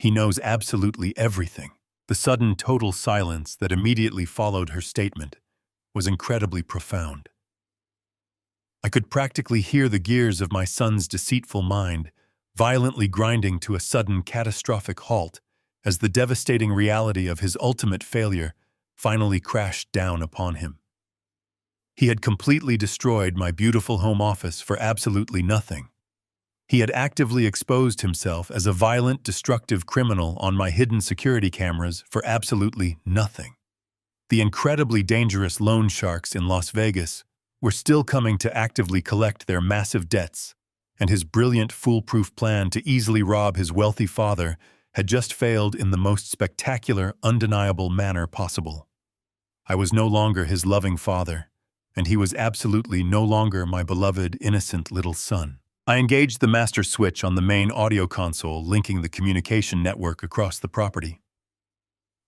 He knows absolutely everything." The sudden total silence that immediately followed her statement was incredibly profound. I could practically hear the gears of my son's deceitful mind violently grinding to a sudden catastrophic halt as the devastating reality of his ultimate failure finally crashed down upon him. He had completely destroyed my beautiful home office for absolutely nothing. He had actively exposed himself as a violent, destructive criminal on my hidden security cameras for absolutely nothing. The incredibly dangerous loan sharks in Las Vegas were still coming to actively collect their massive debts, and his brilliant, foolproof plan to easily rob his wealthy father had just failed in the most spectacular, undeniable manner possible. I was no longer his loving father, and he was absolutely no longer my beloved, innocent little son. I engaged the master switch on the main audio console linking the communication network across the property.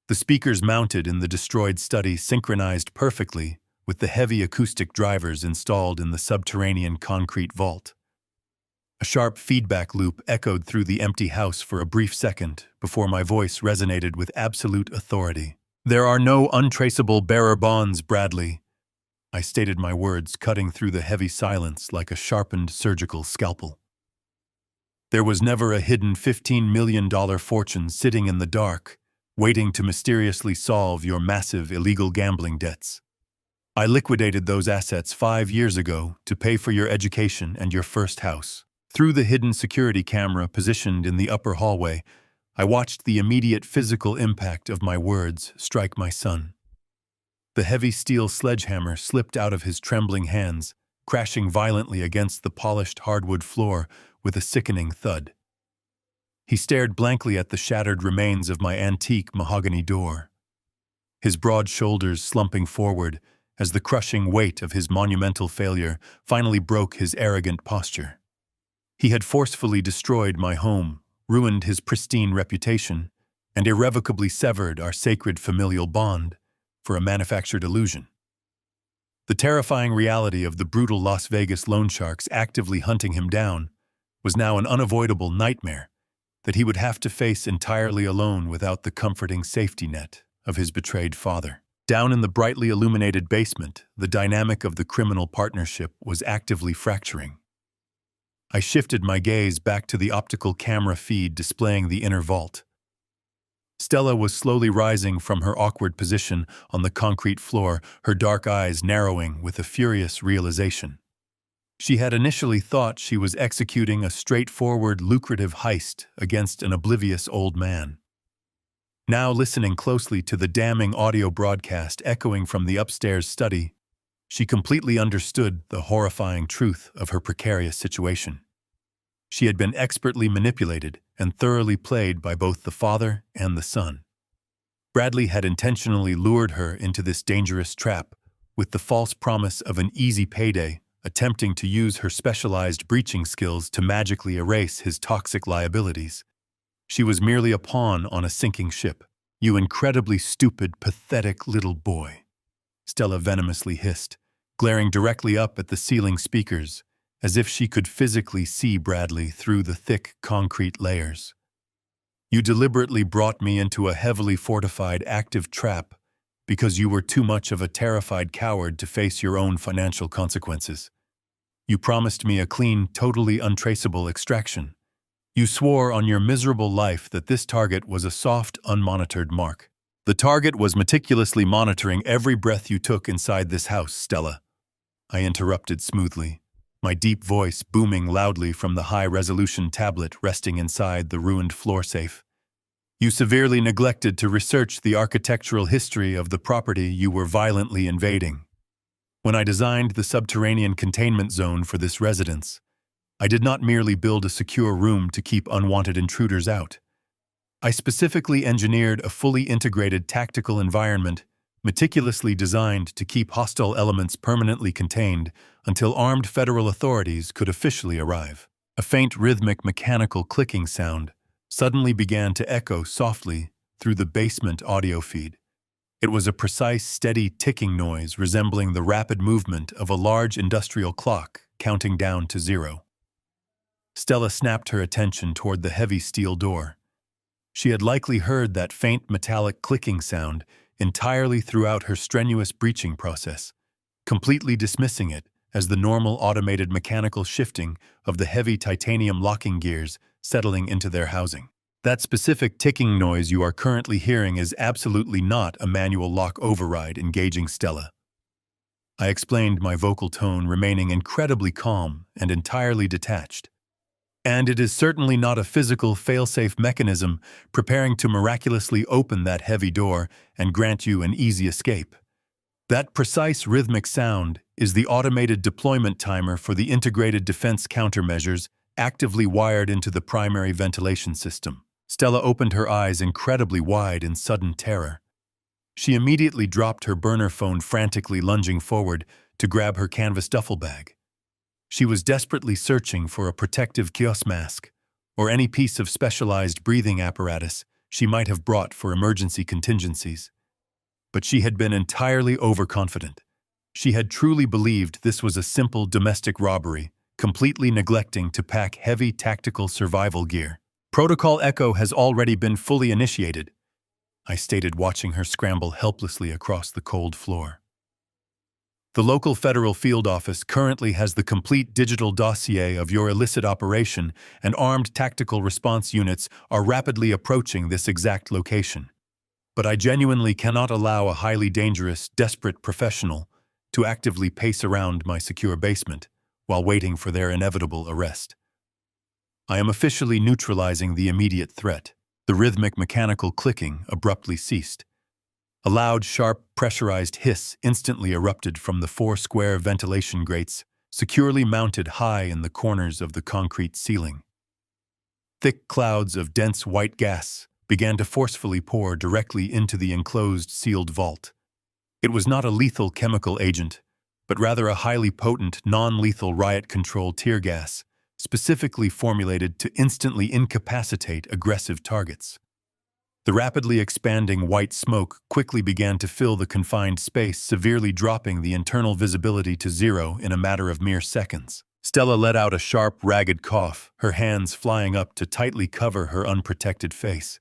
The speakers mounted in the destroyed study synchronized perfectly with the heavy acoustic drivers installed in the subterranean concrete vault. A sharp feedback loop echoed through the empty house for a brief second before my voice resonated with absolute authority. "There are no untraceable bearer bonds, Bradley." I stated my words, cutting through the heavy silence like a sharpened surgical scalpel. "There was never a hidden $15 million fortune sitting in the dark, waiting to mysteriously solve your massive illegal gambling debts. I liquidated those assets 5 years ago to pay for your education and your first house." Through the hidden security camera positioned in the upper hallway, I watched the immediate physical impact of my words strike my son. The heavy steel sledgehammer slipped out of his trembling hands, crashing violently against the polished hardwood floor with a sickening thud. He stared blankly at the shattered remains of my antique mahogany door, his broad shoulders slumping forward as the crushing weight of his monumental failure finally broke his arrogant posture. He had forcefully destroyed my home, ruined his pristine reputation, and irrevocably severed our sacred familial bond for a manufactured illusion. The terrifying reality of the brutal Las Vegas loan sharks actively hunting him down was now an unavoidable nightmare that he would have to face entirely alone without the comforting safety net of his betrayed father. Down in the brightly illuminated basement, the dynamic of the criminal partnership was actively fracturing. I shifted my gaze back to the optical camera feed displaying the inner vault. Stella was slowly rising from her awkward position on the concrete floor, her dark eyes narrowing with a furious realization. She had initially thought she was executing a straightforward, lucrative heist against an oblivious old man. Now, listening closely to the damning audio broadcast echoing from the upstairs study, she completely understood the horrifying truth of her precarious situation. She had been expertly manipulated and thoroughly played by both the father and the son. Bradley had intentionally lured her into this dangerous trap with the false promise of an easy payday, attempting to use her specialized breaching skills to magically erase his toxic liabilities. She was merely a pawn on a sinking ship. "You incredibly stupid, pathetic little boy," Stella venomously hissed, glaring directly up at the ceiling speakers, as if she could physically see Bradley through the thick concrete layers. "You deliberately brought me into a heavily fortified active trap because you were too much of a terrified coward to face your own financial consequences. You promised me a clean, totally untraceable extraction. You swore on your miserable life that this target was a soft, unmonitored mark. The target was meticulously monitoring every breath you took inside this house, Stella," I interrupted smoothly, my deep voice booming loudly from the high-resolution tablet resting inside the ruined floor safe. "You severely neglected to research the architectural history of the property you were violently invading. When I designed the subterranean containment zone for this residence, I did not merely build a secure room to keep unwanted intruders out. I specifically engineered a fully integrated tactical environment, meticulously designed to keep hostile elements permanently contained until armed federal authorities could officially arrive. A faint rhythmic mechanical clicking sound suddenly began to echo softly through the basement audio feed. It was a precise, steady ticking noise resembling the rapid movement of a large industrial clock counting down to 0. Stella snapped her attention toward the heavy steel door. She had likely heard that faint metallic clicking sound entirely throughout her strenuous breaching process, completely dismissing it as the normal automated mechanical shifting of the heavy titanium locking gears settling into their housing. That specific ticking noise you are currently hearing is absolutely not a manual lock override engaging Stella. I explained, my vocal tone remaining incredibly calm and entirely detached. And it is certainly not a physical fail-safe mechanism preparing to miraculously open that heavy door and grant you an easy escape. That precise rhythmic sound is the automated deployment timer for the integrated defense countermeasures actively wired into the primary ventilation system. Stella opened her eyes incredibly wide in sudden terror. She immediately dropped her burner phone, frantically lunging forward to grab her canvas duffel bag. She was desperately searching for a protective kiosk mask or any piece of specialized breathing apparatus she might have brought for emergency contingencies. But she had been entirely overconfident. She had truly believed this was a simple domestic robbery, completely neglecting to pack heavy tactical survival gear. "Protocol Echo has already been fully initiated," I stated, watching her scramble helplessly across the cold floor. "The local federal field office currently has the complete digital dossier of your illicit operation, and armed tactical response units are rapidly approaching this exact location. But I genuinely cannot allow a highly dangerous, desperate professional to actively pace around my secure basement while waiting for their inevitable arrest. I am officially neutralizing the immediate threat." The rhythmic mechanical clicking abruptly ceased. A loud, sharp, pressurized hiss instantly erupted from the 4 square ventilation grates securely mounted high in the corners of the concrete ceiling. Thick clouds of dense white gas began to forcefully pour directly into the enclosed, sealed vault. It was not a lethal chemical agent, but rather a highly potent, non-lethal riot-control tear gas, specifically formulated to instantly incapacitate aggressive targets. The rapidly expanding white smoke quickly began to fill the confined space, severely dropping the internal visibility to 0 in a matter of mere seconds. Stella let out a sharp, ragged cough, her hands flying up to tightly cover her unprotected face.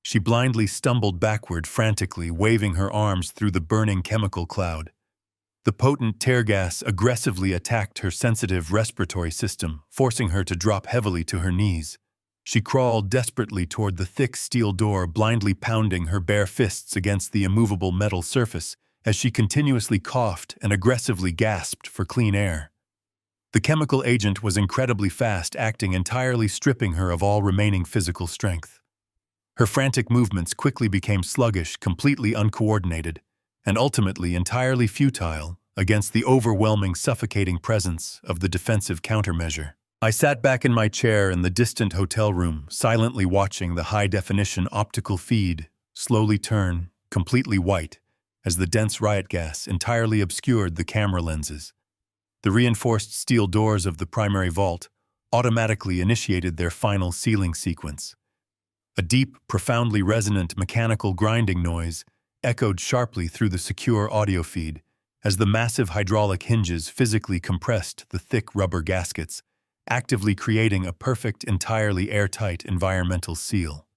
She blindly stumbled backward, frantically waving her arms through the burning chemical cloud. The potent tear gas aggressively attacked her sensitive respiratory system, forcing her to drop heavily to her knees. She crawled desperately toward the thick steel door, blindly pounding her bare fists against the immovable metal surface as she continuously coughed and aggressively gasped for clean air. The chemical agent was incredibly fast, acting entirely stripping her of all remaining physical strength. Her frantic movements quickly became sluggish, completely uncoordinated, and ultimately entirely futile against the overwhelming, suffocating presence of the defensive countermeasure. I sat back in my chair in the distant hotel room, silently watching the high-definition optical feed slowly turn completely white as the dense riot gas entirely obscured the camera lenses. The reinforced steel doors of the primary vault automatically initiated their final sealing sequence. A deep, profoundly resonant mechanical grinding noise echoed sharply through the secure audio feed as the massive hydraulic hinges physically compressed the thick rubber gaskets, actively creating a perfect, entirely airtight environmental seal.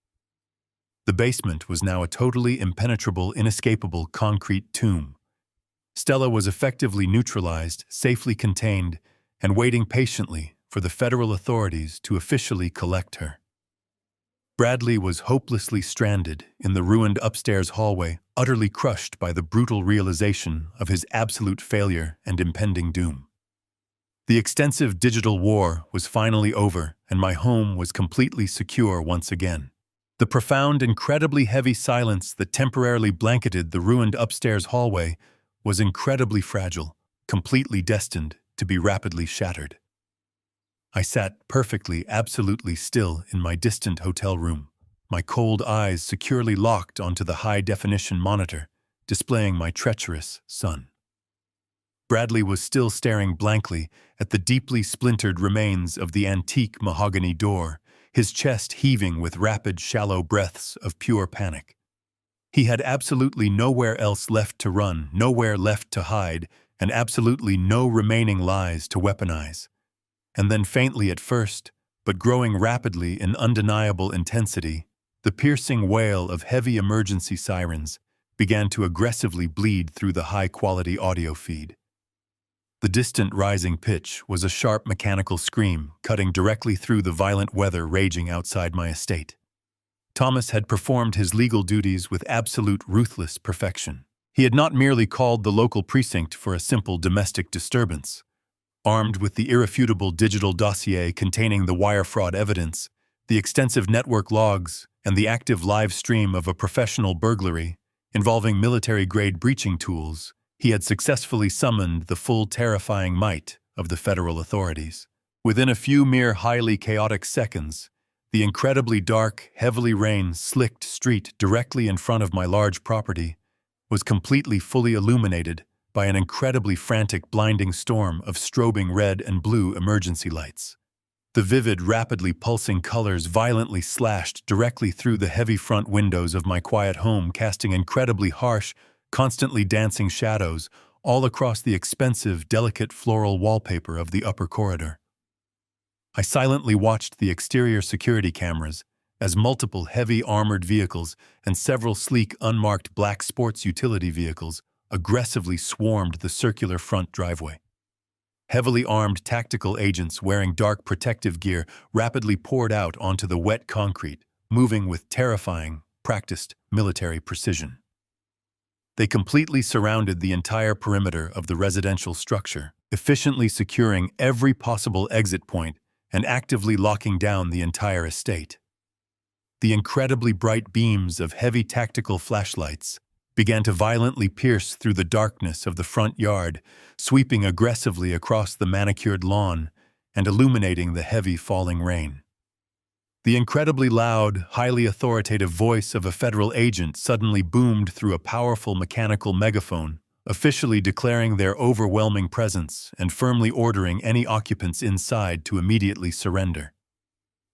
The basement was now a totally impenetrable, inescapable concrete tomb. Stella was effectively neutralized, safely contained, and waiting patiently for the federal authorities to officially collect her. Bradley was hopelessly stranded in the ruined upstairs hallway, utterly crushed by the brutal realization of his absolute failure and impending doom. The extensive digital war was finally over, and my home was completely secure once again. The profound, incredibly heavy silence that temporarily blanketed the ruined upstairs hallway was incredibly fragile, completely destined to be rapidly shattered. I sat perfectly, absolutely still in my distant hotel room, my cold eyes securely locked onto the high-definition monitor, displaying my treacherous son. Bradley was still staring blankly at the deeply splintered remains of the antique mahogany door, his chest heaving with rapid, shallow breaths of pure panic. He had absolutely nowhere else left to run, nowhere left to hide, and absolutely no remaining lies to weaponize. And then faintly at first, but growing rapidly in undeniable intensity, the piercing wail of heavy emergency sirens began to aggressively bleed through the high-quality audio feed. The distant rising pitch was a sharp mechanical scream cutting directly through the violent weather raging outside my estate. Thomas had performed his legal duties with absolute ruthless perfection. He had not merely called the local precinct for a simple domestic disturbance. Armed with the irrefutable digital dossier containing the wire fraud evidence, the extensive network logs, and the active live stream of a professional burglary involving military-grade breaching tools, he had successfully summoned the full terrifying might of the federal authorities. Within a few mere highly chaotic seconds, the incredibly dark, heavily rain-slicked street directly in front of my large property was completely fully illuminated by an incredibly frantic, blinding storm of strobing red and blue emergency lights. The vivid, rapidly pulsing colors violently slashed directly through the heavy front windows of my quiet home, casting incredibly harsh, constantly dancing shadows all across the expensive, delicate floral wallpaper of the upper corridor. I silently watched the exterior security cameras as multiple heavy armored vehicles and several sleek, unmarked black sports utility vehicles aggressively swarmed the circular front driveway. Heavily armed tactical agents wearing dark protective gear rapidly poured out onto the wet concrete, moving with terrifying, practiced military precision. They completely surrounded the entire perimeter of the residential structure, efficiently securing every possible exit point and actively locking down the entire estate. The incredibly bright beams of heavy tactical flashlights began to violently pierce through the darkness of the front yard, sweeping aggressively across the manicured lawn and illuminating the heavy falling rain. The incredibly loud, highly authoritative voice of a federal agent suddenly boomed through a powerful mechanical megaphone, officially declaring their overwhelming presence and firmly ordering any occupants inside to immediately surrender.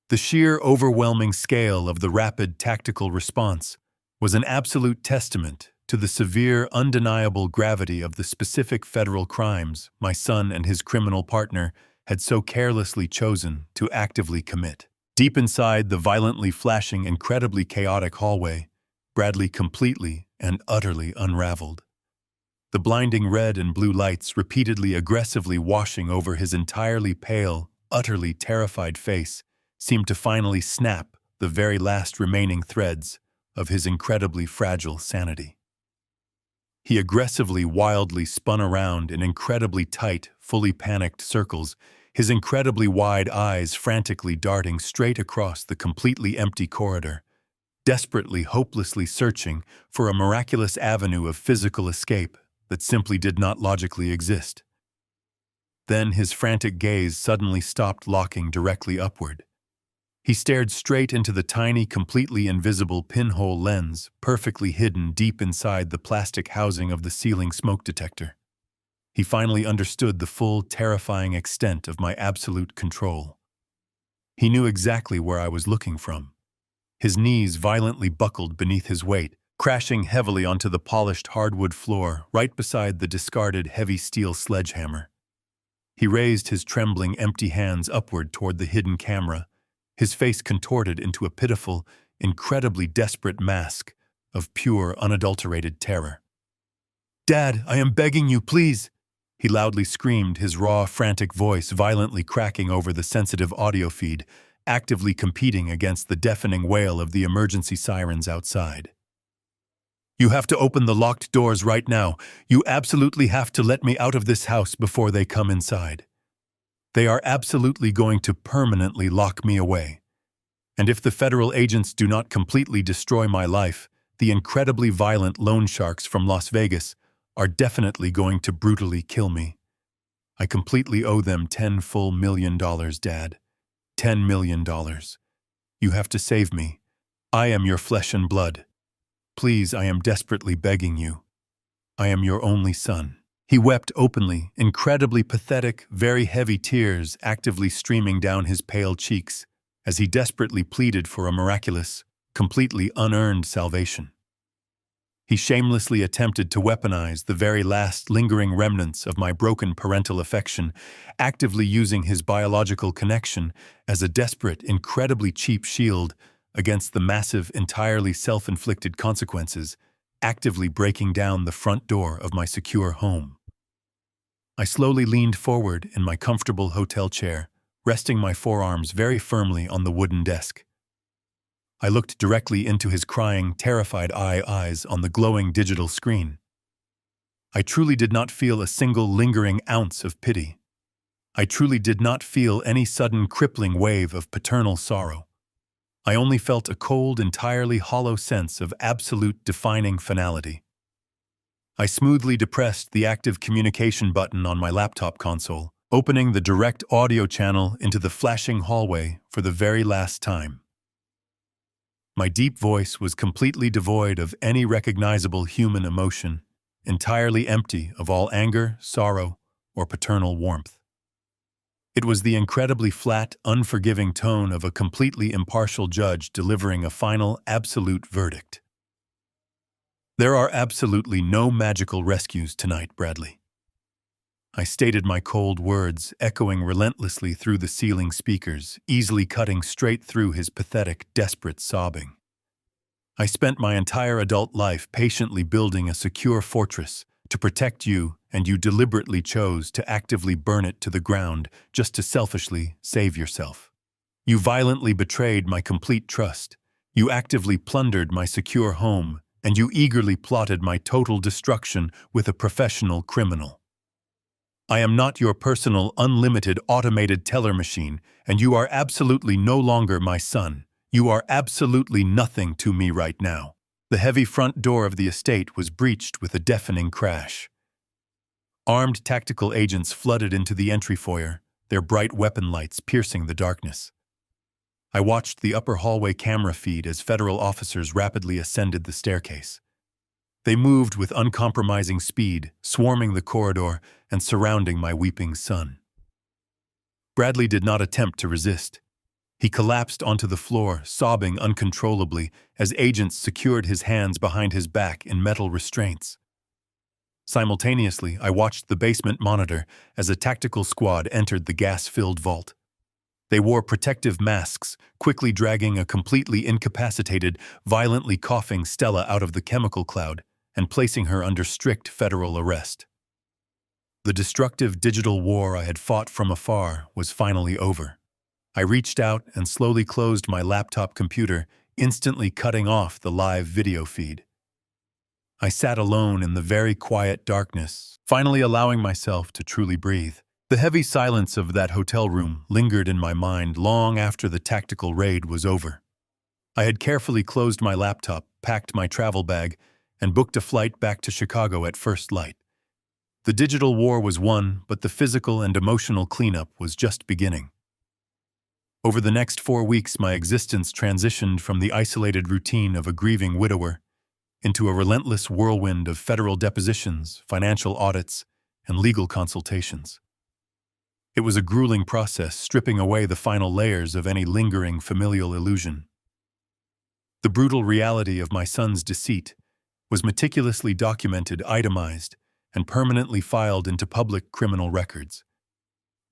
The sheer overwhelming scale of the rapid tactical response was an absolute testament to the severe, undeniable gravity of the specific federal crimes my son and his criminal partner had so carelessly chosen to actively commit. Deep inside the violently flashing, incredibly chaotic hallway, Bradley completely and utterly unraveled. The blinding red and blue lights repeatedly aggressively washing over his entirely pale, utterly terrified face seemed to finally snap the very last remaining threads of his incredibly fragile sanity. He aggressively, wildly spun around in incredibly tight, fully panicked circles, his incredibly wide eyes frantically darting straight across the completely empty corridor, desperately, hopelessly searching for a miraculous avenue of physical escape that simply did not logically exist. Then his frantic gaze suddenly stopped locking directly upward. He stared straight into the tiny, completely invisible pinhole lens, perfectly hidden deep inside the plastic housing of the ceiling smoke detector. He finally understood the full, terrifying extent of my absolute control. He knew exactly where I was looking from. His knees violently buckled beneath his weight, crashing heavily onto the polished hardwood floor right beside the discarded heavy steel sledgehammer. He raised his trembling, empty hands upward toward the hidden camera, his face contorted into a pitiful, incredibly desperate mask of pure, unadulterated terror. "Dad, I am begging you, please!" He loudly screamed, his raw, frantic voice violently cracking over the sensitive audio feed, actively competing against the deafening wail of the emergency sirens outside. "You have to open the locked doors right now. You absolutely have to let me out of this house before they come inside. They are absolutely going to permanently lock me away. And if the federal agents do not completely destroy my life, the incredibly violent loan sharks from Las Vegas are definitely going to brutally kill me. I completely owe them $10 full million, Dad. $10 million. You have to save me. I am your flesh and blood. Please, I am desperately begging you. I am your only son." He wept openly, incredibly pathetic, very heavy tears actively streaming down his pale cheeks as he desperately pleaded for a miraculous, completely unearned salvation. He shamelessly attempted to weaponize the very last lingering remnants of my broken parental affection, actively using his biological connection as a desperate, incredibly cheap shield against the massive, entirely self-inflicted consequences, actively breaking down the front door of my secure home. I slowly leaned forward in my comfortable hotel chair, resting my forearms very firmly on the wooden desk. I looked directly into his crying, terrified eyes on the glowing digital screen. I truly did not feel a single lingering ounce of pity. I truly did not feel any sudden crippling wave of paternal sorrow. I only felt a cold, entirely hollow sense of absolute defining finality. I smoothly depressed the active communication button on my laptop console, opening the direct audio channel into the flashing hallway for the very last time. My deep voice was completely devoid of any recognizable human emotion, entirely empty of all anger, sorrow, or paternal warmth. It was the incredibly flat, unforgiving tone of a completely impartial judge delivering a final, absolute verdict. "There are absolutely no magical rescues tonight, Bradley." I stated my cold words, echoing relentlessly through the ceiling speakers, easily cutting straight through his pathetic, desperate sobbing. "I spent my entire adult life patiently building a secure fortress to protect you, and you deliberately chose to actively burn it to the ground just to selfishly save yourself. You violently betrayed my complete trust. You actively plundered my secure home, and you eagerly plotted my total destruction with a professional criminal. I am not your personal, unlimited, automated teller machine, and you are absolutely no longer my son. You are absolutely nothing to me right now." The heavy front door of the estate was breached with a deafening crash. Armed tactical agents flooded into the entry foyer, their bright weapon lights piercing the darkness. I watched the upper hallway camera feed as federal officers rapidly ascended the staircase. They moved with uncompromising speed, swarming the corridor and surrounding my weeping son. Bradley did not attempt to resist. He collapsed onto the floor, sobbing uncontrollably as agents secured his hands behind his back in metal restraints. Simultaneously, I watched the basement monitor as a tactical squad entered the gas-filled vault. They wore protective masks, quickly dragging a completely incapacitated, violently coughing Stella out of the chemical cloud and placing her under strict federal arrest. The destructive digital war I had fought from afar was finally over. I reached out and slowly closed my laptop computer, instantly cutting off the live video feed. I sat alone in the very quiet darkness, finally allowing myself to truly breathe. The heavy silence of that hotel room lingered in my mind long after the tactical raid was over. I had carefully closed my laptop, packed my travel bag, and booked a flight back to Chicago at first light. The digital war was won, but the physical and emotional cleanup was just beginning. Over the next 4 weeks, my existence transitioned from the isolated routine of a grieving widower into a relentless whirlwind of federal depositions, financial audits, and legal consultations. It was a grueling process, stripping away the final layers of any lingering familial illusion. The brutal reality of my son's deceit was meticulously documented, itemized, and permanently filed into public criminal records.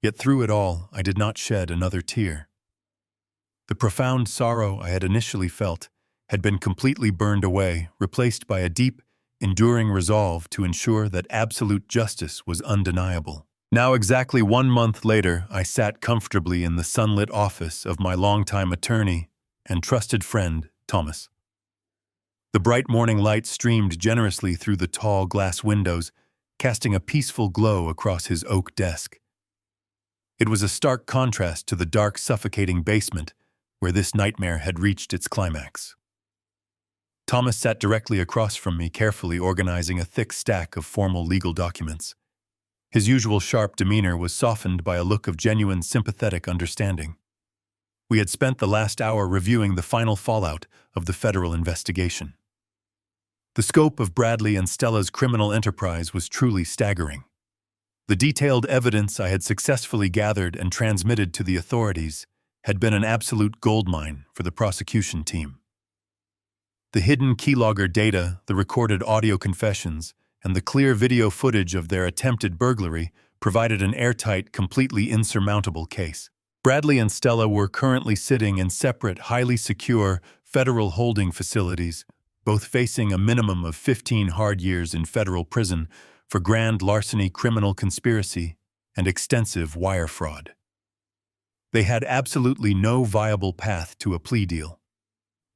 Yet through it all, I did not shed another tear. The profound sorrow I had initially felt had been completely burned away, replaced by a deep, enduring resolve to ensure that absolute justice was undeniable. Now, exactly 1 month later, I sat comfortably in the sunlit office of my longtime attorney and trusted friend, Thomas. The bright morning light streamed generously through the tall glass windows, casting a peaceful glow across his oak desk. It was a stark contrast to the dark, suffocating basement where this nightmare had reached its climax. Thomas sat directly across from me, carefully organizing a thick stack of formal legal documents. His usual sharp demeanor was softened by a look of genuine sympathetic understanding. We had spent the last hour reviewing the final fallout of the federal investigation. The scope of Bradley and Stella's criminal enterprise was truly staggering. The detailed evidence I had successfully gathered and transmitted to the authorities had been an absolute goldmine for the prosecution team. The hidden keylogger data, the recorded audio confessions, and the clear video footage of their attempted burglary provided an airtight, completely insurmountable case. Bradley and Stella were currently sitting in separate, highly secure federal holding facilities, both facing a minimum of 15 hard years in federal prison for grand larceny, criminal conspiracy, and extensive wire fraud. They had absolutely no viable path to a plea deal.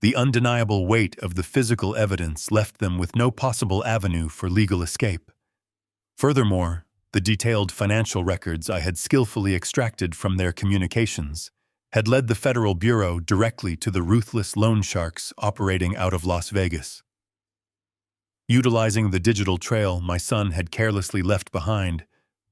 The undeniable weight of the physical evidence left them with no possible avenue for legal escape. Furthermore, the detailed financial records I had skillfully extracted from their communications had led the Federal Bureau directly to the ruthless loan sharks operating out of Las Vegas. Utilizing the digital trail my son had carelessly left behind,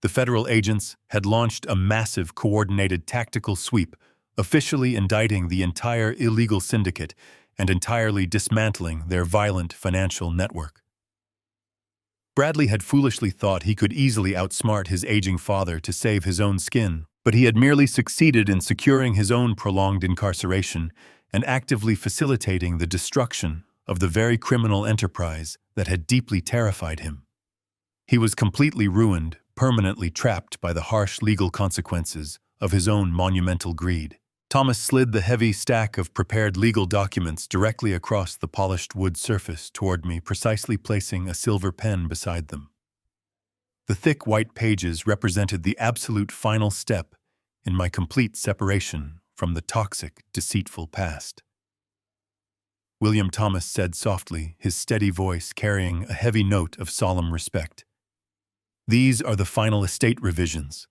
the federal agents had launched a massive coordinated tactical sweep, officially indicting the entire illegal syndicate and entirely dismantling their violent financial network. Bradley had foolishly thought he could easily outsmart his aging father to save his own skin, but he had merely succeeded in securing his own prolonged incarceration and actively facilitating the destruction of the very criminal enterprise that had deeply terrified him. He was completely ruined, permanently trapped by the harsh legal consequences of his own monumental greed. Thomas slid the heavy stack of prepared legal documents directly across the polished wood surface toward me, precisely placing a silver pen beside them. The thick white pages represented the absolute final step in my complete separation from the toxic, deceitful past. William Thomas said softly, his steady voice carrying a heavy note of solemn respect. These are the final estate revisions.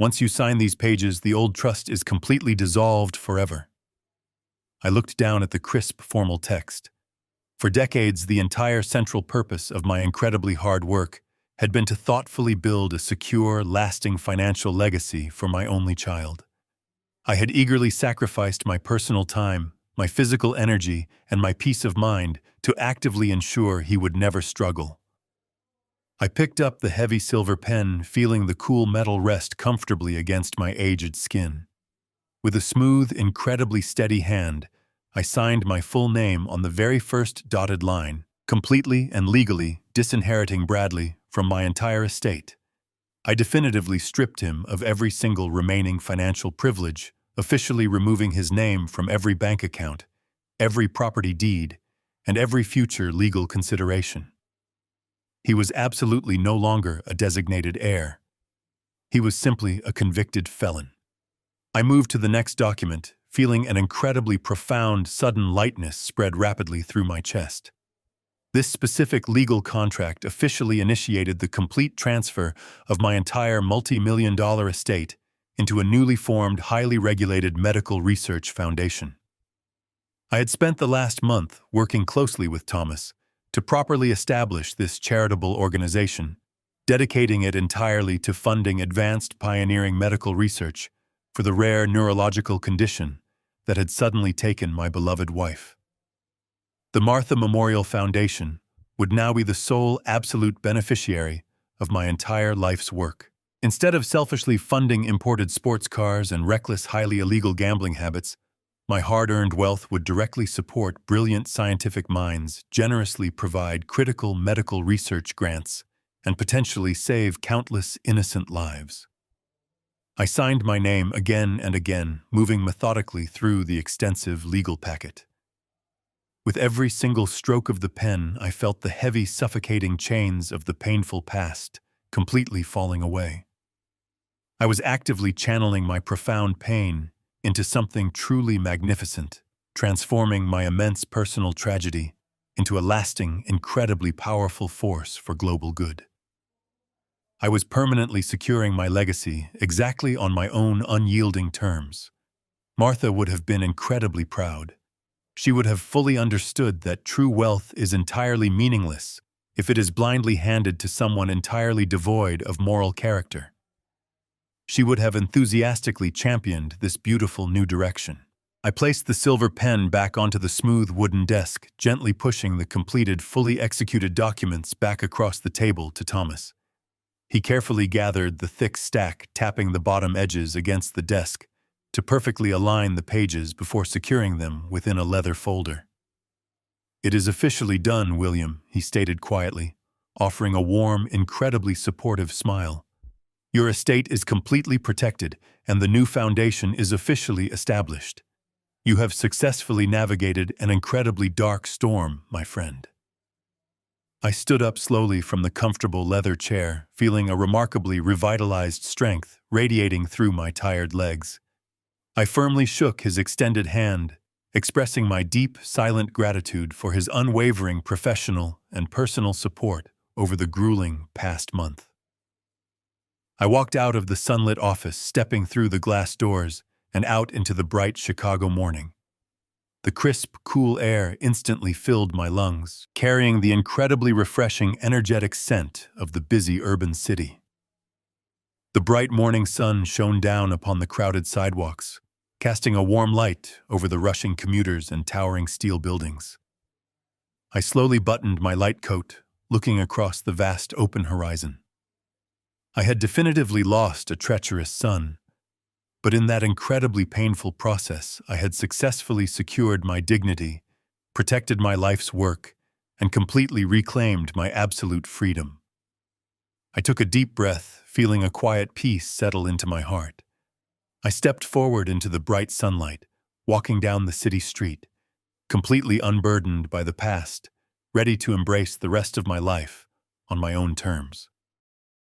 Once you sign these pages, the old trust is completely dissolved forever. I looked down at the crisp, formal text. For decades, the entire central purpose of my incredibly hard work had been to thoughtfully build a secure, lasting financial legacy for my only child. I had eagerly sacrificed my personal time, my physical energy, and my peace of mind to actively ensure he would never struggle. I picked up the heavy silver pen, feeling the cool metal rest comfortably against my aged skin. With a smooth, incredibly steady hand, I signed my full name on the very first dotted line, completely and legally disinheriting Bradley from my entire estate. I definitively stripped him of every single remaining financial privilege, officially removing his name from every bank account, every property deed, and every future legal consideration. He was absolutely no longer a designated heir. He was simply a convicted felon. I moved to the next document, feeling an incredibly profound, sudden lightness spread rapidly through my chest. This specific legal contract officially initiated the complete transfer of my entire multi-million-dollar estate into a newly formed, highly regulated medical research foundation. I had spent the last month working closely with Thomas to properly establish this charitable organization, dedicating it entirely to funding advanced pioneering medical research for the rare neurological condition that had suddenly taken my beloved wife. The Martha Memorial Foundation would now be the sole absolute beneficiary of my entire life's work. Instead of selfishly funding imported sports cars and reckless, highly illegal gambling habits, my hard-earned wealth would directly support brilliant scientific minds, generously provide critical medical research grants, and potentially save countless innocent lives. I signed my name again and again, moving methodically through the extensive legal packet. With every single stroke of the pen, I felt the heavy, suffocating chains of the painful past completely falling away. I was actively channeling my profound pain into something truly magnificent, transforming my immense personal tragedy into a lasting, incredibly powerful force for global good. I was permanently securing my legacy exactly on my own unyielding terms. Martha would have been incredibly proud. She would have fully understood that true wealth is entirely meaningless if it is blindly handed to someone entirely devoid of moral character. She would have enthusiastically championed this beautiful new direction. I placed the silver pen back onto the smooth wooden desk, gently pushing the completed, fully executed documents back across the table to Thomas. He carefully gathered the thick stack, tapping the bottom edges against the desk to perfectly align the pages before securing them within a leather folder. "It is officially done, William," he stated quietly, offering a warm, incredibly supportive smile. "Your estate is completely protected, and the new foundation is officially established. You have successfully navigated an incredibly dark storm, my friend." I stood up slowly from the comfortable leather chair, feeling a remarkably revitalized strength radiating through my tired legs. I firmly shook his extended hand, expressing my deep, silent gratitude for his unwavering professional and personal support over the grueling past month. I walked out of the sunlit office, stepping through the glass doors and out into the bright Chicago morning. The crisp, cool air instantly filled my lungs, carrying the incredibly refreshing, energetic scent of the busy urban city. The bright morning sun shone down upon the crowded sidewalks, casting a warm light over the rushing commuters and towering steel buildings. I slowly buttoned my light coat, looking across the vast open horizon. I had definitively lost a treacherous son, but in that incredibly painful process, I had successfully secured my dignity, protected my life's work, and completely reclaimed my absolute freedom. I took a deep breath, feeling a quiet peace settle into my heart. I stepped forward into the bright sunlight, walking down the city street, completely unburdened by the past, ready to embrace the rest of my life on my own terms.